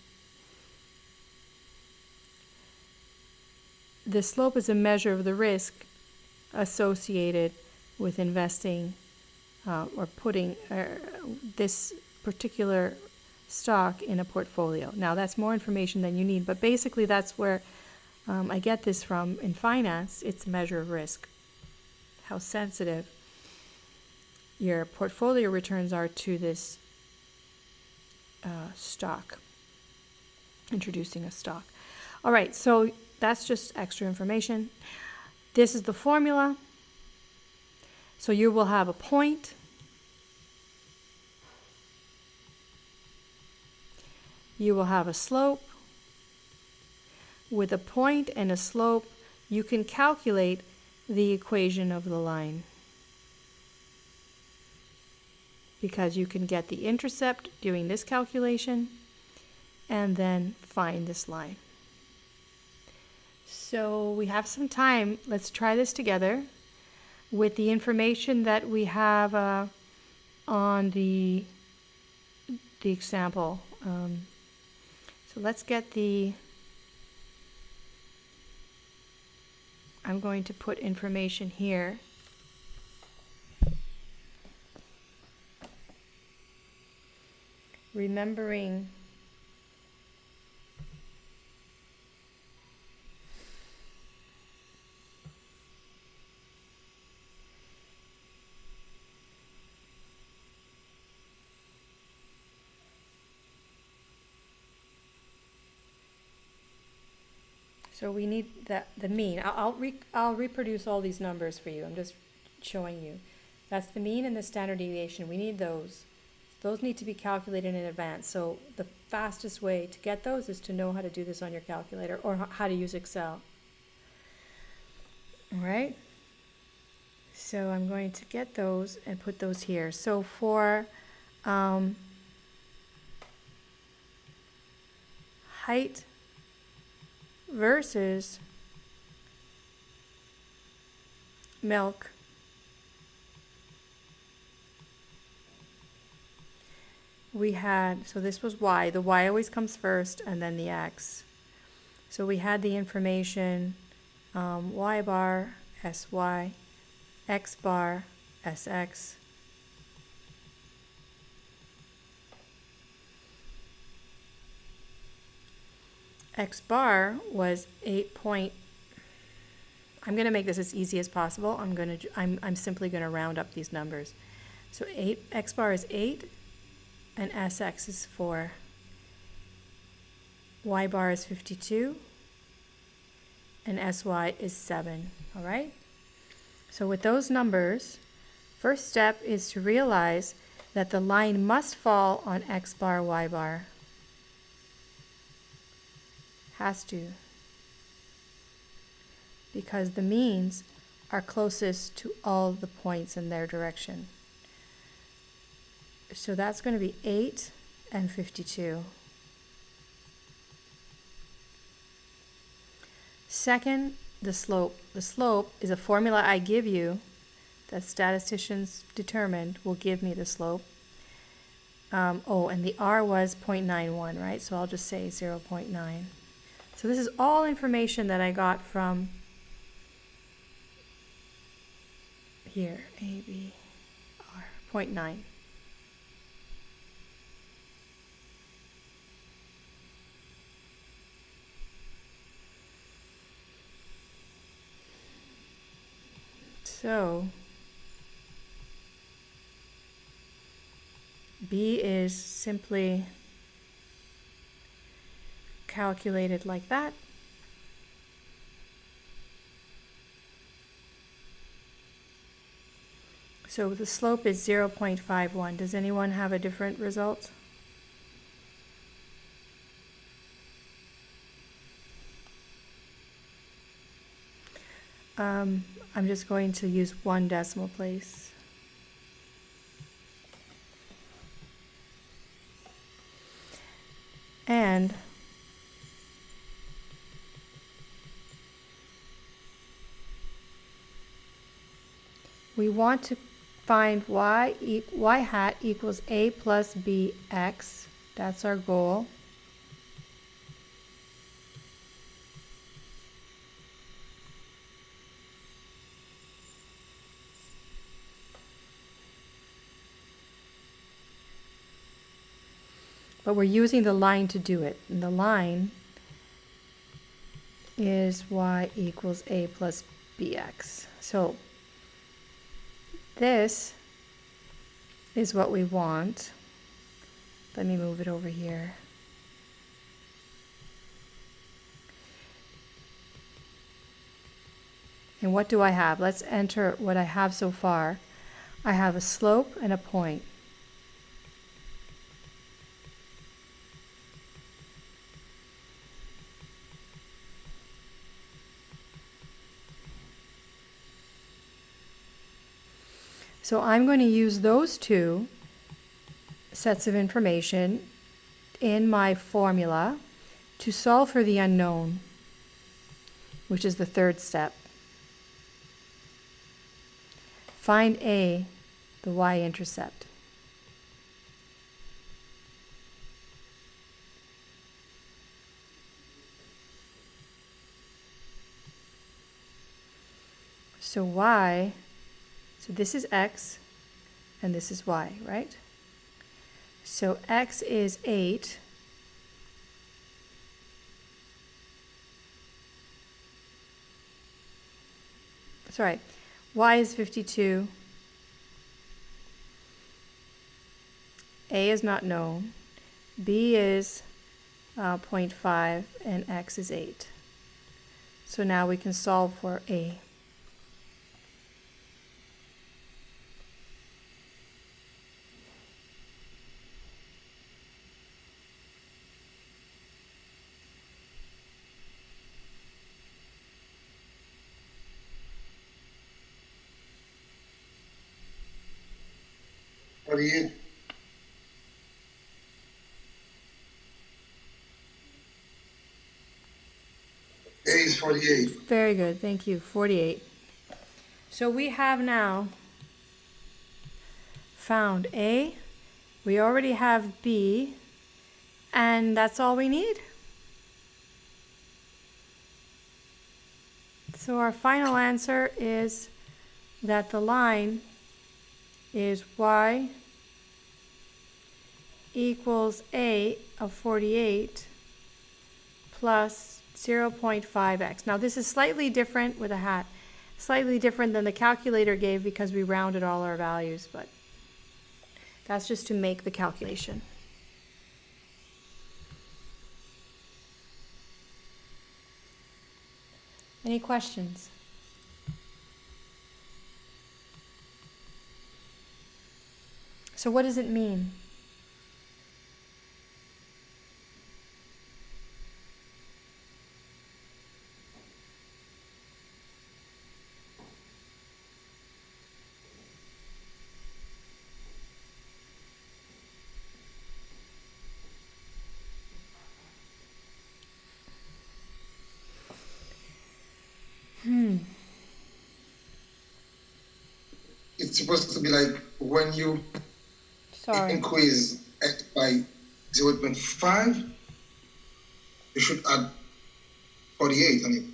the slope is a measure of the risk associated with investing or putting this particular stock in a portfolio. Now that's more information than you need, but basically that's where I get this from. In finance, it's a measure of risk. How sensitive your portfolio returns are to this stock, introducing a stock. All right, so that's just extra information. This is the formula. So you will have a point. You will have a slope. With a point and a slope, you can calculate the equation of the line, because you can get the intercept doing this calculation and then find this line. So we have some time. Let's try this together with the information that we have on the example. So let's get I'm going to put information here. Remembering so we need the mean. I'll reproduce all these numbers for you. I'm just showing you. That's the mean and the standard deviation. We need those. Those need to be calculated in advance. So the fastest way to get those is to know how to do this on your calculator or how to use Excel. All right. So I'm going to get those and put those here. So for height versus milk, we had, so this was y. The y always comes first and then the x. So we had the information y bar, sy, x bar, sx, x bar was 8 point. I'm going to make this as easy as possible. I'm simply going to round up these numbers. So x bar is 8 and sx is 4. Y bar is 52 and sy is 7. All right? So with those numbers, first step is to realize that the line must fall on x bar, y bar. Has to. Because the means are closest to all the points in their direction. So that's going to be 8 and 52. Second, the slope. The slope is a formula I give you that statisticians determined will give me the slope. Oh, and the R was 0.91, right? So I'll just say 0.9. So this is all information that I got from here, A, B, R, 0.9. So B is simply calculated like that. So the slope is 0.51. Does anyone have a different result? I'm just going to use 1 decimal place. And we want to find y hat equals a plus bx. That's our goal. But we're using the line to do it. And the line is y equals a plus bx. So this is what we want. Let me move it over here. And what do I have? Let's enter what I have so far. I have a slope and a point. So I'm going to use those two sets of information in my formula to solve for the unknown, which is the third step. Find A, the y-intercept. So y, so this is x, and this is y, right? So x is 8. Sorry, y is 52. A is not known. B is 0.5, and x is 8. So now we can solve for A. What do you? A is 48. Very good, thank you, 48. So we have now found A, we already have B, and that's all we need. So our final answer is that the line is y equals A of 48 plus 0.5x. Now this is slightly different with a hat, slightly different than the calculator gave because we rounded all our values, but that's just to make the calculation. Any questions? So what does it mean? It's supposed to be like when you Sorry. increase x by 0.5, you should add 48 on it.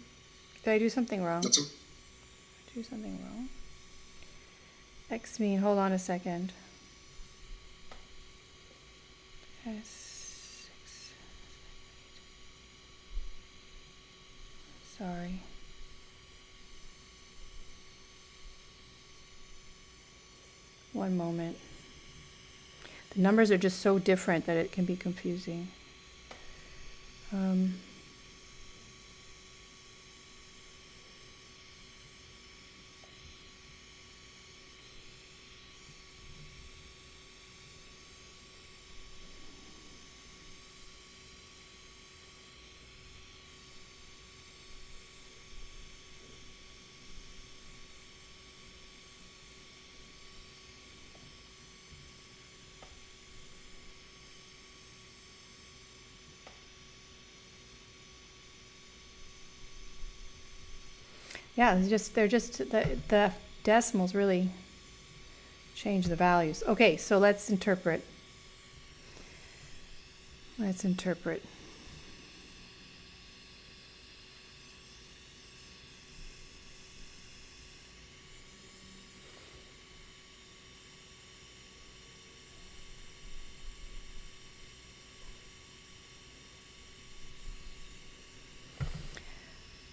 Did I do something wrong? That's Do something wrong? X mean, hold on a second. S6. Sorry. One moment. The numbers are just so different that it can be confusing. Yeah, they're just the decimals really change the values. Okay, so let's interpret. Let's interpret.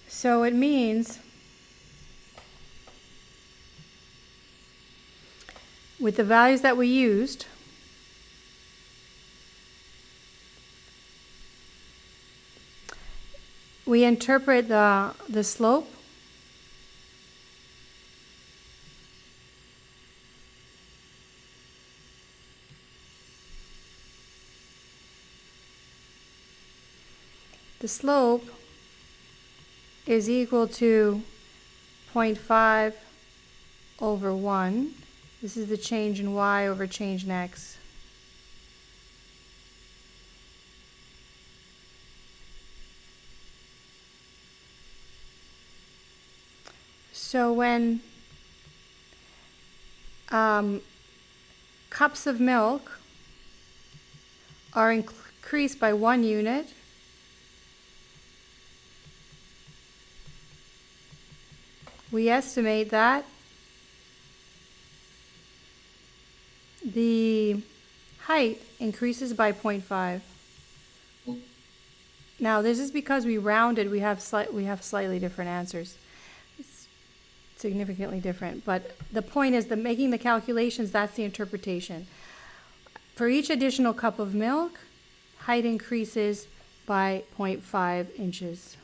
So it means with the values that we used, we interpret the slope slope is equal to 0.5 over 1. This is the change in y over change in x. So when cups of milk are increased by 1 unit, we estimate that the height increases by 0.5. Now this is because we rounded, we have slightly different answers. It's significantly different, but the point is that making the calculations, that's the interpretation. For each additional cup of milk, height increases by 0.5 inches.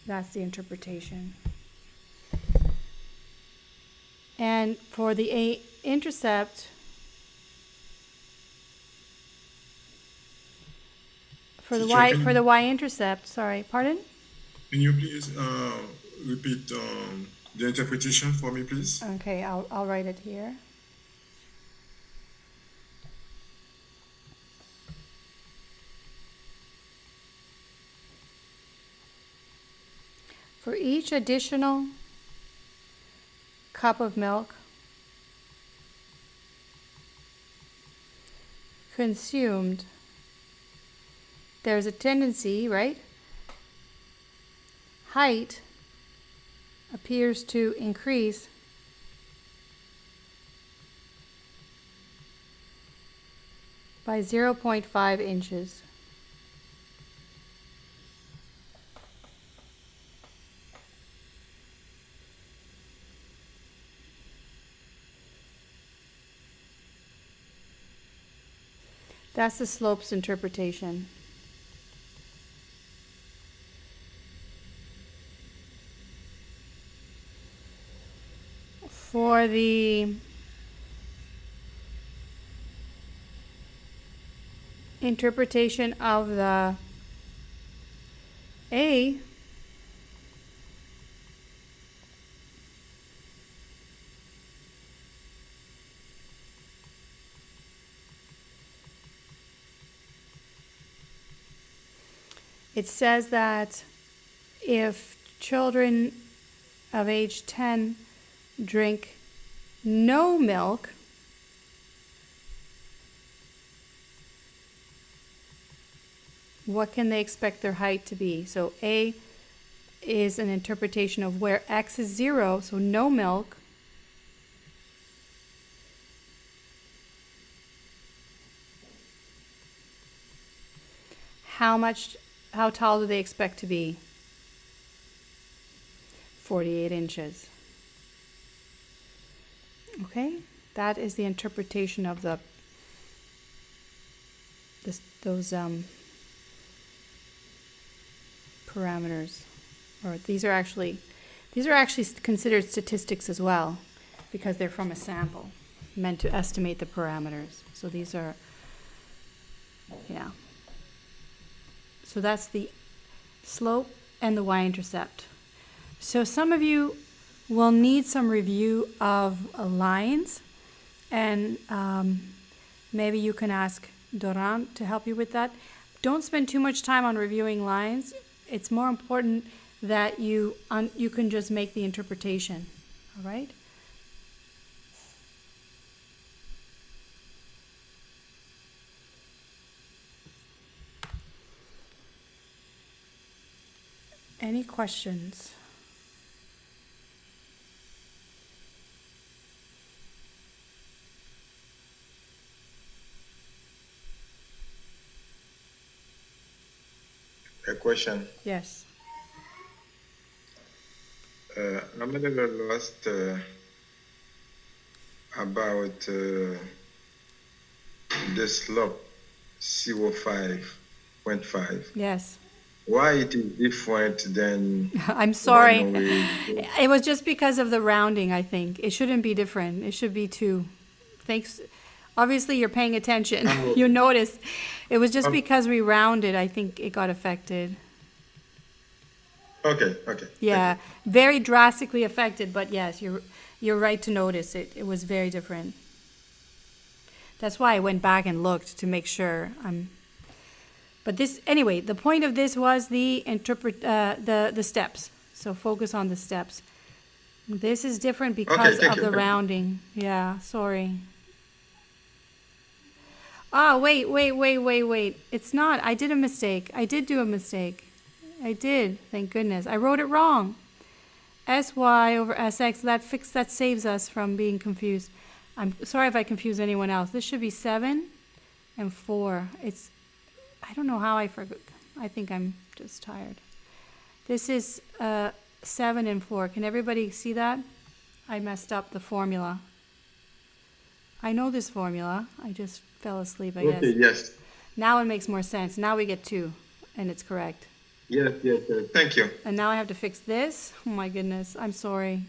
That's the interpretation. And for the intercept, for the y-intercept, sorry, pardon? Can you please repeat the interpretation for me, please? Okay, I'll write it here. For each additional cup of milk consumed, there's a tendency, right? Height appears to increase by 0.5 inches. That's the slopes interpretation. For the interpretation of the A, it says that if children of age 10 drink no milk, what can they expect their height to be? So A is an interpretation of where x is 0, so no milk. How tall do they expect to be? 48 inches. Okay, that is the interpretation of those parameters. Or these are actually considered statistics as well, because they're from a sample, meant to estimate the parameters. So these are, yeah. So that's the slope and the y-intercept. So some of you will need some review of lines, and maybe you can ask Doran to help you with that. Don't spend too much time on reviewing lines. It's more important that you can just make the interpretation, all right? Any questions? A question. Yes. I'm a little lost about the slope 0.5. Yes. Why it is different than I'm sorry. one way? It was just because of the rounding, I think. It shouldn't be different. It should be 2. Thanks. Obviously, you're paying attention. Oh. You notice. It was just because we rounded, I think it got affected. Okay, okay. Yeah, very drastically affected, but yes, you're right to notice it. It was very different. That's why I went back and looked to make sure. But this anyway. The point of this was the the steps. So focus on the steps. This is different because thank of you, the thank you. rounding. Yeah, sorry. Oh, wait. It's not. I did a mistake. I did do a mistake. I did. Thank goodness. I wrote it wrong. SY over SX. That saves us from being confused. I'm sorry if I confuse anyone else. This should be 7 and 4. I don't know how I forgot. I think I'm just tired. This is 7 and 4. Can everybody see that? I messed up the formula. I know this formula. I just fell asleep, I guess. Okay, yes. Now it makes more sense. Now we get 2, and it's correct. Yes. Thank you. And now I have to fix this. Oh my goodness. I'm sorry.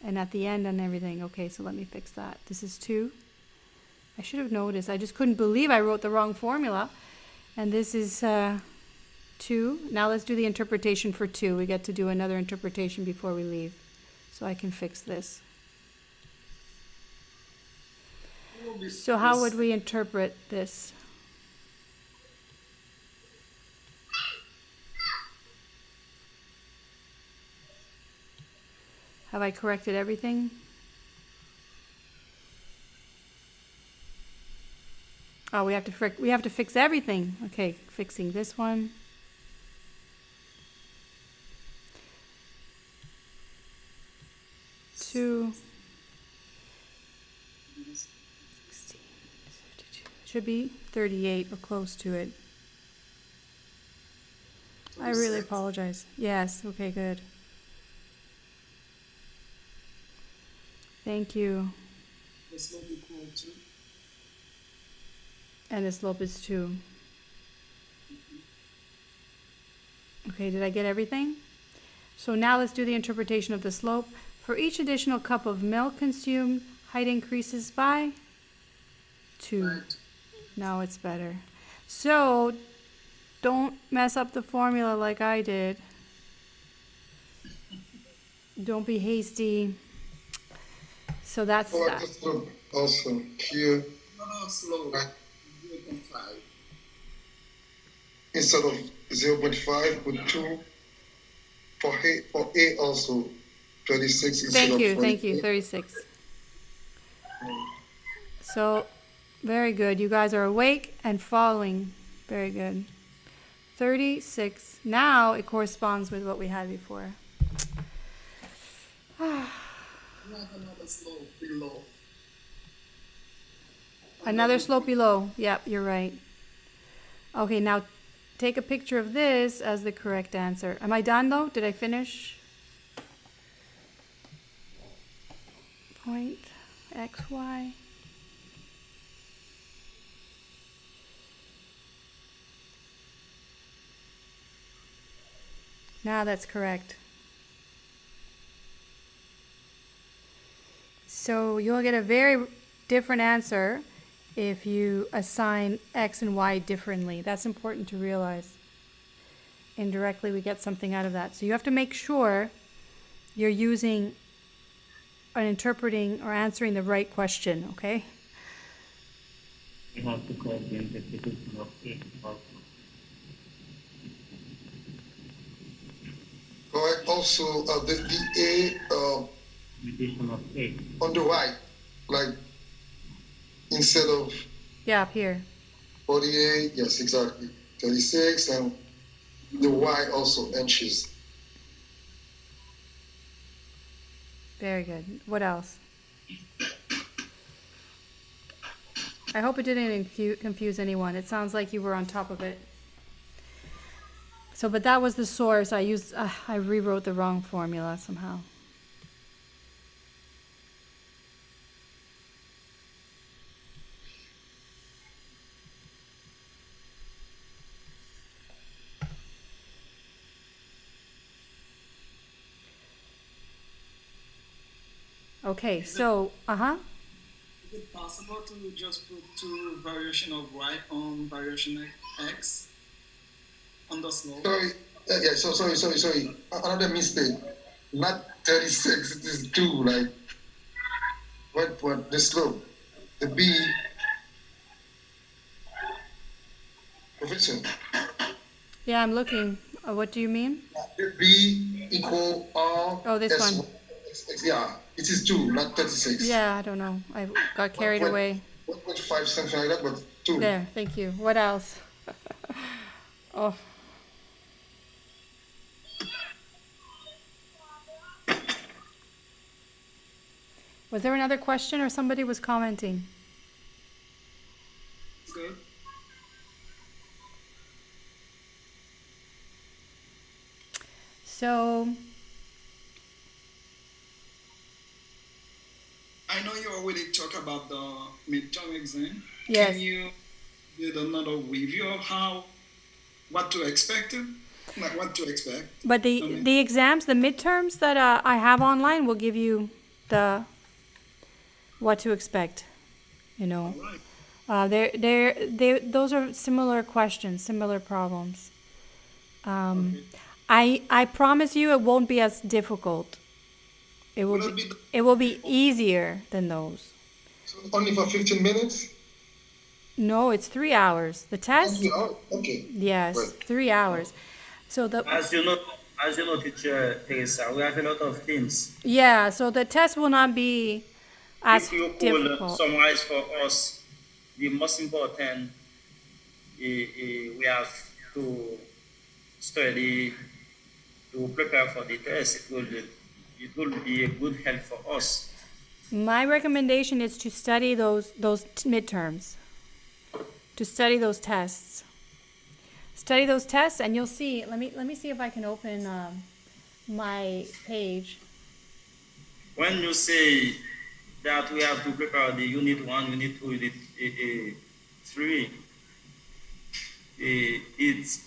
And at the end and everything. Okay, so let me fix that. This is 2. I should have noticed. I just couldn't believe I wrote the wrong formula. And this is 2. Now let's do the interpretation for 2. We get to do another interpretation before we leave. So I can fix this. So how would we interpret this? Have I corrected everything? Oh, we have to fix everything. Okay, fixing this one. Two. 16, 52. Should be 38 or close to it. I really apologize. Yes, okay, good. Thank you. The slope equal to. And the slope is 2. Okay, did I get everything? So now let's do the interpretation of the slope. For each additional cup of milk consumed, height increases by 2. Right. Now it's better. So don't mess up the formula like I did. Don't be hasty. So that's Or that. just look also here, No, slope. 0.5. instead of 0.5 with 2, for A also 36 instead Thank of you, 48. 36. So, very good. You guys are awake and following. Very good. 36. Now it corresponds with what we had before. Another slope below. Another slope below. Yep, you're right. Okay, now take a picture of this as the correct answer. Am I done though? Did I finish? Point X, Y. Now that's correct. So you'll get a very different answer if you assign X and Y differently. That's important to realize. Indirectly, we get something out of that. So you have to make sure you're using and interpreting or answering the right question, okay? We have to correct the interpretation of A also. Correct. Also, the A Interpretation of A. on the right, like instead of Yeah, up here. 48, yes, exactly, 36, and the Y also inches. Very good. What else? I hope it didn't confuse anyone. It sounds like you were on top of it. So, but that was the source. I rewrote the wrong formula somehow. Okay, so, it possible to just put two variation of y on variation x on the slope? Sorry, yeah, so sorry. Another mistake. Not 36, it is 2, like, what, the slope? The B, Professor, Yeah, I'm looking. What do you mean? the B equal R. Oh, this S1, one. yeah, it is 2, not 36. Yeah, I don't know. I got carried away. 1.5, something like that, but 2. There, thank you. What else? Oh, was there another question or somebody was commenting? Good. So, I know you already talked about the midterm exam. yes. Can you do another review of what to expect? Like what to expect? But the exams, the midterms that I have online will give you the what to expect. You know, All right. those are similar questions, similar problems. Okay. I promise you, it won't be as difficult. It will Will it be be the- it will be easier than those. So only for 15 minutes? No, it's 3 hours. The test, Oh, okay. yes, Right. 3 hours. So As you know, teacher Teresa, we have a lot of things. yeah, so the test will not be as If you could difficult. summarize for us the most important, we have to study to prepare for the test. It will be a good help for us. My recommendation is to study those midterms. To study those tests. Study those tests, and you'll see. Let me see if I can open my page. When you say that we have to prepare the unit 1, unit 2, unit 3, it's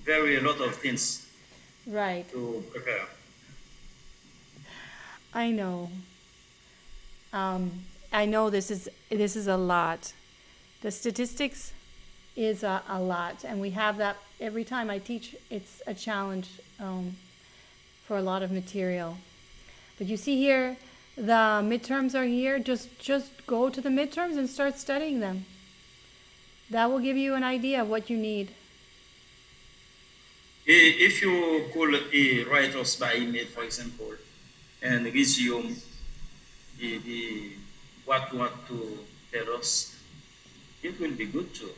very a lot of things Right. to prepare. I know. I know this is a lot. The statistics is a lot, and we have that every time I teach. It's a challenge for a lot of material. But you see here, the midterms are here. Just go to the midterms and start studying them. That will give you an idea of what you need. If you could write us by email, for example, and resume what you want to tell us, it will be good too.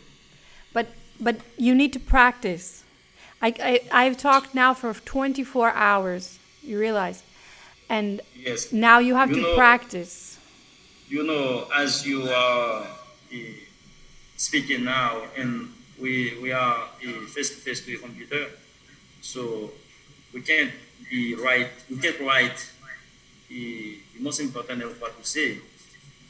But you need to practice. I've talked now for 24 hours. You realize, and Yes. now you have You to know- practice. You know, as you are speaking now, and we are face to face to a computer, so we can't write the most important of what to say.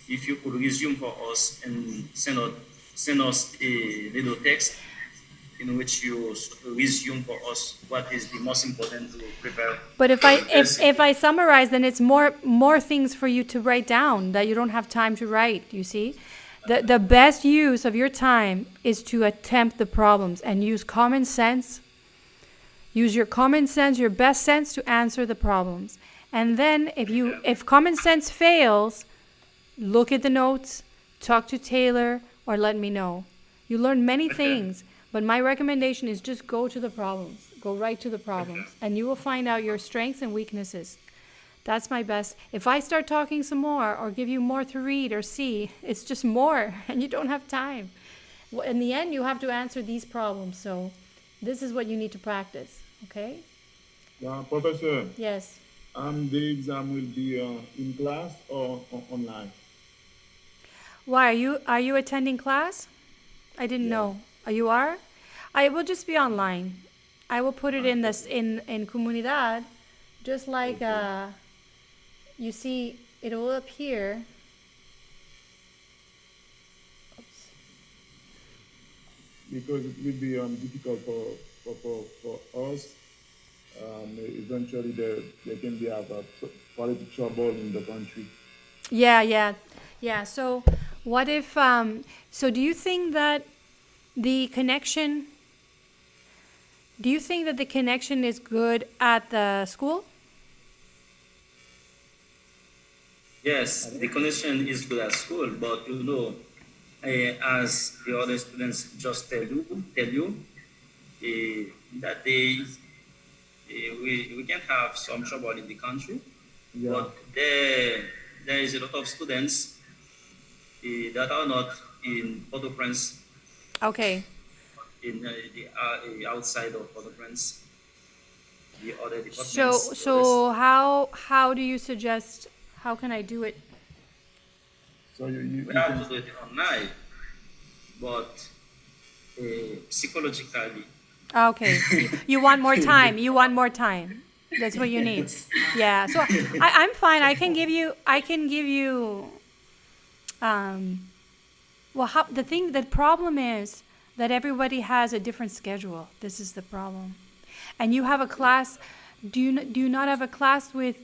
If you could resume for us and send us a little text in which you resume for us what is the most important to prepare. But if for I the test. if I summarize, then it's more things for you to write down that you don't have time to write. You see, the best use of your time is to attempt the problems and use common sense. Use your common sense, your best sense, to answer the problems. And then if common sense fails, look at the notes, talk to Taylor, or let me know. You learn many things, but my recommendation is just go to the problems. Go right to the problems, and you will find out your strengths and weaknesses. That's my best. If I start talking some more or give you more to read or see, it's just more, and you don't have time. In the end, you have to answer these problems. So this is what you need to practice, okay? Professor, Yes. the exam will be in class or online? Why, are you attending class? I didn't know. You are? I will just be online. I will put it in this in Comunidad, just like you see it will appear. Oops. Because it will be difficult for us. Eventually, there can be quality trouble in the country. Yeah. So what if, so do you think that the connection is good at the school? Yes, the connection is good at school, but as the other students just tell you, that we can have some trouble in the country, but there is a lot of students that are not in Port-au-Prince, Okay. in the outside of Port-au-Prince, the other departments. So how do you suggest, how can I do it? So you We have to do it online, but psychologically, Okay. You want more time. You want more time. That's what you need. Yeah. So I'm fine. I can give you well, the problem is that everybody has a different schedule. This is the problem. And you have a class, do you not have a class with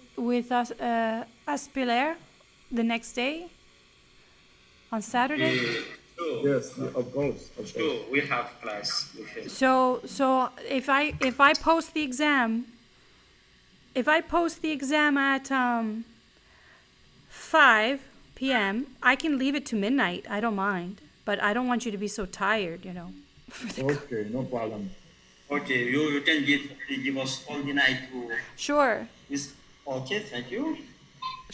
us, Aspilaire the next day? On Saturday? sure, yes, of course. sure, we have class with him. So if I post the exam at 5 p.m., I can leave it to midnight. I don't mind, but I don't want you to be so tired, Okay, no problem. Okay, you can give us all the night to Sure. okay, thank you.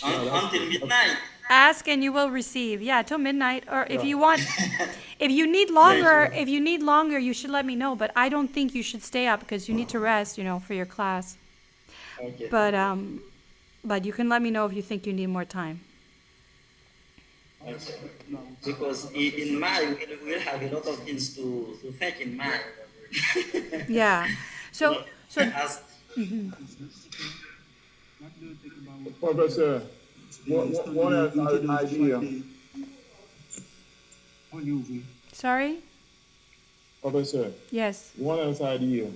Until midnight. Ask and you will receive. Yeah, till midnight. Or if you want, if you need longer, you should let me know. But I don't think you should stay up because you need to rest, for your class. Okay. But you can let me know if you think you need more time. Okay. Because in May we'll have a lot of things to think in May. Yeah. So As Professor, what else an idea? sorry. Professor, Yes. one else idea.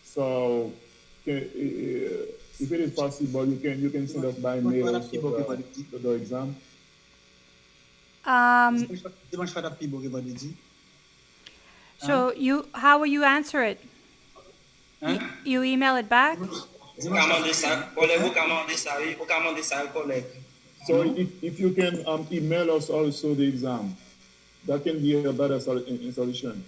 So, if it is possible, you can send us by mail also the exam. So how will you answer it? You email it back? vous commandez ça, collègue. So if you can email us also the exam, that can be a better solution.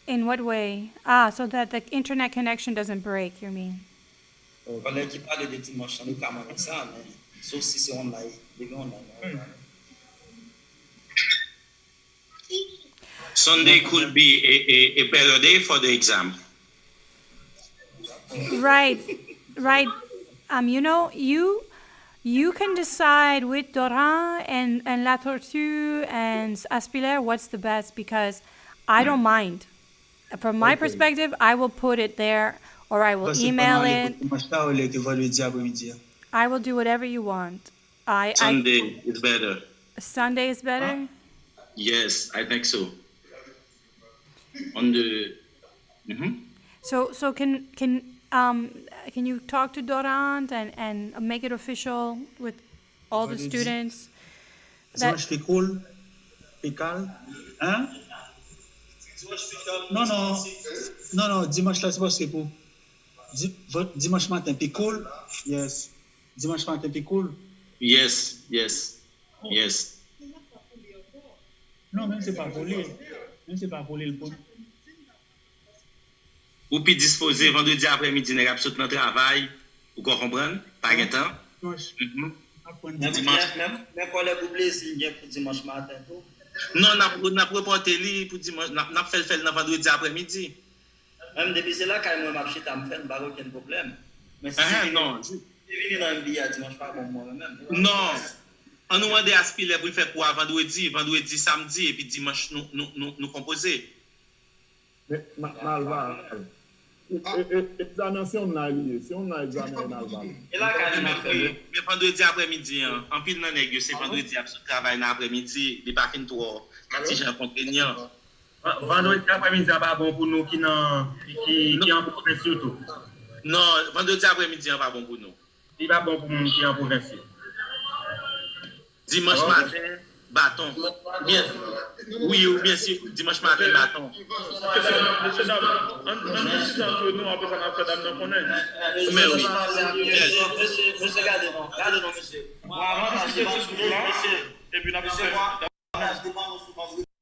In what way? So that the internet connection doesn't break, you mean? Collègue qui parle de dimanche, nous commandons ça, mais sauf si c'est online, Sunday could be a better day for the exam. Right. You can decide with Doran and La Tortue and Aspilaire what's the best because I don't mind. From my perspective, I will put it there or I will email it. I will do whatever you want. Sunday is better. Sunday is better? Yes, I think so. On the So can you talk to Dorant and make it official with all the students? Dimanche pécole, pécal, hein? Non, dimanche là c'est parce que pour dimanche matin pécole, yes. Dimanche matin pécole. Yes. Non, même c'est pas volé le bon. Ou puis disposer vendredi après-midi, nous avons notre travail, vous comprenez? Pas de temps. Même collègue oublié s'il vient pour dimanche matin. Non, on a reporté pour dimanche, on a fait le vendredi après-midi. Même depuis c'est là quand moi je suis en train de pas aucun problème. Mais si non, je viens dans MBA dimanche pas bon moi-même. Non. On nous demande à Spiller pour le faire pour vendredi, samedi et puis dimanche nous composer. Mais Malval, examen si on a examen Malval. Et là quand il fait mais vendredi après-midi en pile nan nèg c'est vendredi travail dans après-midi, il pas fin trop si j'ai contraignant. Vendredi après-midi pas bon pour nous qui en province surtout. Non, vendredi après-midi pas bon pour nous. Il pas bon pour nous qui en province. Dimanche matin, bâton. Bien, oui, ou bien si dimanche matin, bâton. Monsieur Dame, on discute entre nous, après ça, après Dame, donc on est. Mais oui. Monsieur, gardez non, monsieur. On va discuter ce jour-là, et puis on a Monsieur, moi, je demande au